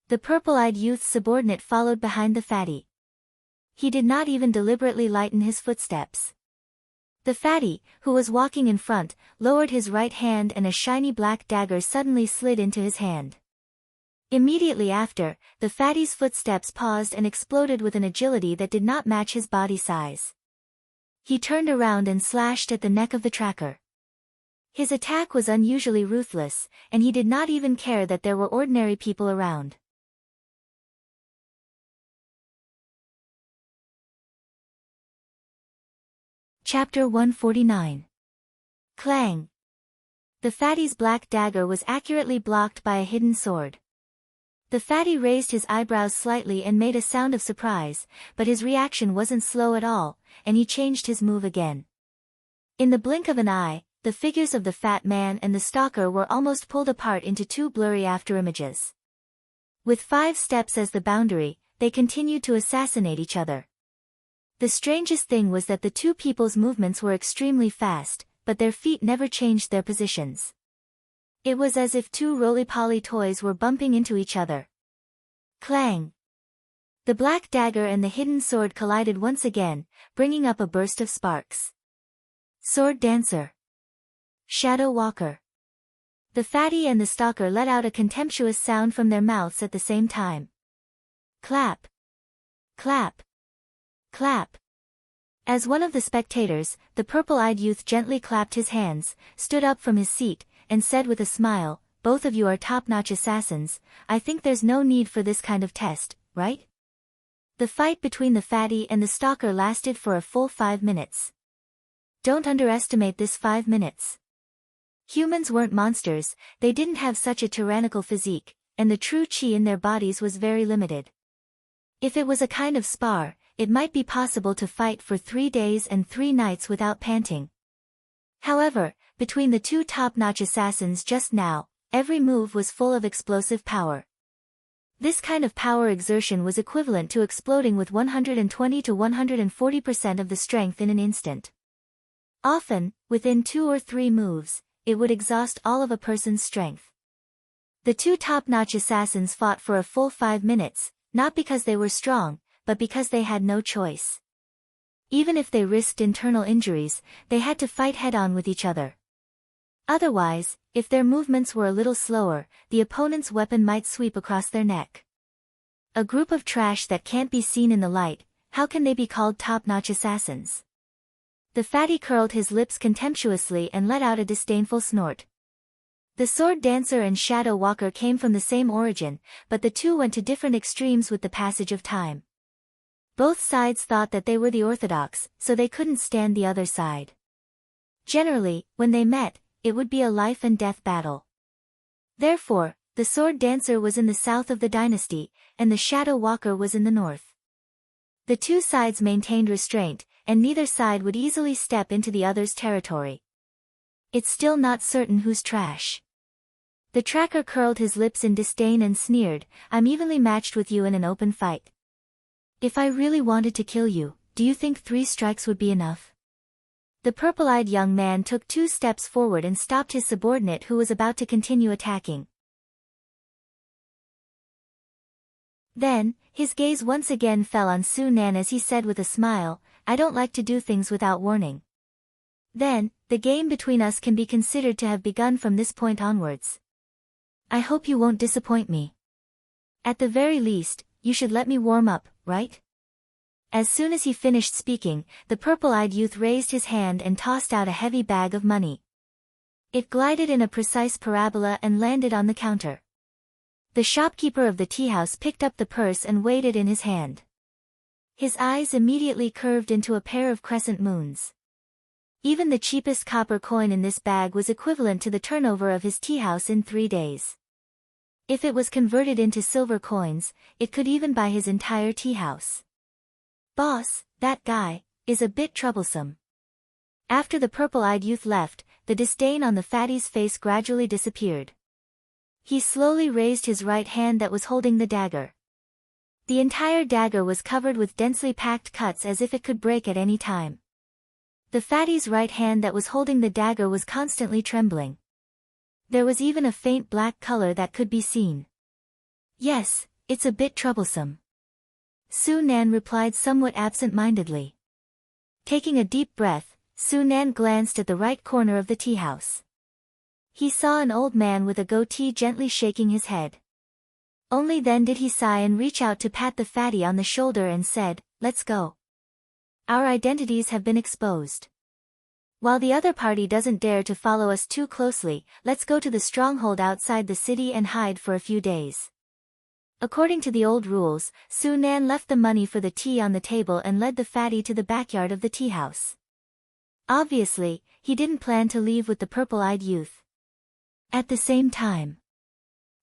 Speaker 1: The purple-eyed youth's subordinate followed behind the fatty. He did not even deliberately lighten his footsteps. The fatty, who was walking in front, lowered his right hand and a shiny black dagger suddenly slid into his hand. Immediately after, the fatty's footsteps paused and exploded with an agility that did not match his body size. He turned around and slashed at the neck of the tracker. His attack was unusually ruthless, and he did not even care that there were ordinary people around. Chapter 149. Clang. The fatty's black dagger was accurately blocked by a hidden sword. The fatty raised his eyebrows slightly and made a sound of surprise, but his reaction wasn't slow at all, and he changed his move again. In the blink of an eye, the figures of the fat man and the stalker were almost pulled apart into two blurry afterimages. With 5 steps as the boundary, they continued to assassinate each other. The strangest thing was that the two people's movements were extremely fast, but their feet never changed their positions. It was as if two roly-poly toys were bumping into each other. Clang! The black dagger and the hidden sword collided once again, bringing up a burst of sparks. Sword dancer. Shadow walker. The fatty and the stalker let out a contemptuous sound from their mouths at the same time. Clap! Clap! Clap! As one of the spectators, the purple-eyed youth gently clapped his hands, stood up from his seat, and said with a smile, "Both of you are top-notch assassins. I think there's no need for this kind of test, right?" The fight between the fatty and the stalker lasted for a full 5 minutes. Don't underestimate this 5 minutes. Humans weren't monsters, they didn't have such a tyrannical physique, and the true chi in their bodies was very limited. If it was a kind of spar, it might be possible to fight for 3 days and 3 nights without panting. However, between the two top-notch assassins just now, every move was full of explosive power. This kind of power exertion was equivalent to exploding with 120 to 140% of the strength in an instant. Often, within 2 or 3 moves, it would exhaust all of a person's strength. The two top-notch assassins fought for a full 5 minutes, not because they were strong, but because they had no choice. Even if they risked internal injuries, they had to fight head-on with each other. Otherwise, if their movements were a little slower, the opponent's weapon might sweep across their neck. A group of trash that can't be seen in the light, how can they be called top-notch assassins? The fatty curled his lips contemptuously and let out a disdainful snort. The sword dancer and shadow walker came from the same origin, but the two went to different extremes with the passage of time. Both sides thought that they were the orthodox, so they couldn't stand the other side. Generally, when they met, it would be a life-and-death battle. Therefore, the sword dancer was in the south of the dynasty, and the shadow walker was in the north. The two sides maintained restraint, and neither side would easily step into the other's territory. It's still not certain who's trash. The tracker curled his lips in disdain and sneered, "I'm evenly matched with you in an open fight. If I really wanted to kill you, do you think 3 strikes would be enough?" The purple-eyed young man took 2 steps forward and stopped his subordinate who was about to continue attacking. Then, his gaze once again fell on Su Nan as he said with a smile, "I don't like to do things without warning. Then, the game between us can be considered to have begun from this point onwards. I hope you won't disappoint me. At the very least, you should let me warm up, right?" As soon as he finished speaking, the purple-eyed youth raised his hand and tossed out a heavy bag of money. It glided in a precise parabola and landed on the counter. The shopkeeper of the teahouse picked up the purse and weighed it in his hand. His eyes immediately curved into a pair of crescent moons. Even the cheapest copper coin in this bag was equivalent to the turnover of his teahouse in 3 days. If it was converted into silver coins, it could even buy his entire teahouse. "Boss, that guy is a bit troublesome." After the purple-eyed youth left, the disdain on the fatty's face gradually disappeared. He slowly raised his right hand that was holding the dagger. The entire dagger was covered with densely packed cuts as if it could break at any time. The fatty's right hand that was holding the dagger was constantly trembling. There was even a faint black color that could be seen. "Yes, it's a bit troublesome," Su Nan replied somewhat absent-mindedly. Taking a deep breath, Su Nan glanced at the right corner of the teahouse. He saw an old man with a goatee gently shaking his head. Only then did he sigh and reach out to pat the fatty on the shoulder and said, "Let's go. Our identities have been exposed. While the other party doesn't dare to follow us too closely, let's go to the stronghold outside the city and hide for a few days. According to the old rules, Su Nan left the money for the tea on the table and led the fatty to the backyard of the tea house. Obviously, he didn't plan to leave with the purple-eyed youth. At the same time,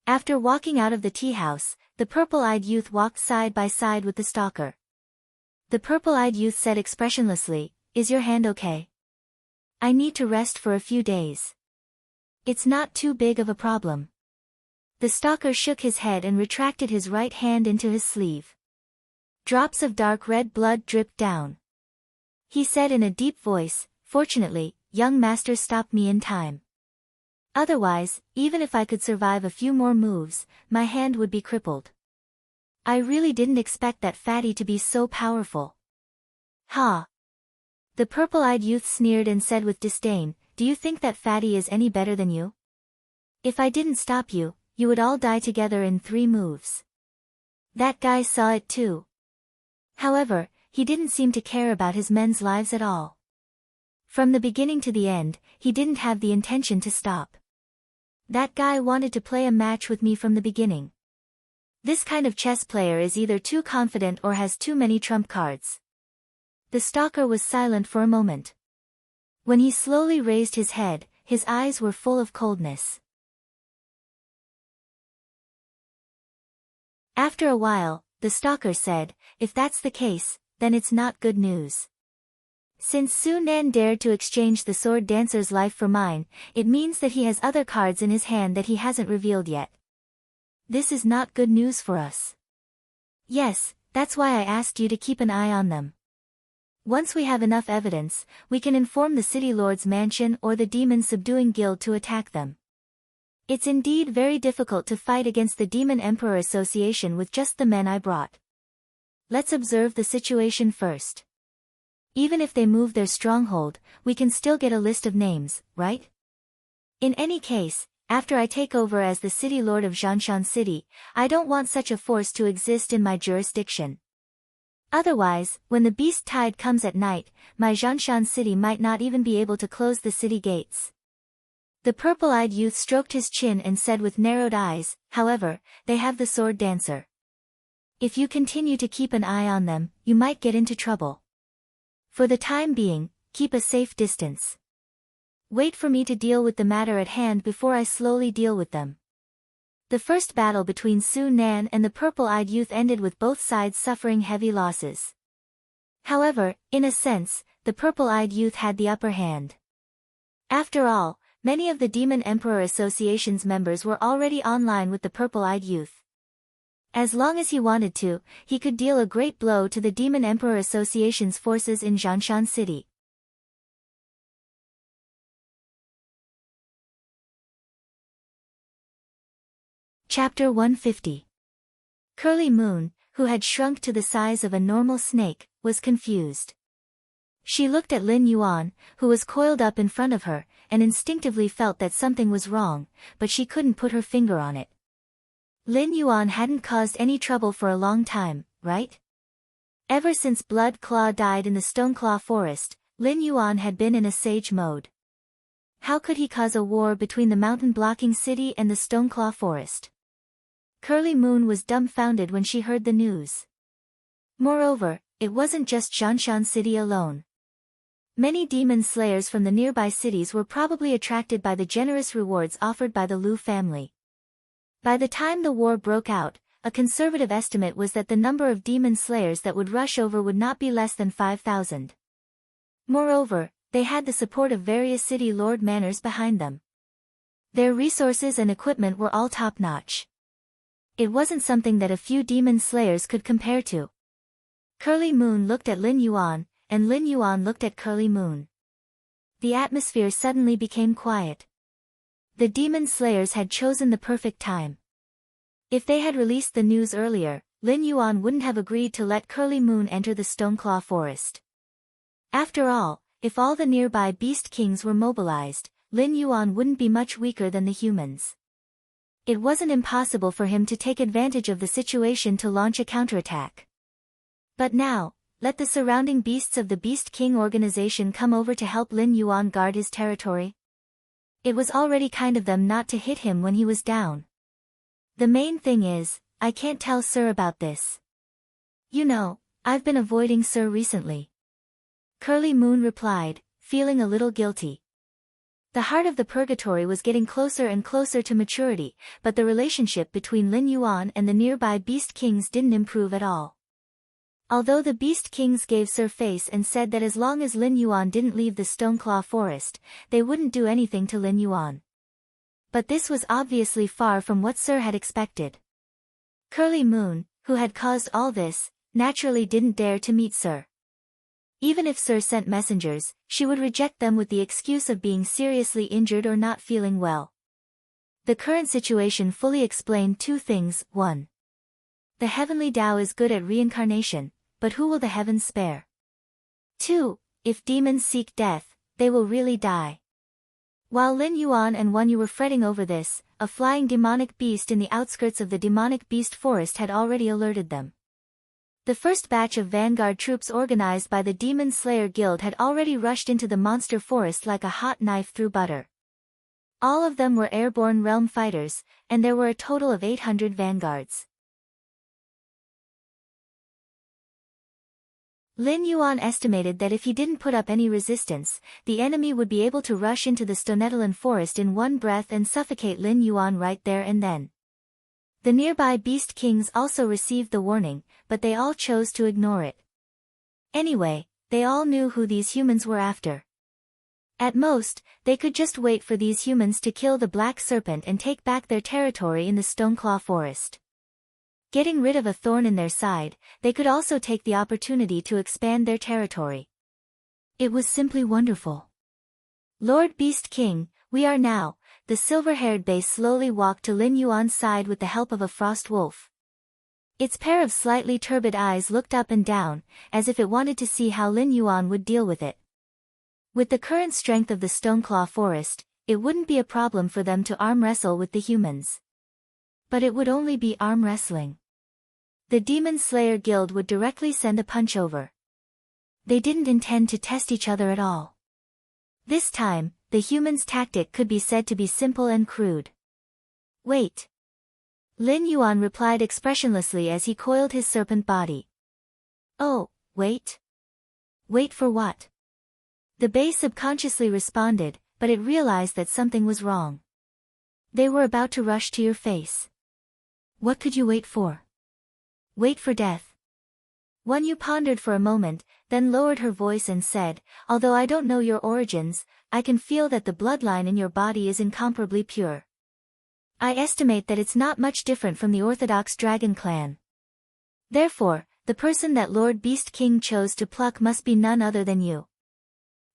Speaker 1: after walking out of the tea house, the purple-eyed youth walked side by side with the stalker. The purple-eyed youth said expressionlessly, "Is your hand okay? I need to rest for a few days. It's not too big of a problem." The stalker shook his head and retracted his right hand into his sleeve. Drops of dark red blood dripped down. He said in a deep voice, "Fortunately, young master stopped me in time. Otherwise, even if I could survive a few more moves, my hand would be crippled. I really didn't expect that fatty to be so powerful." "Ha!" The purple-eyed youth sneered and said with disdain, "Do you think that fatty is any better than you? If I didn't stop you, you would all die together in 3 moves. That guy saw it too. However, he didn't seem to care about his men's lives at all. From the beginning to the end, he didn't have the intention to stop. That guy wanted to play a match with me from the beginning. This kind of chess player is either too confident or has too many trump cards." The stalker was silent for a moment. When he slowly raised his head, his eyes were full of coldness. After a while, the stalker said, "If that's the case, then it's not good news. Since Su Nan dared to exchange the sword dancer's life for mine, it means that he has other cards in his hand that he hasn't revealed yet. This is not good news for us. Yes, that's why I asked you to keep an eye on them. Once we have enough evidence, we can inform the City Lord's mansion or the Demon Subduing Guild to attack them. It's indeed very difficult to fight against the Demon Emperor Association with just the men I brought. Let's observe the situation first. Even if they move their stronghold, we can still get a list of names, right? In any case, after I take over as the City Lord of Zhanshan City, I don't want such a force to exist in my jurisdiction. Otherwise, when the beast tide comes at night, my Zhanshan City might not even be able to close the city gates." The purple-eyed youth stroked his chin and said with narrowed eyes, "However, they have the sword dancer. If you continue to keep an eye on them, you might get into trouble. For the time being, keep a safe distance. Wait for me to deal with the matter at hand before I slowly deal with them." The first battle between Su Nan and the purple-eyed youth ended with both sides suffering heavy losses. However, in a sense, the purple-eyed youth had the upper hand. After all, many of the Demon Emperor Association's members were already online with the purple-eyed youth. As long as he wanted to, he could deal a great blow to the Demon Emperor Association's forces in Zhanshan City. Chapter 150. Curly Moon, who had shrunk to the size of a normal snake, was confused. She looked at Lin Yuan, who was coiled up in front of her, and instinctively felt that something was wrong, but she couldn't put her finger on it. Lin Yuan hadn't caused any trouble for a long time, right? Ever since Blood Claw died in the Stoneclaw Forest, Lin Yuan had been in a sage mode. How could he cause a war between the mountain-blocking city and the Stoneclaw Forest? Curly Moon was dumbfounded when she heard the news. Moreover, it wasn't just Zhanshan City alone. Many demon slayers from the nearby cities were probably attracted by the generous rewards offered by the Liu family. By the time the war broke out, a conservative estimate was that the number of demon slayers that would rush over would not be less than 5,000. Moreover, they had the support of various city lord manors behind them. Their resources and equipment were all top-notch. It wasn't something that a few demon slayers could compare to. Curly Moon looked at Lin Yuan, and Lin Yuan looked at Curly Moon. The atmosphere suddenly became quiet. The demon slayers had chosen the perfect time. If they had released the news earlier, Lin Yuan wouldn't have agreed to let Curly Moon enter the Stoneclaw Forest. After all, if all the nearby beast kings were mobilized, Lin Yuan wouldn't be much weaker than the humans. It wasn't impossible for him to take advantage of the situation to launch a counterattack. But now, let the surrounding beasts of the Beast King organization come over to help Lin Yuan guard his territory? It was already kind of them not to hit him when he was down. The main thing is, I can't tell Sir about this. You know, I've been avoiding Sir recently. Curly Moon replied, feeling a little guilty. The heart of the purgatory was getting closer and closer to maturity, but the relationship between Lin Yuan and the nearby Beast Kings didn't improve at all. Although the Beast Kings gave Sir face and said that as long as Lin Yuan didn't leave the Stoneclaw Forest, they wouldn't do anything to Lin Yuan. But this was obviously far from what Sir had expected. Curly Moon, who had caused all this, naturally didn't dare to meet Sir. Even if Sir sent messengers, she would reject them with the excuse of being seriously injured or not feeling well. The current situation fully explained two things. 1. The heavenly Tao is good at reincarnation, but who will the heavens spare? 2. If demons seek death, they will really die. While Lin Yuan and Wan Yu were fretting over this, a flying demonic beast in the outskirts of the demonic beast forest had already alerted them. The first batch of vanguard troops organized by the Demon Slayer Guild had already rushed into the monster forest like a hot knife through butter. All of them were airborne realm fighters, and there were a total of 800 vanguards. Lin Yuan estimated that if he didn't put up any resistance, the enemy would be able to rush into the Stonetalan forest in one breath and suffocate Lin Yuan right there and then. The nearby Beast Kings also received the warning, but they all chose to ignore it. Anyway, they all knew who these humans were after. At most, they could just wait for these humans to kill the Black Serpent and take back their territory in the Stoneclaw Forest. Getting rid of a thorn in their side, they could also take the opportunity to expand their territory. It was simply wonderful. Lord Beast King, we are now. The silver-haired Bei slowly walked to Lin Yuan's side with the help of a frost wolf. Its pair of slightly turbid eyes looked up and down, as if it wanted to see how Lin Yuan would deal with it. With the current strength of the Stoneclaw Forest, it wouldn't be a problem for them to arm wrestle with the humans. But it would only be arm wrestling. The Demon Slayer Guild would directly send a punch over. They didn't intend to test each other at all. This time, the humans' tactic could be said to be simple and crude. Wait. Lin Yuan replied expressionlessly as he coiled his serpent body. Oh, wait? Wait for what? The Bei subconsciously responded, but it realized that something was wrong. They were about to rush to your face. What could you wait for? Wait for death. Wan Yu pondered for a moment, then lowered her voice and said, although I don't know your origins, I can feel that the bloodline in your body is incomparably pure. I estimate that it's not much different from the Orthodox Dragon clan. Therefore, the person that Lord Beast King chose to pluck must be none other than you.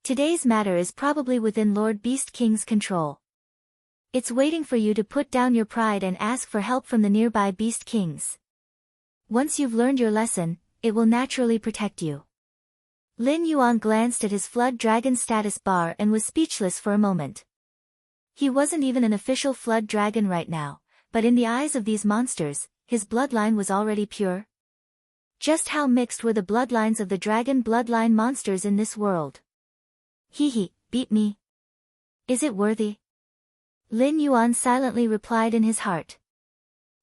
Speaker 1: Today's matter is probably within Lord Beast King's control. It's waiting for you to put down your pride and ask for help from the nearby Beast Kings. Once you've learned your lesson, it will naturally protect you. Lin Yuan glanced at his Flood Dragon status bar and was speechless for a moment. He wasn't even an official Flood Dragon right now, but in the eyes of these monsters, his bloodline was already pure. Just how mixed were the bloodlines of the dragon bloodline monsters in this world? Beat me. Is it worthy? Lin Yuan silently replied in his heart.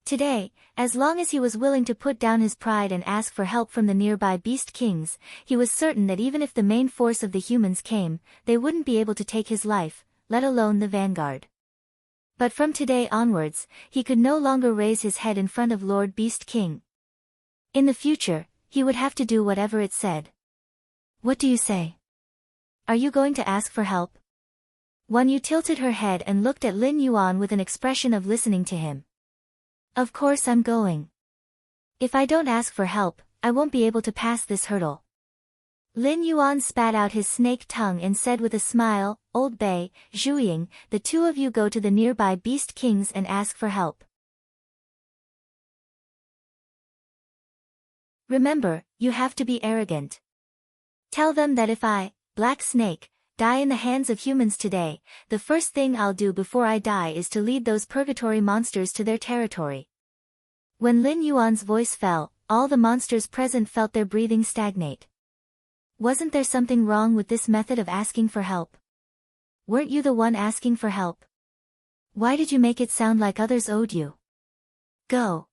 Speaker 1: Today, as long as he was willing to put down his pride and ask for help from the nearby Beast Kings, he was certain that even if the main force of the humans came, they wouldn't be able to take his life, let alone the vanguard. But from today onwards, he could no longer raise his head in front of Lord Beast King. In the future, he would have to do whatever it said. What do you say? Are you going to ask for help? Wan Yu tilted her head and looked at Lin Yuan with an expression of listening to him. Of course I'm going. If I don't ask for help, I won't be able to pass this hurdle. Lin Yuan spat out his snake tongue and said with a smile, Old Bei, Zhuiying, the two of you go to the nearby Beast Kings and ask for help. Remember, you have to be arrogant. Tell them that if I, Black Snake, die in the hands of humans today, the first thing I'll do before I die is to lead those purgatory monsters to their territory. When Lin Yuan's voice fell, all the monsters present felt their breathing stagnate. Wasn't there something wrong with this method of asking for help? Weren't you the one asking for help? Why did you make it sound like others owed you? Go.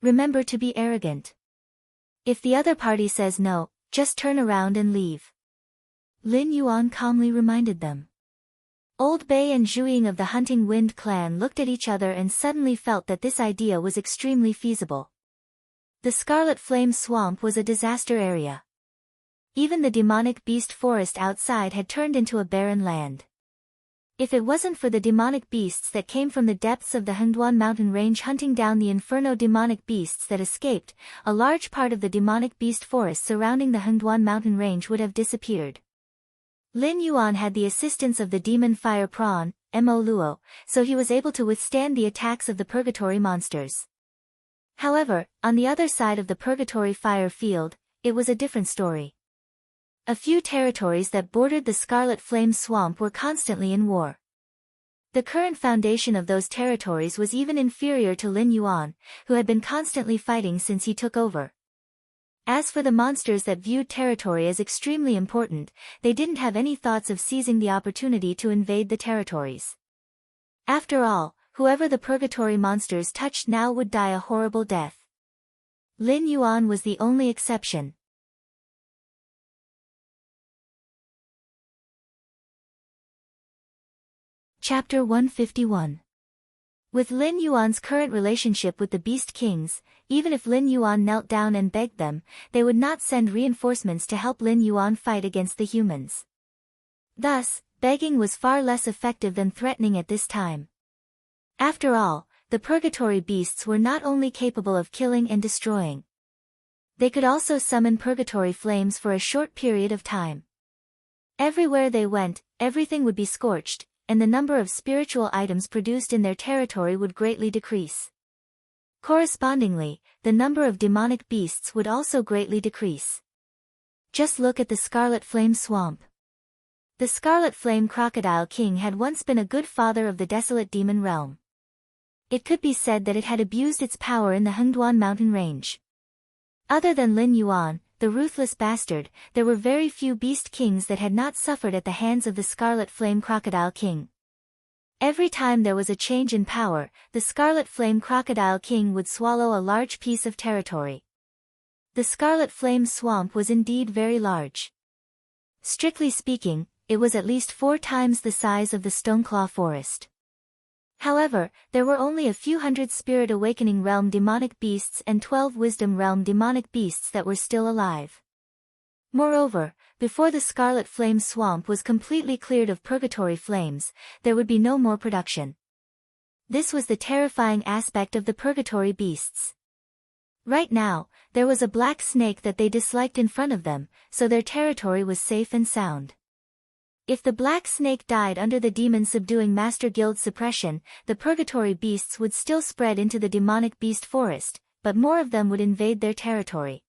Speaker 1: Remember to be arrogant. If the other party says no, just turn around and leave. Lin Yuan calmly reminded them. Old Bei and Zhuiying of the Hunting Wind clan looked at each other and suddenly felt that this idea was extremely feasible. The Scarlet Flame Swamp was a disaster area. Even the demonic beast forest outside had turned into a barren land. If it wasn't for the demonic beasts that came from the depths of the Hengduan mountain range hunting down the inferno demonic beasts that escaped, a large part of the demonic beast forest surrounding the Hengduan mountain range would have disappeared. Lin Yuan had the assistance of the demon fire prawn, Mo Luo, so he was able to withstand the attacks of the purgatory monsters. However, on the other side of the purgatory fire field, it was a different story. A few territories that bordered the Scarlet Flame Swamp were constantly in war. The current foundation of those territories was even inferior to Lin Yuan, who had been constantly fighting since he took over. As for the monsters that viewed territory as extremely important, they didn't have any thoughts of seizing the opportunity to invade the territories. After all, whoever the purgatory monsters touched now would die a horrible death. Lin Yuan was the only exception. Chapter 151. With Lin Yuan's current relationship with the Beast Kings, even if Lin Yuan knelt down and begged them, they would not send reinforcements to help Lin Yuan fight against the humans. Thus, begging was far less effective than threatening at this time. After all, the purgatory beasts were not only capable of killing and destroying. They could also summon purgatory flames for a short period of time. Everywhere they went, everything would be scorched, and the number of spiritual items produced in their territory would greatly decrease. Correspondingly, the number of demonic beasts would also greatly decrease. Just look at the Scarlet Flame Swamp. The Scarlet Flame Crocodile King had once been a good father of the desolate demon realm. It could be said that it had abused its power in the Hengduan mountain range. Other than Lin Yuan, the ruthless bastard, there were very few beast kings that had not suffered at the hands of the Scarlet Flame Crocodile King. Every time there was a change in power, the Scarlet Flame Crocodile King would swallow a large piece of territory. The Scarlet Flame Swamp was indeed very large. Strictly speaking, it was at least 4 times the size of the Stoneclaw Forest. However, there were only a few hundred Spirit Awakening Realm demonic beasts and 12 Wisdom Realm demonic beasts that were still alive. Moreover, before the Scarlet Flame Swamp was completely cleared of purgatory flames, there would be no more production. This was the terrifying aspect of the purgatory beasts. Right now, there was a black snake that they disliked in front of them, so their territory was safe and sound. If the black snake died under the demon subduing Master Guild suppression, the purgatory beasts would still spread into the demonic beast forest, but more of them would invade their territory.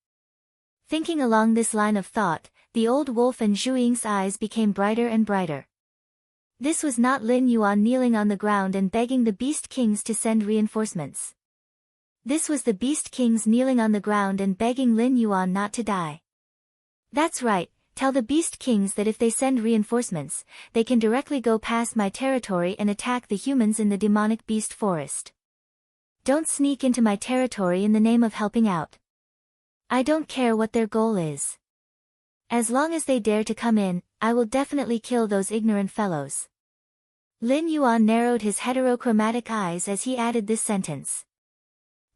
Speaker 1: Thinking along this line of thought, the old wolf and Zhuiying's eyes became brighter and brighter. This was not Lin Yuan kneeling on the ground and begging the beast kings to send reinforcements. This was the beast kings kneeling on the ground and begging Lin Yuan not to die. That's right. Tell the Beast Kings that if they send reinforcements, they can directly go past my territory and attack the humans in the demonic beast forest. Don't sneak into my territory in the name of helping out. I don't care what their goal is. As long as they dare to come in, I will definitely kill those ignorant fellows. Lin Yuan narrowed his heterochromatic eyes as he added this sentence.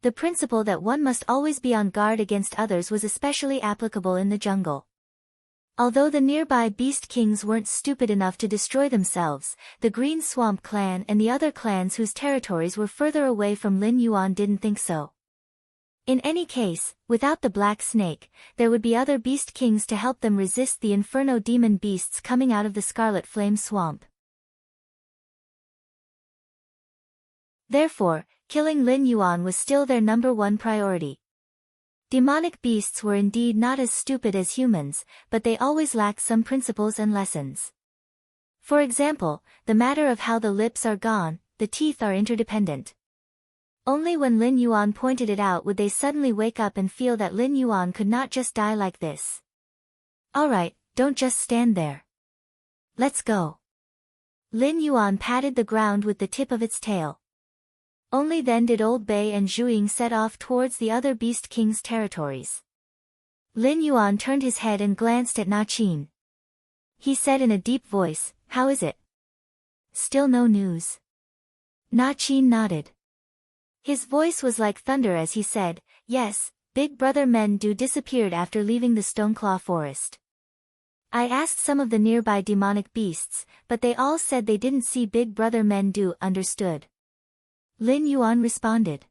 Speaker 1: The principle that one must always be on guard against others was especially applicable in the jungle. Although the nearby Beast Kings weren't stupid enough to destroy themselves, the Green Swamp Clan and the other clans whose territories were further away from Lin Yuan didn't think so. In any case, without the Black Snake, there would be other Beast Kings to help them resist the Inferno demon beasts coming out of the Scarlet Flame Swamp. Therefore, killing Lin Yuan was still their #1 priority. Demonic beasts were indeed not as stupid as humans, but they always lacked some principles and lessons. For example, the matter of how the lips are gone, the teeth are interdependent. Only when Lin Yuan pointed it out would they suddenly wake up and feel that Lin Yuan could not just die like this. Alright, don't just stand there. Let's go. Lin Yuan patted the ground with the tip of its tail. Only then did Old Bei and Zhuing set off towards the other Beast King's territories. Lin Yuan turned his head and glanced at Na Qin. He said in a deep voice, "How is it?" "Still no news." Na Qin nodded. His voice was like thunder as he said, "Yes, Big Brother Men Du disappeared after leaving the Stoneclaw Forest. I asked some of the nearby demonic beasts, but they all said they didn't see Big Brother Men Du." Understood. Lin Yuan responded.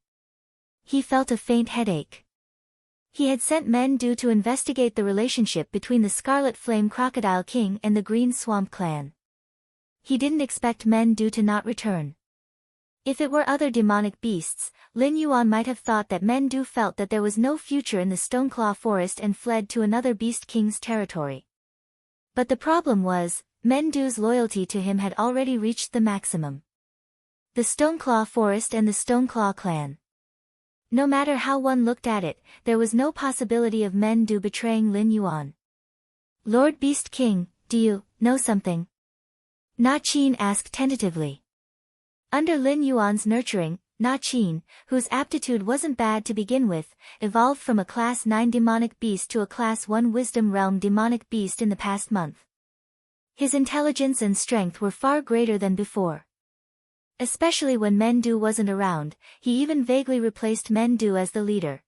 Speaker 1: He felt a faint headache. He had sent Men Du to investigate the relationship between the Scarlet Flame Crocodile King and the Green Swamp Clan. He didn't expect Men Du to not return. If it were other demonic beasts, Lin Yuan might have thought that Men Du felt that there was no future in the Stoneclaw Forest and fled to another Beast King's territory. But the problem was, Men Du's loyalty to him had already reached the maximum. The Stoneclaw Forest and the Stoneclaw Clan. No matter how one looked at it, there was no possibility of Men Du betraying Lin Yuan. "Lord Beast King, do you know something?" Na Qin asked tentatively. Under Lin Yuan's nurturing, Na Qin, whose aptitude wasn't bad to begin with, evolved from a Class 9 demonic beast to a Class 1 Wisdom Realm demonic beast in the past month. His intelligence and strength were far greater than before. Especially when Men Du wasn't around, he even vaguely replaced Men Du as the leader.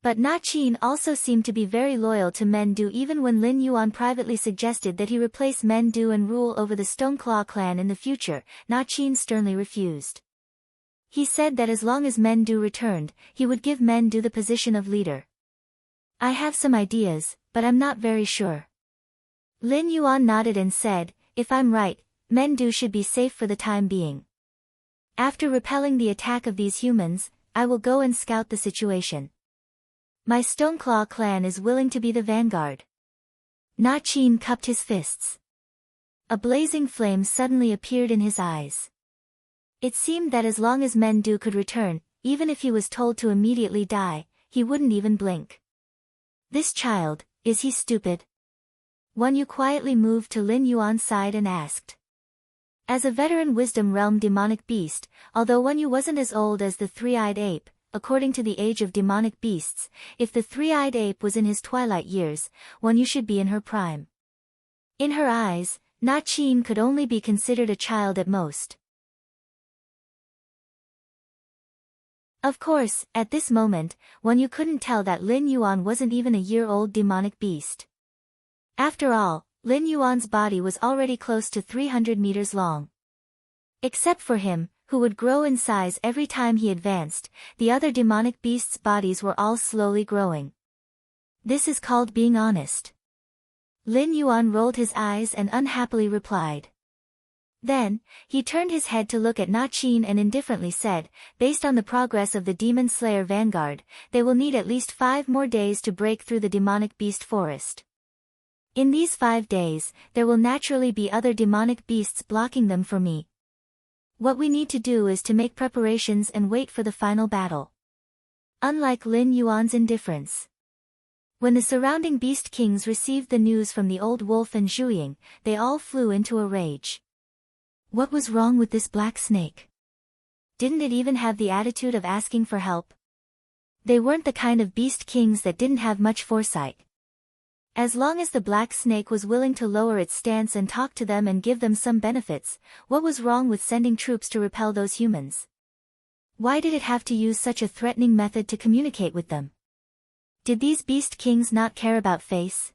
Speaker 1: But Na Qin also seemed to be very loyal to Men Du even when Lin Yuan privately suggested that he replace Men Du and rule over the Stoneclaw clan in the future. Na Qin sternly refused. He said that as long as Men Du returned, he would give Men Du the position of leader. "I have some ideas, but I'm not very sure." Lin Yuan nodded and said, "If I'm right, Men Du should be safe for the time being. After repelling the attack of these humans, I will go and scout the situation. My Stoneclaw clan is willing to be the vanguard." Na Qin cupped his fists. A blazing flame suddenly appeared in his eyes. It seemed that as long as Men Du could return, even if he was told to immediately die, he wouldn't even blink. "This child, is he stupid?" Wan Yu quietly moved to Lin Yuan's side and asked. As a veteran Wisdom Realm demonic beast, although Wan Yu wasn't as old as the three-eyed ape, according to the age of demonic beasts, if the three-eyed ape was in his twilight years, Wan Yu should be in her prime. In her eyes, Na Qin could only be considered a child at most. Of course, at this moment, Wan Yu couldn't tell that Lin Yuan wasn't even a year-old demonic beast. After all, Lin Yuan's body was already close to 300 meters long. Except for him, who would grow in size every time he advanced, the other demonic beasts' bodies were all slowly growing. This is called being honest. Lin Yuan rolled his eyes and unhappily replied. Then, he turned his head to look at Na Qin and indifferently said, "Based on the progress of the Demon Slayer Vanguard, they will need at least 5 more days to break through the demonic beast forest. In these 5 days, there will naturally be other demonic beasts blocking them for me. What we need to do is to make preparations and wait for the final battle." Unlike Lin Yuan's indifference. When the surrounding beast kings received the news from the old wolf and Zhuing, they all flew into a rage. What was wrong with this black snake? Didn't it even have the attitude of asking for help? They weren't the kind of beast kings that didn't have much foresight. As long as the black snake was willing to lower its stance and talk to them and give them some benefits, what was wrong with sending troops to repel those humans? Why did it have to use such a threatening method to communicate with them? Did these beast kings not care about face?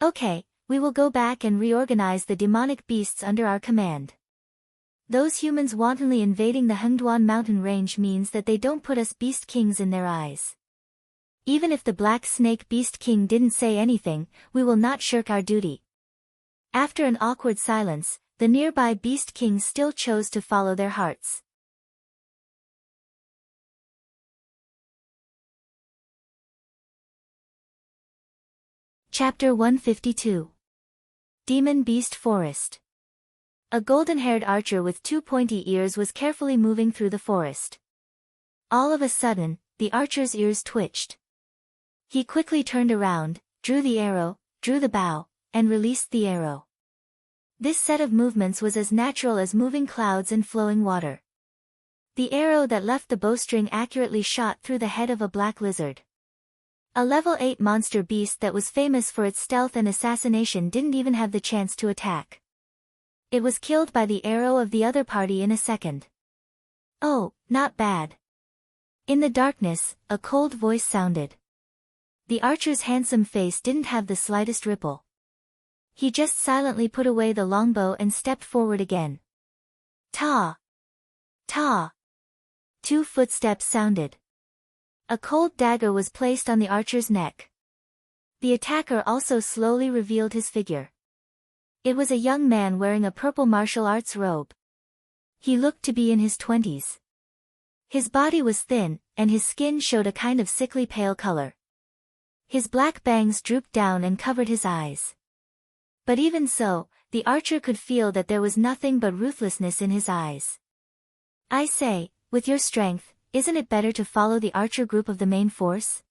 Speaker 1: Okay, we will go back and reorganize the demonic beasts under our command. Those humans wantonly invading the Hengduan mountain range means that they don't put us beast kings in their eyes. Even if the Black Snake Beast King didn't say anything, we will not shirk our duty. After an awkward silence, the nearby Beast Kings still chose to follow their hearts. Chapter 152. Demon Beast Forest. A golden-haired archer with 2 pointy ears was carefully moving through the forest. All of a sudden, the archer's ears twitched. He quickly turned around, drew the arrow, drew the bow, and released the arrow. This set of movements was as natural as moving clouds and flowing water. The arrow that left the bowstring accurately shot through the head of a black lizard. A level 8 monster beast that was famous for its stealth and assassination didn't even have the chance to attack. It was killed by the arrow of the other party in a second. "Oh, not bad." In the darkness, a cold voice sounded. The archer's handsome face didn't have the slightest ripple. He just silently put away the longbow and stepped forward again. Ta! Ta! 2 footsteps sounded. A cold dagger was placed on the archer's neck. The attacker also slowly revealed his figure. It was a young man wearing a purple martial arts robe. He looked to be in his 20s. His body was thin, and his skin showed a kind of sickly pale color. His black bangs drooped down and covered his eyes. But even so, the archer could feel that there was nothing but ruthlessness in his eyes. "I say, with your strength, isn't it better to follow the archer group of the main force?"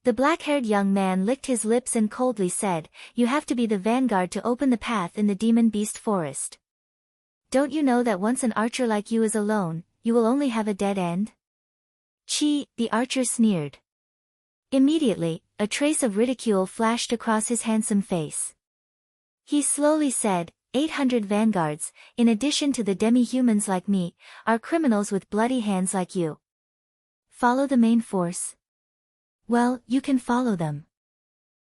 Speaker 1: The black-haired young man licked his lips and coldly said, "You have to be the vanguard to open the path in the demon beast forest. Don't you know that once an archer like you is alone, you will only have a dead end?" "Chi," the archer sneered. Immediately, a trace of ridicule flashed across his handsome face. He slowly said, 800 vanguards, in addition to the demi-humans like me, are criminals with bloody hands like you. Follow the main force? Well, you can follow them."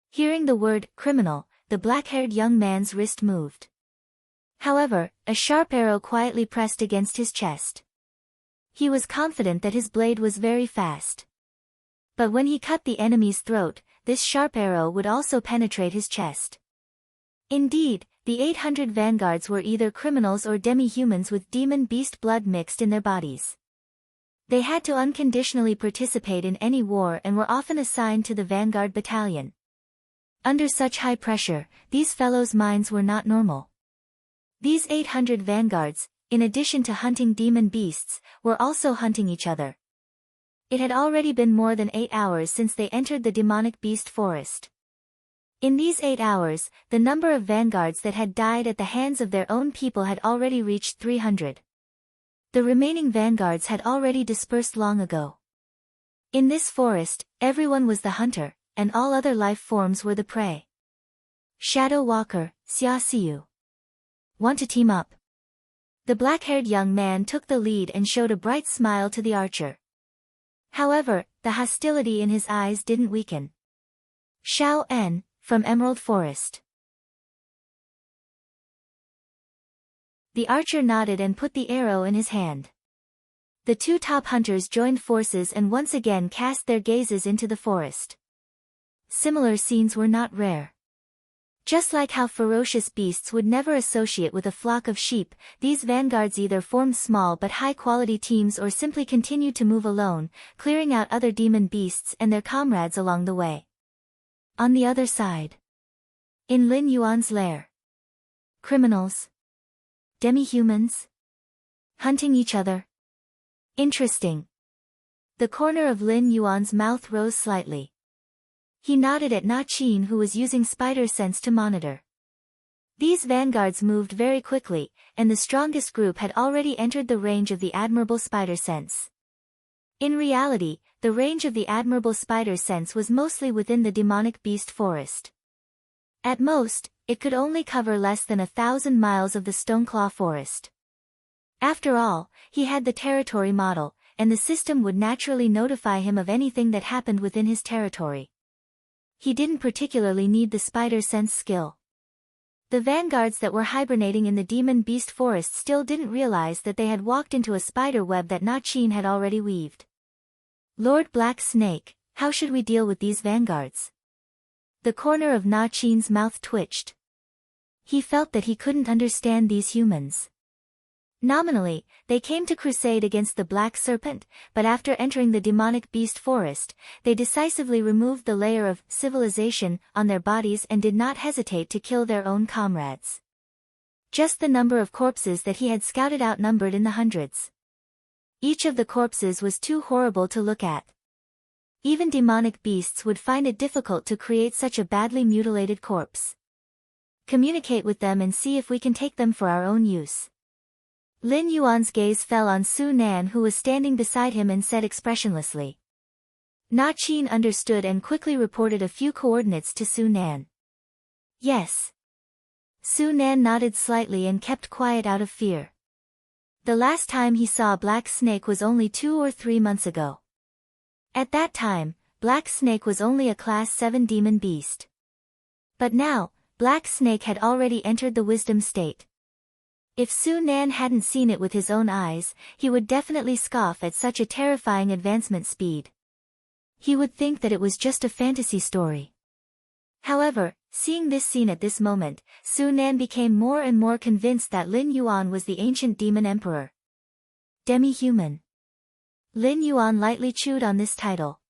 Speaker 1: Hearing the word, criminal, the black-haired young man's wrist moved. However, a sharp arrow quietly pressed against his chest. He was confident that his blade was very fast. But when he cut the enemy's throat, this sharp arrow would also penetrate his chest. Indeed, the 800 vanguards were either criminals or demi-humans with demon beast blood mixed in their bodies. They had to unconditionally participate in any war and were often assigned to the vanguard battalion. Under such high pressure, these fellows' minds were not normal. These 800 vanguards, in addition to hunting demon beasts, were also hunting each other. It had already been more than 8 hours since they entered the demonic beast forest. In these 8 hours, the number of vanguards that had died at the hands of their own people had already reached 300. The remaining vanguards had already dispersed long ago. In this forest, everyone was the hunter, and all other life forms were the prey. "Shadow Walker, Xiaxiu. Want to team up?" The black-haired young man took the lead and showed a bright smile to the archer. However, the hostility in his eyes didn't weaken. "Xiao En, from Emerald Forest." The archer nodded and put the arrow in his hand. The 2 top hunters joined forces and once again cast their gazes into the forest. Similar scenes were not rare. Just like how ferocious beasts would never associate with a flock of sheep, these vanguards either formed small but high-quality teams or simply continued to move alone, clearing out other demon beasts and their comrades along the way. On the other side, in Lin Yuan's lair, criminals, demi-humans, hunting each other. Interesting. The corner of Lin Yuan's mouth rose slightly. He nodded at Na Qin, who was using spider sense to monitor. These vanguards moved very quickly, and the strongest group had already entered the range of the admirable spider sense. In reality, the range of the admirable spider sense was mostly within the demonic beast forest. At most, it could only cover less than 1,000 miles of the Stoneclaw forest. After all, he had the territory model, and the system would naturally notify him of anything that happened within his territory. He didn't particularly need the spider sense skill. The vanguards that were hibernating in the demon beast forest still didn't realize that they had walked into a spider web that Na Qin had already weaved. "Lord Black Snake, how should we deal with these vanguards?" The corner of Na Qin's mouth twitched. He felt that he couldn't understand these humans. Nominally, they came to crusade against the Black Serpent, but after entering the demonic beast forest, they decisively removed the layer of civilization on their bodies and did not hesitate to kill their own comrades. Just the number of corpses that he had scouted outnumbered in the hundreds. Each of the corpses was too horrible to look at. Even demonic beasts would find it difficult to create such a badly mutilated corpse. Communicate with them and see if we can take them for our own use. Lin Yuan's gaze fell on Su Nan, who was standing beside him, and said expressionlessly. Na Qin understood and quickly reported a few coordinates to Su Nan. Yes. Su Nan nodded slightly and kept quiet out of fear. The last time he saw Black Snake was only 2 or 3 months ago. At that time, Black Snake was only a Class 7 demon beast. But now, Black Snake had already entered the wisdom state. If Su Nan hadn't seen it with his own eyes, he would definitely scoff at such a terrifying advancement speed. He would think that it was just a fantasy story. However, seeing this scene at this moment, Su Nan became more and more convinced that Lin Yuan was the ancient demon emperor. Demi-human. Lin Yuan lightly chewed on this title.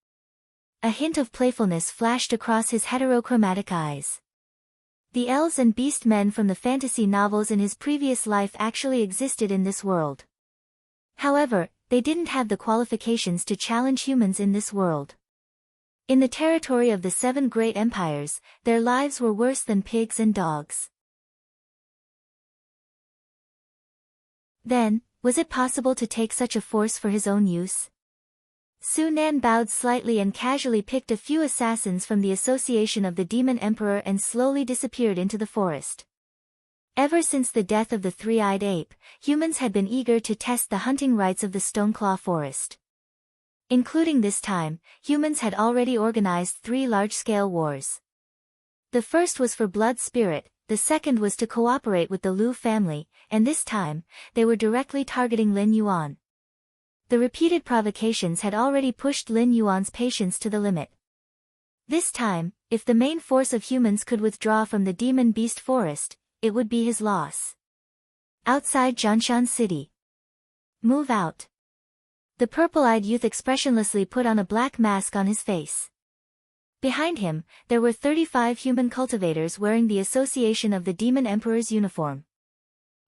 Speaker 1: A hint of playfulness flashed across his heterochromatic eyes. The elves and beast men from the fantasy novels in his previous life actually existed in this world. However, they didn't have the qualifications to challenge humans in this world. In the territory of the 7 great empires, their lives were worse than pigs and dogs. Then, was it possible to take such a force for his own use? Su Nan bowed slightly and casually picked a few assassins from the association of the Demon Emperor and slowly disappeared into the forest. Ever since the death of the three-eyed ape, humans had been eager to test the hunting rights of the Stoneclaw Forest. Including this time, humans had already organized 3 large-scale wars. The first was for blood spirit, the second was to cooperate with the Liu family, and this time, they were directly targeting Lin Yuan. The repeated provocations had already pushed Lin Yuan's patience to the limit. This time, if the main force of humans could withdraw from the Demon Beast Forest, it would be his loss. Outside Jianshan City. Move out. The purple-eyed youth expressionlessly put on a black mask on his face. Behind him, there were 35 human cultivators wearing the Association of the Demon Emperor's uniform.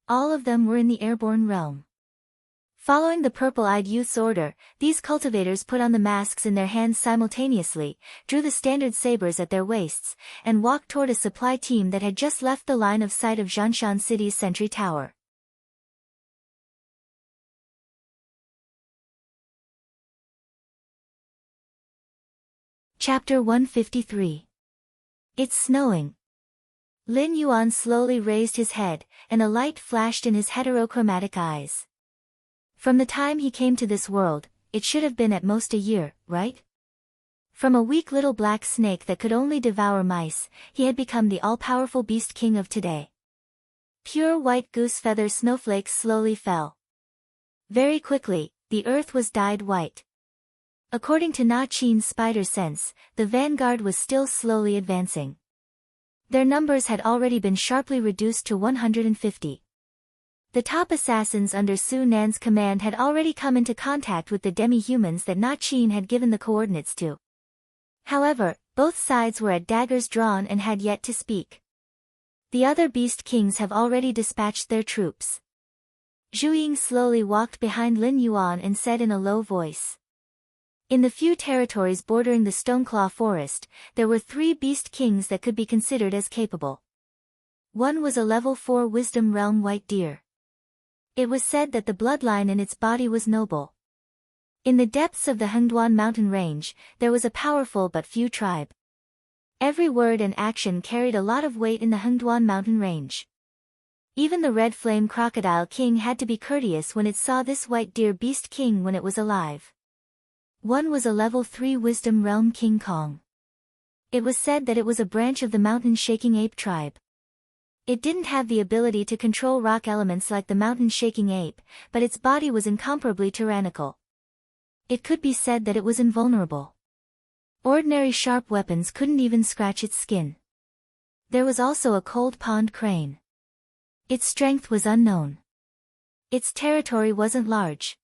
Speaker 1: All of them were in the airborne realm. Following the purple-eyed youth's order, these cultivators put on the masks in their hands simultaneously, drew the standard sabers at their waists, and walked toward a supply team that had just left the line of sight of Jianshan City's sentry tower. Chapter 153. It's snowing. Lin Yuan slowly raised his head, and a light flashed in his heterochromatic eyes. From the time he came to this world, it should have been at most a year, right? From a weak little black snake that could only devour mice, he had become the all-powerful beast king of today. Pure white goose feather snowflakes slowly fell. Very quickly, the earth was dyed white. According to Na Qin's spider sense, the vanguard was still slowly advancing. Their numbers had already been sharply reduced to 150. The top assassins under Su Nan's command had already come into contact with the demi-humans that Na Qin had given the coordinates to. However, both sides were at daggers drawn and had yet to speak. The other beast kings have already dispatched their troops. Zhu Ying slowly walked behind Lin Yuan and said in a low voice. In the few territories bordering the Stoneclaw Forest, there were 3 beast kings that could be considered as capable. One was a level 4 wisdom realm white deer. It was said that the bloodline in its body was noble. In the depths of the Hengduan mountain range, there was a powerful but few tribe. Every word and action carried a lot of weight in the Hengduan mountain range. Even the red flame crocodile king had to be courteous when it saw this white deer beast king when it was alive. One was a level 3 wisdom realm King Kong. It was said that it was a branch of the mountain-shaking ape tribe. It didn't have the ability to control rock elements like the mountain-shaking ape, but its body was incomparably tyrannical. It could be said that it was invulnerable. Ordinary sharp weapons couldn't even scratch its skin. There was also a cold pond crane. Its strength was unknown. Its territory wasn't large.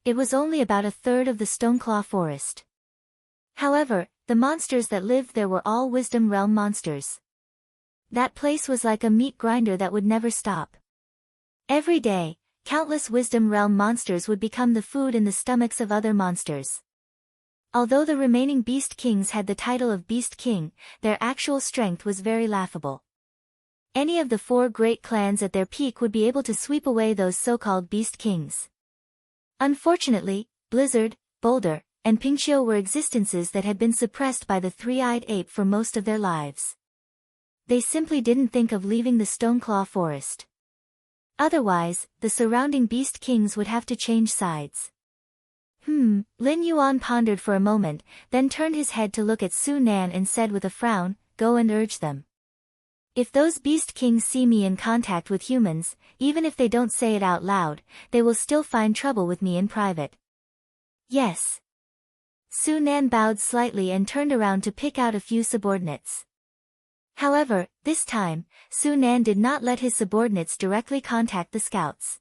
Speaker 1: It was only about a third of the Stoneclaw Forest. However, the monsters that lived there were all Wisdom Realm monsters. That place was like a meat grinder that would never stop. Every day, countless Wisdom Realm monsters would become the food in the stomachs of other monsters. Although the remaining Beast Kings had the title of Beast King, their actual strength was very laughable. Any of the 4 great clans at their peak would be able to sweep away those so-called Beast Kings. Unfortunately, Blizzard, Boulder, and Pingxio were existences that had been suppressed by the three-eyed ape for most of their lives. They simply didn't think of leaving the Stoneclaw Forest. Otherwise, the surrounding Beast Kings would have to change sides. Lin Yuan pondered for a moment, then turned his head to look at Su Nan and said with a frown, "Go and urge them. If those Beast Kings see me in contact with humans, even if they don't say it out loud, they will still find trouble with me in private." "Yes." Su Nan bowed slightly and turned around to pick out a few subordinates. However, this time, Su Nan did not let his subordinates directly contact the scouts.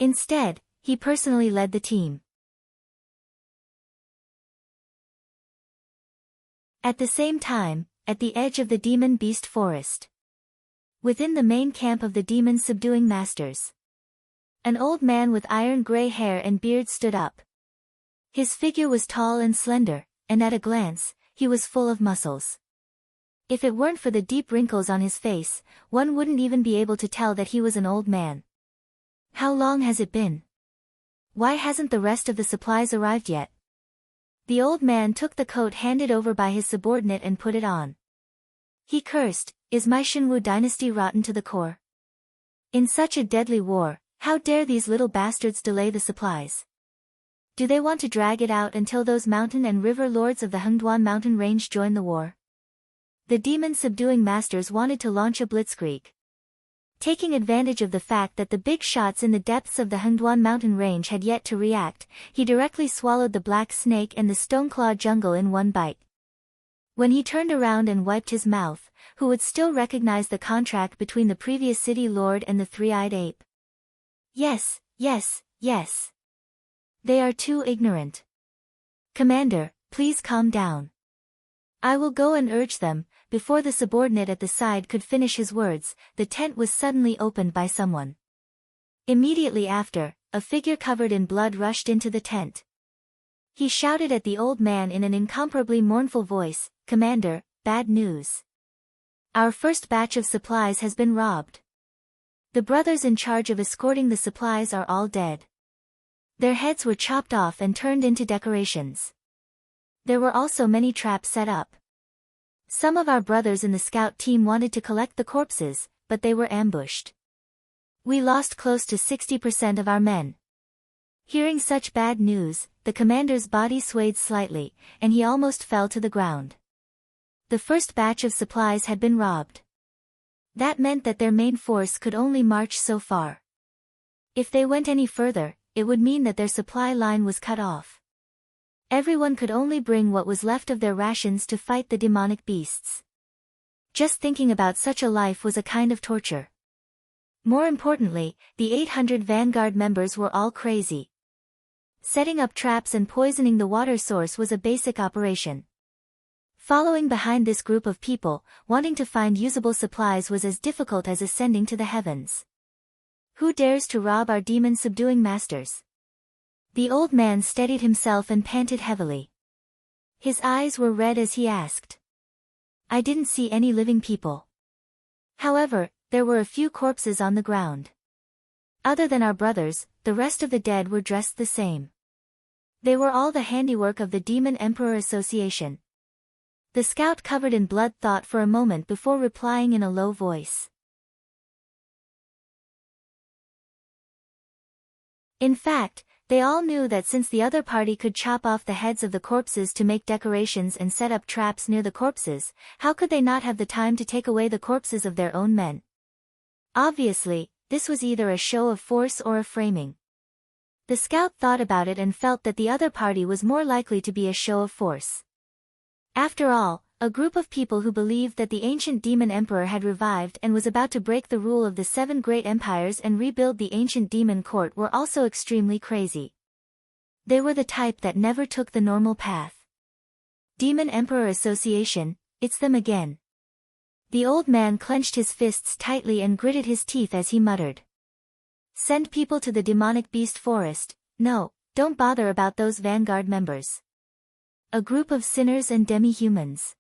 Speaker 1: Instead, he personally led the team. At the same time, at the edge of the Demon Beast Forest, within the main camp of the Demon Subduing Masters, an old man with iron-gray hair and beard stood up. His figure was tall and slender, and at a glance, he was full of muscles. If it weren't for the deep wrinkles on his face, one wouldn't even be able to tell that he was an old man. "How long has it been? Why hasn't the rest of the supplies arrived yet?" The old man took the coat handed over by his subordinate and put it on. He cursed, "Is my Shinwu dynasty rotten to the core? In such a deadly war, how dare these little bastards delay the supplies? Do they want to drag it out until those mountain and river lords of the Hengduan mountain range join the war?" The Demon Subduing Masters wanted to launch a blitzkrieg. Taking advantage of the fact that the big shots in the depths of the Hengduan mountain range had yet to react, he directly swallowed the black snake and the Stoneclaw jungle in one bite. When he turned around and wiped his mouth, who would still recognize the contract between the previous city lord and the three-eyed ape? Yes, yes, yes. They are too ignorant. "Commander, please calm down. I will go and urge them." Before the subordinate at the side could finish his words, the tent was suddenly opened by someone. Immediately after, a figure covered in blood rushed into the tent. He shouted at the old man in an incomparably mournful voice, "Commander, bad news. Our first batch of supplies has been robbed. The brothers in charge of escorting the supplies are all dead. Their heads were chopped off and turned into decorations. There were also many traps set up. Some of our brothers in the scout team wanted to collect the corpses, but they were ambushed. We lost close to 60% of our men." Hearing such bad news, the commander's body swayed slightly, and he almost fell to the ground. The first batch of supplies had been robbed. That meant that their main force could only march so far. If they went any further, it would mean that their supply line was cut off. Everyone could only bring what was left of their rations to fight the demonic beasts. Just thinking about such a life was a kind of torture. More importantly, the 800 Vanguard members were all crazy. Setting up traps and poisoning the water source was a basic operation. Following behind this group of people, wanting to find usable supplies was as difficult as ascending to the heavens. "Who dares to rob our demon-subduing masters?" The old man steadied himself and panted heavily. His eyes were red as he asked. "I didn't see any living people. However, there were a few corpses on the ground. Other than our brothers, the rest of the dead were dressed the same. They were all the handiwork of the Demon Emperor Association." The scout covered in blood thought for a moment before replying in a low voice. In fact, they all knew that since the other party could chop off the heads of the corpses to make decorations and set up traps near the corpses, how could they not have the time to take away the corpses of their own men? Obviously, this was either a show of force or a framing. The scout thought about it and felt that the other party was more likely to be a show of force. After all, a group of people who believed that the ancient demon emperor had revived and was about to break the rule of the 7 great empires and rebuild the ancient demon court were also extremely crazy. They were the type that never took the normal path. Demon Emperor Association, it's them again. The old man clenched his fists tightly and gritted his teeth as he muttered. "Send people to the demonic beast forest. No, don't bother about those Vanguard members. A group of sinners and demi-humans.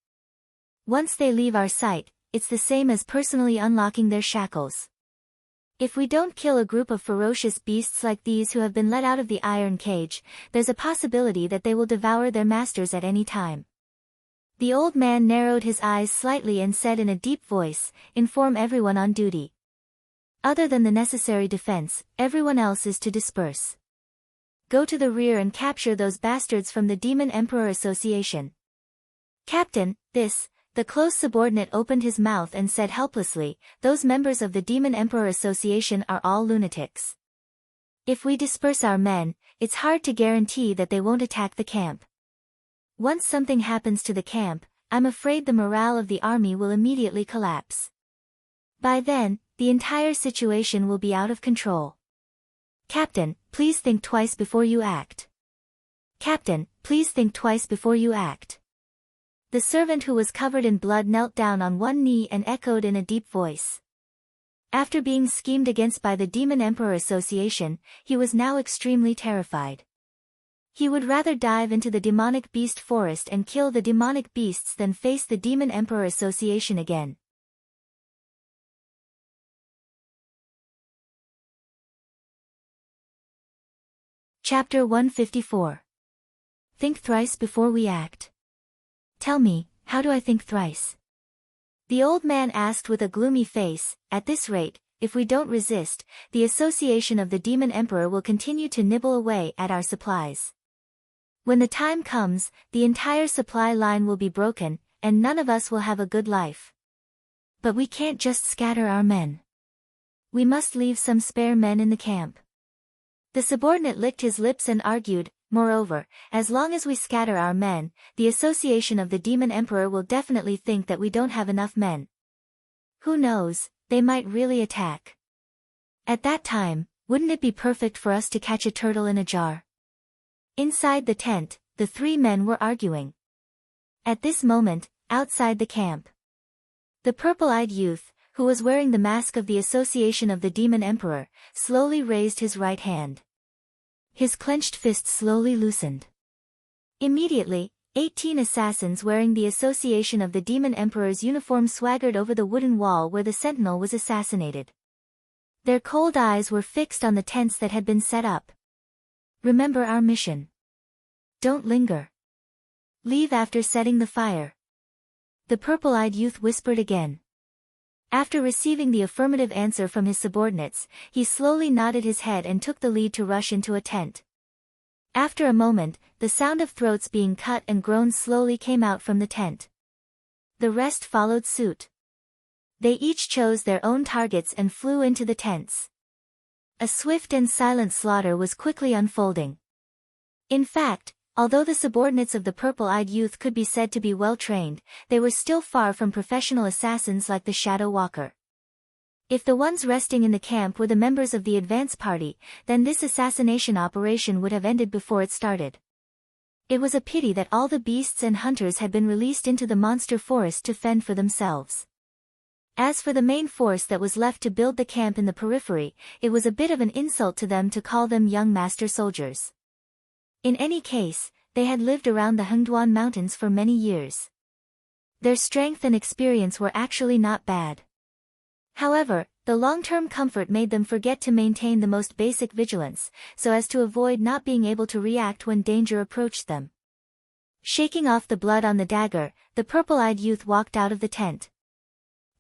Speaker 1: Once they leave our sight, it's the same as personally unlocking their shackles. If we don't kill a group of ferocious beasts like these who have been let out of the iron cage, there's a possibility that they will devour their masters at any time. The old man narrowed his eyes slightly and said in a deep voice, "Inform everyone on duty. Other than the necessary defense, everyone else is to disperse. Go to the rear and capture those bastards from the Demon Emperor Association." "Captain, this..." The close subordinate opened his mouth and said helplessly, "Those members of the Demon Emperor Association are all lunatics. If we disperse our men, it's hard to guarantee that they won't attack the camp. Once something happens to the camp, I'm afraid the morale of the army will immediately collapse. By then, the entire situation will be out of control. Captain, please think twice before you act. Captain, please think twice before you act." The servant who was covered in blood knelt down on one knee and echoed in a deep voice. After being schemed against by the Demon Emperor Association, he was now extremely terrified. He would rather dive into the demonic beast forest and kill the demonic beasts than face the Demon Emperor Association again. Chapter 154. Think thrice before we act. Tell me, how do I think thrice? The old man asked with a gloomy face. "At this rate, if we don't resist, the association of the Demon Emperor will continue to nibble away at our supplies. When the time comes, the entire supply line will be broken, and none of us will have a good life. But we can't just scatter our men. We must leave some spare men in the camp." The subordinate licked his lips and argued, "Moreover, as long as we scatter our men, the association of the Demon Emperor will definitely think that we don't have enough men. Who knows, they might really attack. At that time, wouldn't it be perfect for us to catch a turtle in a jar?" Inside the tent, the three men were arguing. At this moment, outside the camp, the purple-eyed youth, who was wearing the mask of the Association of the Demon Emperor, slowly raised his right hand. His clenched fist slowly loosened. Immediately, 18 assassins wearing the Association of the Demon Emperor's uniform swaggered over the wooden wall where the sentinel was assassinated. Their cold eyes were fixed on the tents that had been set up. "Remember our mission. Don't linger. Leave after setting the fire," the purple-eyed youth whispered again. After receiving the affirmative answer from his subordinates, he slowly nodded his head and took the lead to rush into a tent. After a moment, the sound of throats being cut and groans slowly came out from the tent. The rest followed suit. They each chose their own targets and flew into the tents. A swift and silent slaughter was quickly unfolding. In fact, although the subordinates of the purple-eyed youth could be said to be well-trained, they were still far from professional assassins like the Shadow Walker. If the ones resting in the camp were the members of the advance party, then this assassination operation would have ended before it started. It was a pity that all the beasts and hunters had been released into the monster forest to fend for themselves. As for the main force that was left to build the camp in the periphery, it was a bit of an insult to them to call them young master soldiers. In any case, they had lived around the Hengduan Mountains for many years. Their strength and experience were actually not bad. However, the long-term comfort made them forget to maintain the most basic vigilance, so as to avoid not being able to react when danger approached them. Shaking off the blood on the dagger, the purple-eyed youth walked out of the tent.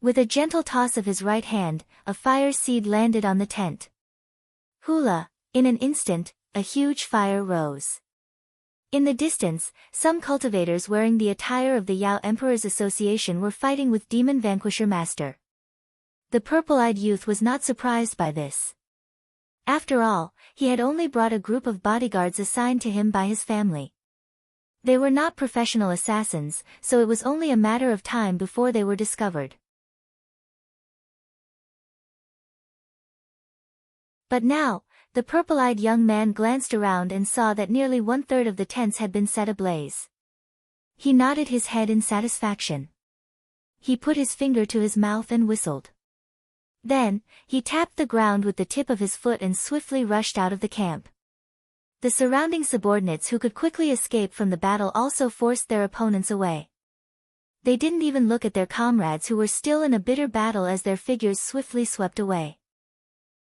Speaker 1: With a gentle toss of his right hand, a fire seed landed on the tent. Hula! In an instant, a huge fire rose. In the distance, some cultivators wearing the attire of the Yao Emperor's Association were fighting with Demon Vanquisher Master. The purple-eyed youth was not surprised by this. After all, he had only brought a group of bodyguards assigned to him by his family. They were not professional assassins, so it was only a matter of time before they were discovered. But now, the purple-eyed young man glanced around and saw that nearly 1/3 of the tents had been set ablaze. He nodded his head in satisfaction. He put his finger to his mouth and whistled. Then, he tapped the ground with the tip of his foot and swiftly rushed out of the camp. The surrounding subordinates who could quickly escape from the battle also forced their opponents away. They didn't even look at their comrades who were still in a bitter battle as their figures swiftly swept away.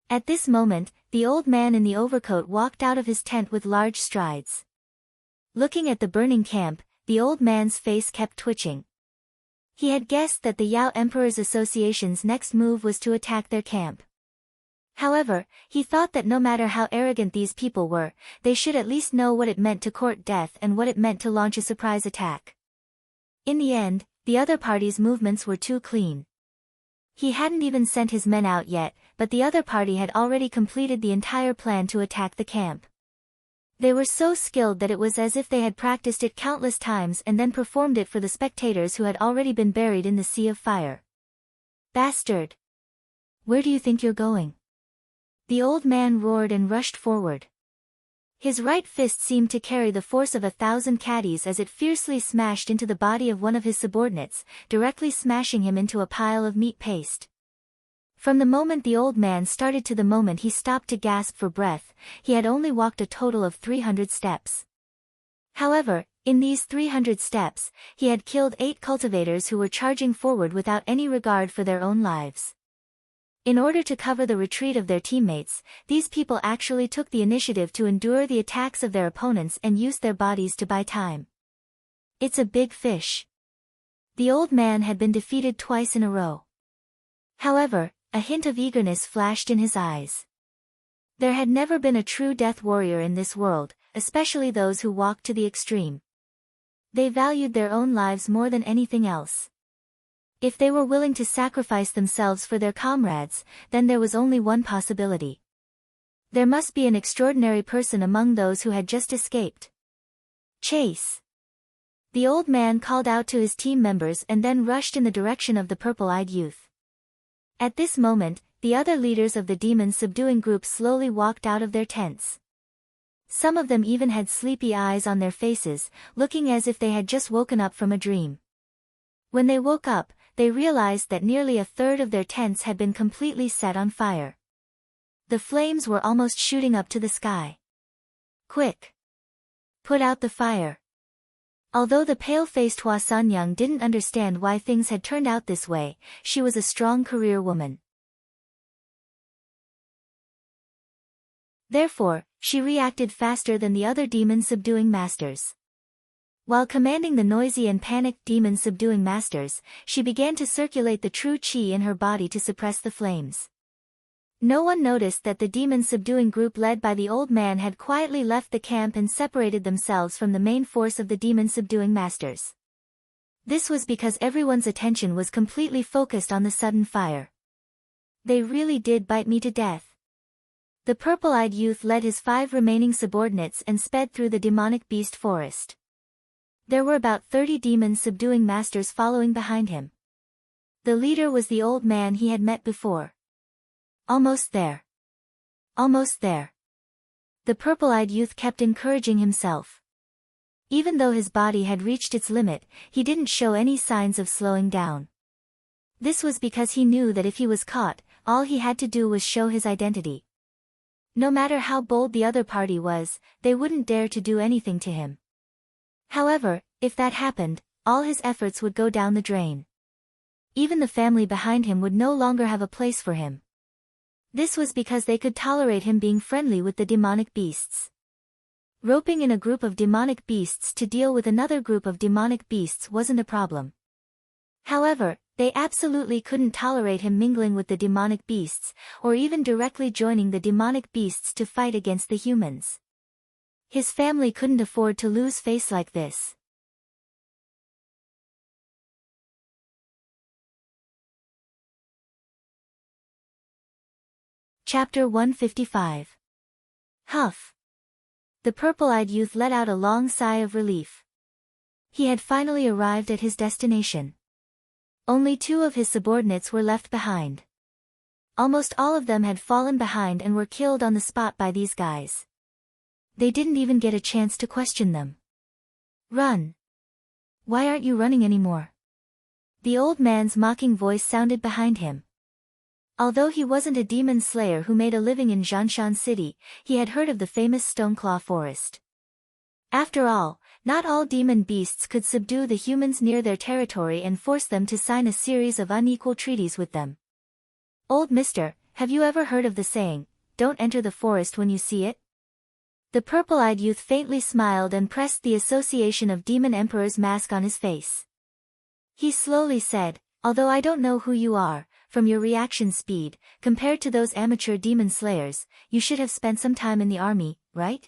Speaker 1: At this moment, the old man in the overcoat walked out of his tent with large strides. Looking at the burning camp, the old man's face kept twitching. He had guessed that the Yao Emperor's Association's next move was to attack their camp. However, he thought that no matter how arrogant these people were, they should at least know what it meant to court death and what it meant to launch a surprise attack. In the end, the other party's movements were too clean. He hadn't even sent his men out yet, but the other party had already completed the entire plan to attack the camp. They were so skilled that it was as if they had practiced it countless times and then performed it for the spectators who had already been buried in the sea of fire. Bastard! Where do you think you're going? The old man roared and rushed forward. His right fist seemed to carry the force of 1,000 caddies as it fiercely smashed into the body of one of his subordinates, directly smashing him into a pile of meat paste. From the moment the old man started to the moment he stopped to gasp for breath, he had only walked a total of 300 steps. However, in these 300 steps, he had killed 8 cultivators who were charging forward without any regard for their own lives. In order to cover the retreat of their teammates, these people actually took the initiative to endure the attacks of their opponents and used their bodies to buy time. It's a big fish. The old man had been defeated twice in a row. However, a hint of eagerness flashed in his eyes. There had never been a true death warrior in this world, especially those who walked to the extreme. They valued their own lives more than anything else. If they were willing to sacrifice themselves for their comrades, then there was only one possibility. There must be an extraordinary person among those who had just escaped. Chase! The old man called out to his team members and then rushed in the direction of the purple-eyed youth. At this moment, the other leaders of the demon-subduing group slowly walked out of their tents. Some of them even had sleepy eyes on their faces, looking as if they had just woken up from a dream. When they woke up, they realized that nearly a third of their tents had been completely set on fire. The flames were almost shooting up to the sky. Quick! Put out the fire! Although the pale-faced Hua Sanyang didn't understand why things had turned out this way, she was a strong career woman. Therefore, she reacted faster than the other demon-subduing masters. While commanding the noisy and panicked demon-subduing masters, she began to circulate the true qi in her body to suppress the flames. No one noticed that the demon-subduing group led by the old man had quietly left the camp and separated themselves from the main force of the demon-subduing masters. This was because everyone's attention was completely focused on the sudden fire. They really did bite me to death. The purple-eyed youth led his 5 remaining subordinates and sped through the demonic beast forest. There were about 30 demon-subduing masters following behind him. The leader was the old man he had met before. Almost there. Almost there. The purple-eyed youth kept encouraging himself. Even though his body had reached its limit, he didn't show any signs of slowing down. This was because he knew that if he was caught, all he had to do was show his identity. No matter how bold the other party was, they wouldn't dare to do anything to him. However, if that happened, all his efforts would go down the drain. Even the family behind him would no longer have a place for him. This was because they could tolerate him being friendly with the demonic beasts. Roping in a group of demonic beasts to deal with another group of demonic beasts wasn't a problem. However, they absolutely couldn't tolerate him mingling with the demonic beasts, or even directly joining the demonic beasts to fight against the humans. His family couldn't afford to lose face like this. Chapter 155. Huff. The purple-eyed youth let out a long sigh of relief. He had finally arrived at his destination. Only 2 of his subordinates were left behind. Almost all of them had fallen behind and were killed on the spot by these guys. They didn't even get a chance to question them. Run! Why aren't you running anymore? The old man's mocking voice sounded behind him. Although he wasn't a demon slayer who made a living in Zhanshan City, he had heard of the famous Stoneclaw Forest. After all, not all demon beasts could subdue the humans near their territory and force them to sign a series of unequal treaties with them. Old mister, have you ever heard of the saying, "Don't enter the forest when you see it"? The purple-eyed youth faintly smiled and pressed the Association of Demon Emperors mask on his face. He slowly said, "Although I don't know who you are, from your reaction speed, compared to those amateur demon slayers, you should have spent some time in the army, right?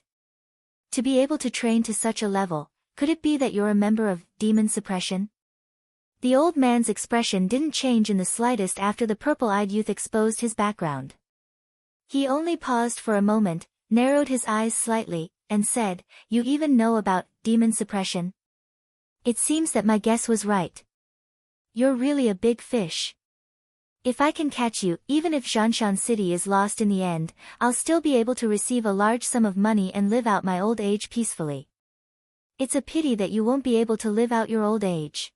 Speaker 1: To be able to train to such a level, could it be that you're a member of demon suppression?" The old man's expression didn't change in the slightest after the purple-eyed youth exposed his background. He only paused for a moment, narrowed his eyes slightly, and said, "You even know about demon suppression? It seems that my guess was right. You're really a big fish. If I can catch you, even if Zhanshan City is lost in the end, I'll still be able to receive a large sum of money and live out my old age peacefully. It's a pity that you won't be able to live out your old age."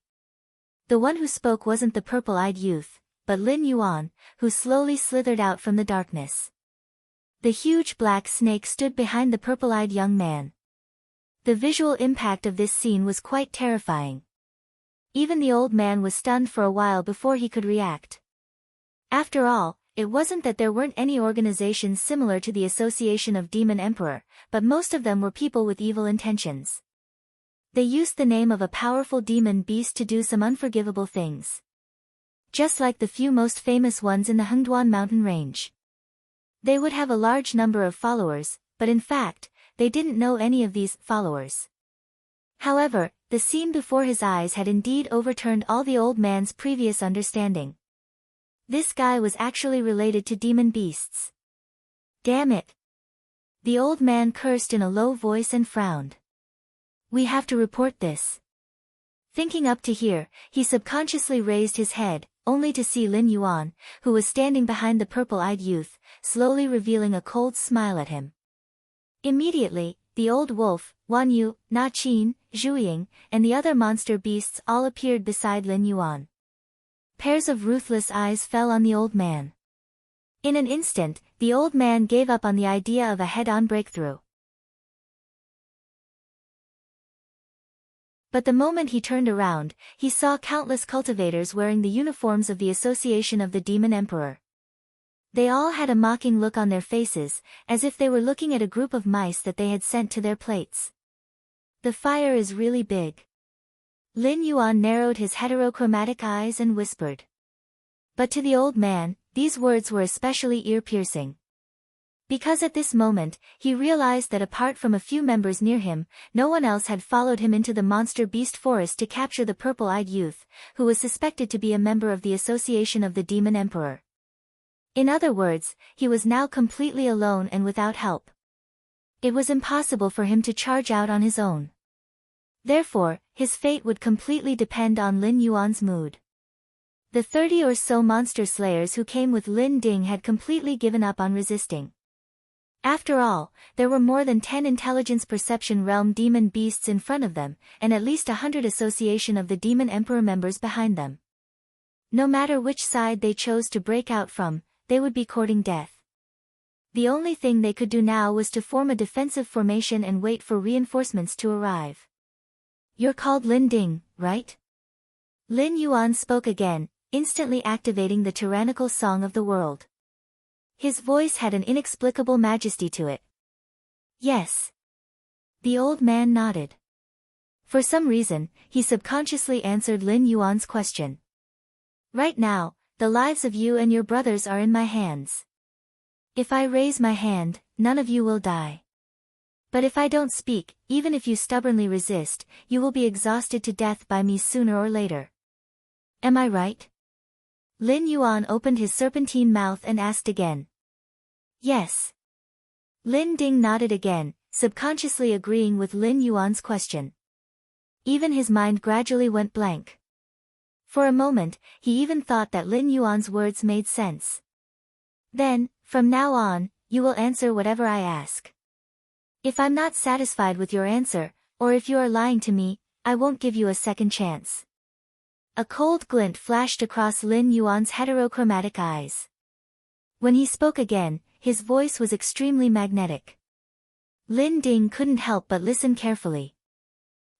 Speaker 1: The one who spoke wasn't the purple-eyed youth, but Lin Yuan, who slowly slithered out from the darkness. The huge black snake stood behind the purple-eyed young man. The visual impact of this scene was quite terrifying. Even the old man was stunned for a while before he could react. After all, it wasn't that there weren't any organizations similar to the Association of Demon Emperor, but most of them were people with evil intentions. They used the name of a powerful demon beast to do some unforgivable things. Just like the few most famous ones in the Hengduan mountain range. They would have a large number of followers, but in fact, they didn't know any of these followers. However, the scene before his eyes had indeed overturned all the old man's previous understanding. This guy was actually related to demon beasts. Damn it! The old man cursed in a low voice and frowned. "We have to report this." Thinking up to here, he subconsciously raised his head, only to see Lin Yuan, who was standing behind the purple-eyed youth, slowly revealing a cold smile at him. Immediately, the old wolf, Wan Yu, Na Qin, Zhu, and the other monster beasts all appeared beside Lin Yuan. Pairs of ruthless eyes fell on the old man. In an instant, the old man gave up on the idea of a head-on breakthrough. But the moment he turned around, he saw countless cultivators wearing the uniforms of the Association of the Demon Emperor. They all had a mocking look on their faces, as if they were looking at a group of mice that they had sent to their plates. "The fire is really big." Lin Yuan narrowed his heterochromatic eyes and whispered. But to the old man, these words were especially ear-piercing. Because at this moment, he realized that apart from a few members near him, no one else had followed him into the monster beast forest to capture the purple-eyed youth, who was suspected to be a member of the Association of the Demon Emperor. In other words, he was now completely alone and without help. It was impossible for him to charge out on his own. Therefore, his fate would completely depend on Lin Yuan's mood. The 30 or so monster slayers who came with Lin Ding had completely given up on resisting. After all, there were more than 10 intelligence perception realm demon beasts in front of them, and at least 100 Association of the Demon Emperor members behind them. No matter which side they chose to break out from, they would be courting death. The only thing they could do now was to form a defensive formation and wait for reinforcements to arrive. "You're called Lin Ding, right?" Lin Yuan spoke again, instantly activating the tyrannical song of the world. His voice had an inexplicable majesty to it. "Yes." The old man nodded. For some reason, he subconsciously answered Lin Yuan's question. "Right now, the lives of you and your brothers are in my hands. If I raise my hand, none of you will die. But if I don't speak, even if you stubbornly resist, you will be exhausted to death by me sooner or later. Am I right?" Lin Yuan opened his serpentine mouth and asked again. "Yes." Lin Ding nodded again, subconsciously agreeing with Lin Yuan's question. Even his mind gradually went blank. For a moment, he even thought that Lin Yuan's words made sense. "Then, from now on, you will answer whatever I ask. If I'm not satisfied with your answer, or if you are lying to me, I won't give you a second chance." A cold glint flashed across Lin Yuan's heterochromatic eyes. When he spoke again, his voice was extremely magnetic. Lin Ding couldn't help but listen carefully.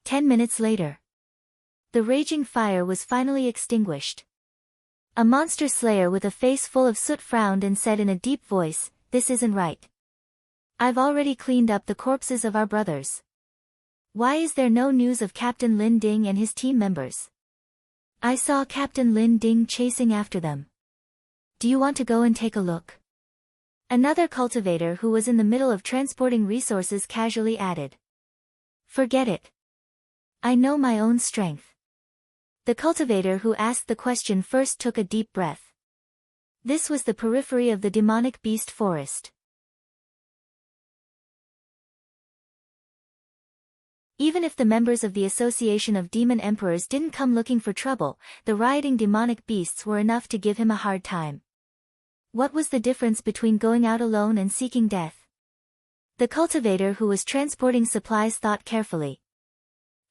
Speaker 1: 10 minutes later. The raging fire was finally extinguished. A monster slayer with a face full of soot frowned and said in a deep voice, "This isn't right. I've already cleaned up the corpses of our brothers. Why is there no news of Captain Lin Ding and his team members? I saw Captain Lin Ding chasing after them. Do you want to go and take a look?" Another cultivator who was in the middle of transporting resources casually added. "Forget it. I know my own strength." The cultivator who asked the question first took a deep breath. This was the periphery of the demonic beast forest. Even if the members of the Association of Demon Emperors didn't come looking for trouble, the rioting demonic beasts were enough to give him a hard time. What was the difference between going out alone and seeking death? The cultivator who was transporting supplies thought carefully.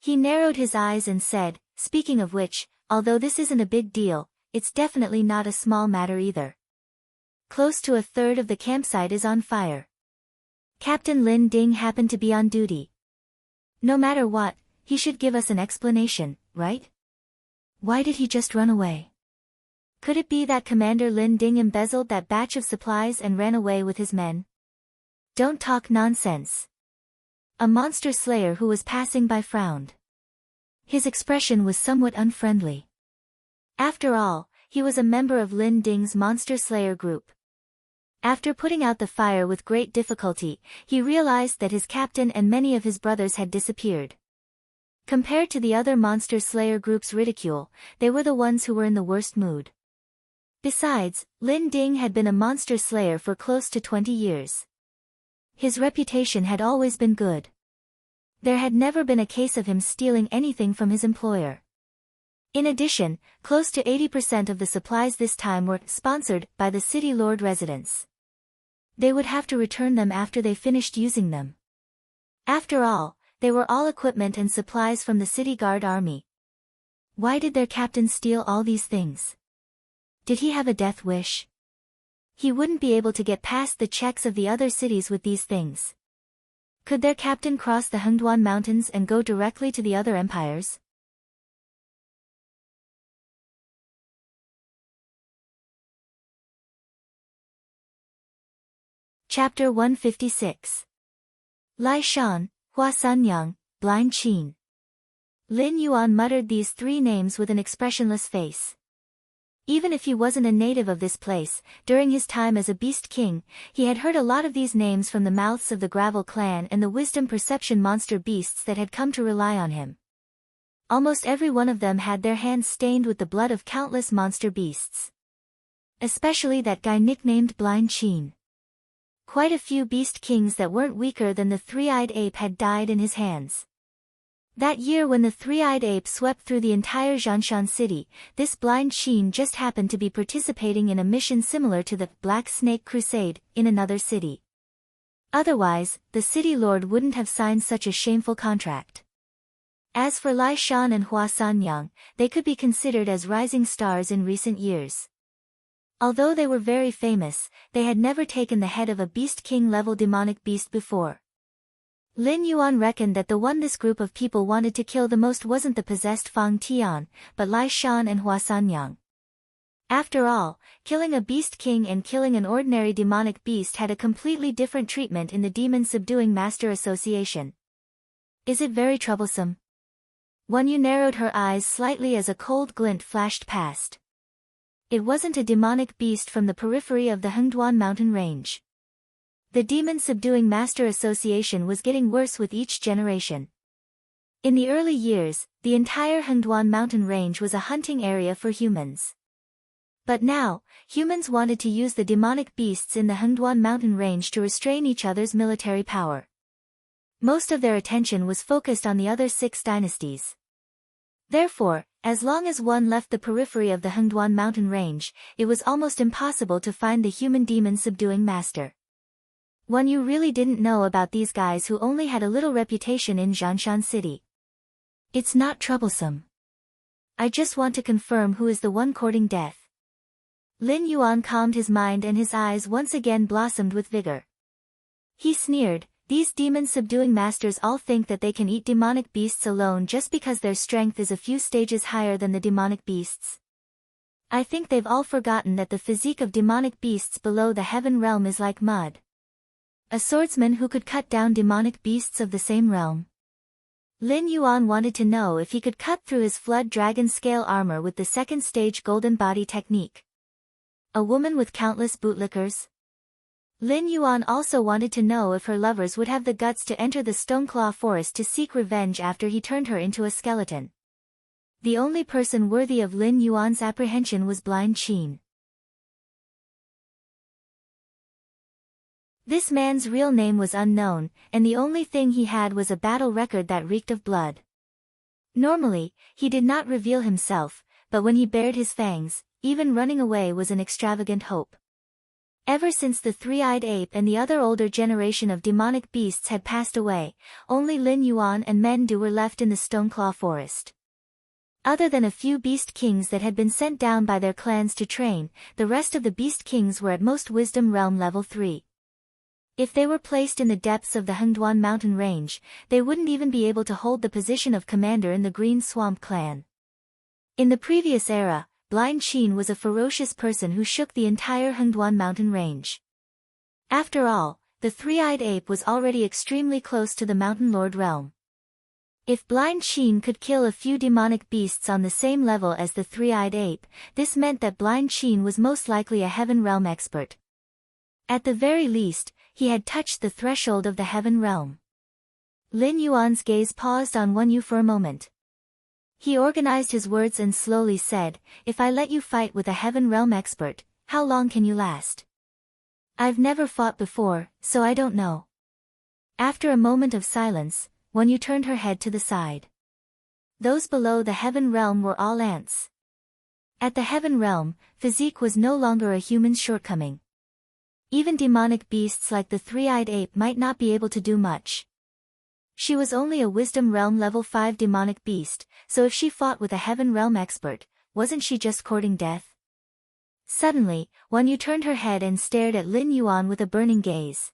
Speaker 1: He narrowed his eyes and said, "Speaking of which, although this isn't a big deal, it's definitely not a small matter either. Close to a third of the campsite is on fire. Captain Lin Ding happened to be on duty. No matter what, he should give us an explanation, right? Why did he just run away? Could it be that Commander Lin Ding embezzled that batch of supplies and ran away with his men?" "Don't talk nonsense." A monster slayer who was passing by frowned. His expression was somewhat unfriendly. After all, he was a member of Lin Ding's monster slayer group. After putting out the fire with great difficulty, he realized that his captain and many of his brothers had disappeared. Compared to the other monster slayer group's ridicule, they were the ones who were in the worst mood. Besides, Lin Ding had been a monster slayer for close to 20 years. His reputation had always been good. There had never been a case of him stealing anything from his employer. In addition, close to 80% of the supplies this time were sponsored by the city lord residents. They would have to return them after they finished using them. After all, they were all equipment and supplies from the city guard army. Why did their captain steal all these things? Did he have a death wish? He wouldn't be able to get past the checks of the other cities with these things. Could their captain cross the Hengduan Mountains and go directly to the other empires? Chapter 156. Lai Shan, Hua Sanyang, Blind Qin. Lin Yuan muttered these three names with an expressionless face. Even if he wasn't a native of this place, during his time as a beast king, he had heard a lot of these names from the mouths of the Gravel clan and the wisdom perception monster beasts that had come to rely on him. Almost every one of them had their hands stained with the blood of countless monster beasts. Especially that guy nicknamed Blind Qin. Quite a few beast kings that weren't weaker than the three-eyed ape had died in his hands. That year when the three-eyed ape swept through the entire Zhanshan city, this Blind Qin just happened to be participating in a mission similar to the Black Snake Crusade in another city. Otherwise, the city lord wouldn't have signed such a shameful contract. As for Lai Shan and Hua Sanyang, they could be considered as rising stars in recent years. Although they were very famous, they had never taken the head of a beast king-level demonic beast before. Lin Yuan reckoned that the one this group of people wanted to kill the most wasn't the possessed Fang Tian, but Lai Shan and Hua Sanyang. After all, killing a beast king and killing an ordinary demonic beast had a completely different treatment in the Demon Subduing Master Association. Is it very troublesome? Wan Yu narrowed her eyes slightly as a cold glint flashed past. It wasn't a demonic beast from the periphery of the Hengduan mountain range. The Demon Subduing Master Association was getting worse with each generation. In the early years, the entire Hengduan mountain range was a hunting area for humans. But now, humans wanted to use the demonic beasts in the Hengduan mountain range to restrain each other's military power. Most of their attention was focused on the other 6 dynasties. Therefore, as long as one left the periphery of the Hengduan mountain range, it was almost impossible to find the human demon subduing master. Wan Yu really didn't know about these guys who only had a little reputation in Zhanshan City. It's not troublesome. I just want to confirm who is the one courting death. Lin Yuan calmed his mind and his eyes once again blossomed with vigor. He sneered, "These demon-subduing masters all think that they can eat demonic beasts alone just because their strength is a few stages higher than the demonic beasts. I think they've all forgotten that the physique of demonic beasts below the heaven realm is like mud. A swordsman who could cut down demonic beasts of the same realm." Lin Yuan wanted to know if he could cut through his flood dragon scale armor with the second stage golden body technique. A woman with countless bootlickers? Lin Yuan also wanted to know if her lovers would have the guts to enter the Stoneclaw Forest to seek revenge after he turned her into a skeleton. The only person worthy of Lin Yuan's apprehension was Blind Qin. This man's real name was unknown, and the only thing he had was a battle record that reeked of blood. Normally, he did not reveal himself, but when he bared his fangs, even running away was an extravagant hope. Ever since the three-eyed ape and the other older generation of demonic beasts had passed away, only Lin Yuan and Mendu were left in the Stoneclaw Forest. Other than a few beast kings that had been sent down by their clans to train, the rest of the beast kings were at most wisdom realm level 3. If they were placed in the depths of the Hengduan mountain range, they wouldn't even be able to hold the position of commander in the Green Swamp clan. In the previous era, Blind Qin was a ferocious person who shook the entire Hengduan mountain range. After all, the three-eyed ape was already extremely close to the Mountain Lord realm. If Blind Qin could kill a few demonic beasts on the same level as the three-eyed ape, this meant that Blind Qin was most likely a heaven realm expert. At the very least, he had touched the threshold of the heaven realm. Lin Yuan's gaze paused on Wen Yu for a moment. He organized his words and slowly said, "If I let you fight with a heaven realm expert, how long can you last? I've never fought before, so I don't know." After a moment of silence, Wen Yu turned her head to the side. Those below the heaven realm were all ants. At the heaven realm, physique was no longer a human's shortcoming. Even demonic beasts like the three-eyed ape might not be able to do much. She was only a wisdom realm level 5 demonic beast, so if she fought with a heaven realm expert, wasn't she just courting death? Suddenly, Wen Yu turned her head and stared at Lin Yuan with a burning gaze.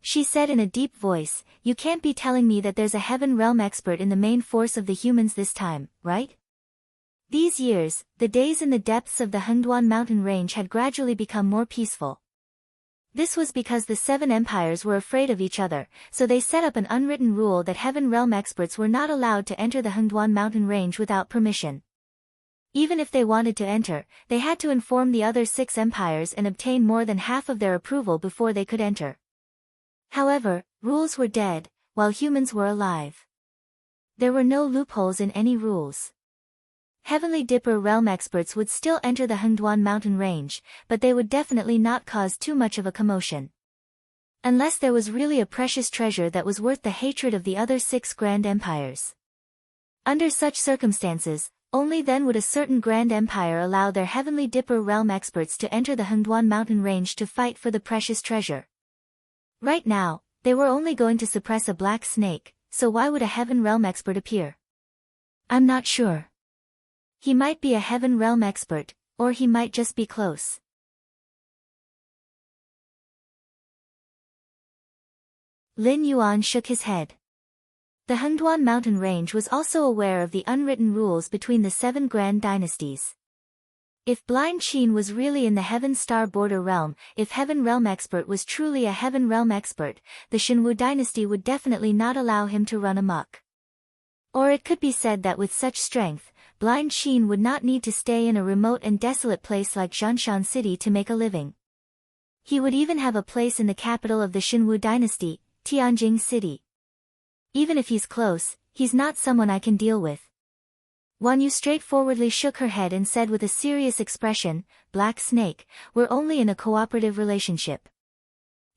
Speaker 1: She said in a deep voice, "You can't be telling me that there's a heaven realm expert in the main force of the humans this time, right?" These years, the days in the depths of the Hengduan mountain range had gradually become more peaceful. This was because the 7 empires were afraid of each other, so they set up an unwritten rule that heaven realm experts were not allowed to enter the Hengduan mountain range without permission. Even if they wanted to enter, they had to inform the other 6 empires and obtain more than half of their approval before they could enter. However, rules were dead, while humans were alive. There were no loopholes in any rules. Heavenly Dipper realm experts would still enter the Hengduan mountain range, but they would definitely not cause too much of a commotion. Unless there was really a precious treasure that was worth the hatred of the other 6 grand empires. Under such circumstances, only then would a certain grand empire allow their Heavenly Dipper realm experts to enter the Hengduan mountain range to fight for the precious treasure. Right now, they were only going to suppress a black snake, so why would a heaven realm expert appear? I'm not sure. He might be a heaven realm expert, or he might just be close. Lin Yuan shook his head. The Hengduan mountain range was also aware of the unwritten rules between the 7 grand dynasties. If Blind Qin was really in the Heaven Star border realm, if Heaven Realm Expert was truly a Heaven Realm Expert, the Xinwu dynasty would definitely not allow him to run amok. Or it could be said that with such strength, Blind Qin would not need to stay in a remote and desolate place like Zhanshan City to make a living. He would even have a place in the capital of the Xinwu dynasty, Tianjing City. Even if he's close, he's not someone I can deal with. Wan Yu straightforwardly shook her head and said with a serious expression, "Black Snake, we're only in a cooperative relationship.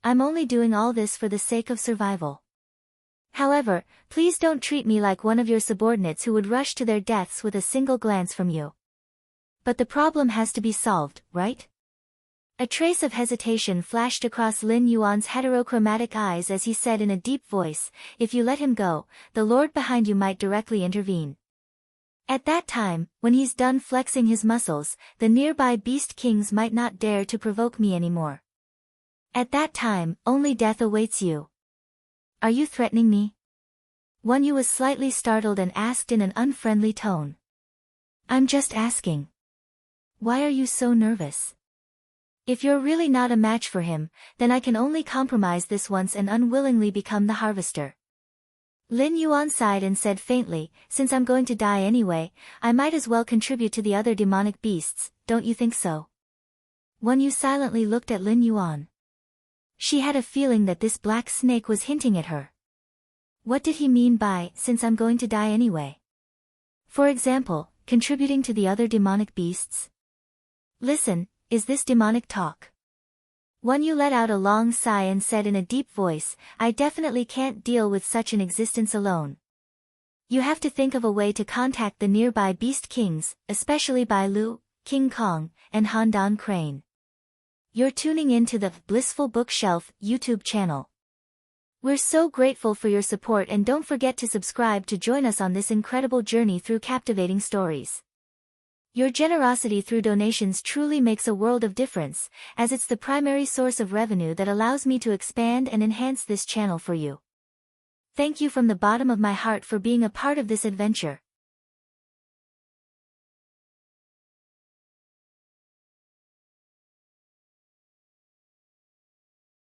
Speaker 1: I'm only doing all this for the sake of survival. However, please don't treat me like one of your subordinates who would rush to their deaths with a single glance from you. But the problem has to be solved, right?" A trace of hesitation flashed across Lin Yuan's heterochromatic eyes as he said in a deep voice, "If you let him go, the lord behind you might directly intervene. At that time, when he's done flexing his muscles, the nearby beast kings might not dare to provoke me anymore. At that time, only death awaits you. Are you threatening me? Wan Yu was slightly startled and asked in an unfriendly tone. I'm just asking. Why are you so nervous? If you're really not a match for him, then I can only compromise this once and unwillingly become the harvester. Lin Yuan sighed and said faintly, since I'm going to die anyway, I might as well contribute to the other demonic beasts, don't you think so? Wan Yu silently looked at Lin Yuan. She had a feeling that this black snake was hinting at her. What did he mean by, since I'm going to die anyway? For example, contributing to the other demonic beasts? Listen, is this demonic talk? Wan Yu let out a long sigh and said in a deep voice, I definitely can't deal with such an existence alone. You have to think of a way to contact the nearby beast kings, especially Bai Lu, King Kong, and Handan Crane. You're tuning in to the Blissful Bookshelf YouTube channel. We're so grateful for your support and don't forget to subscribe to join us on this incredible journey through captivating stories. Your generosity through donations truly makes a world of difference, as it's the primary source of revenue that allows me to expand and enhance this channel for you. Thank you from the bottom of my heart for being a part of this adventure.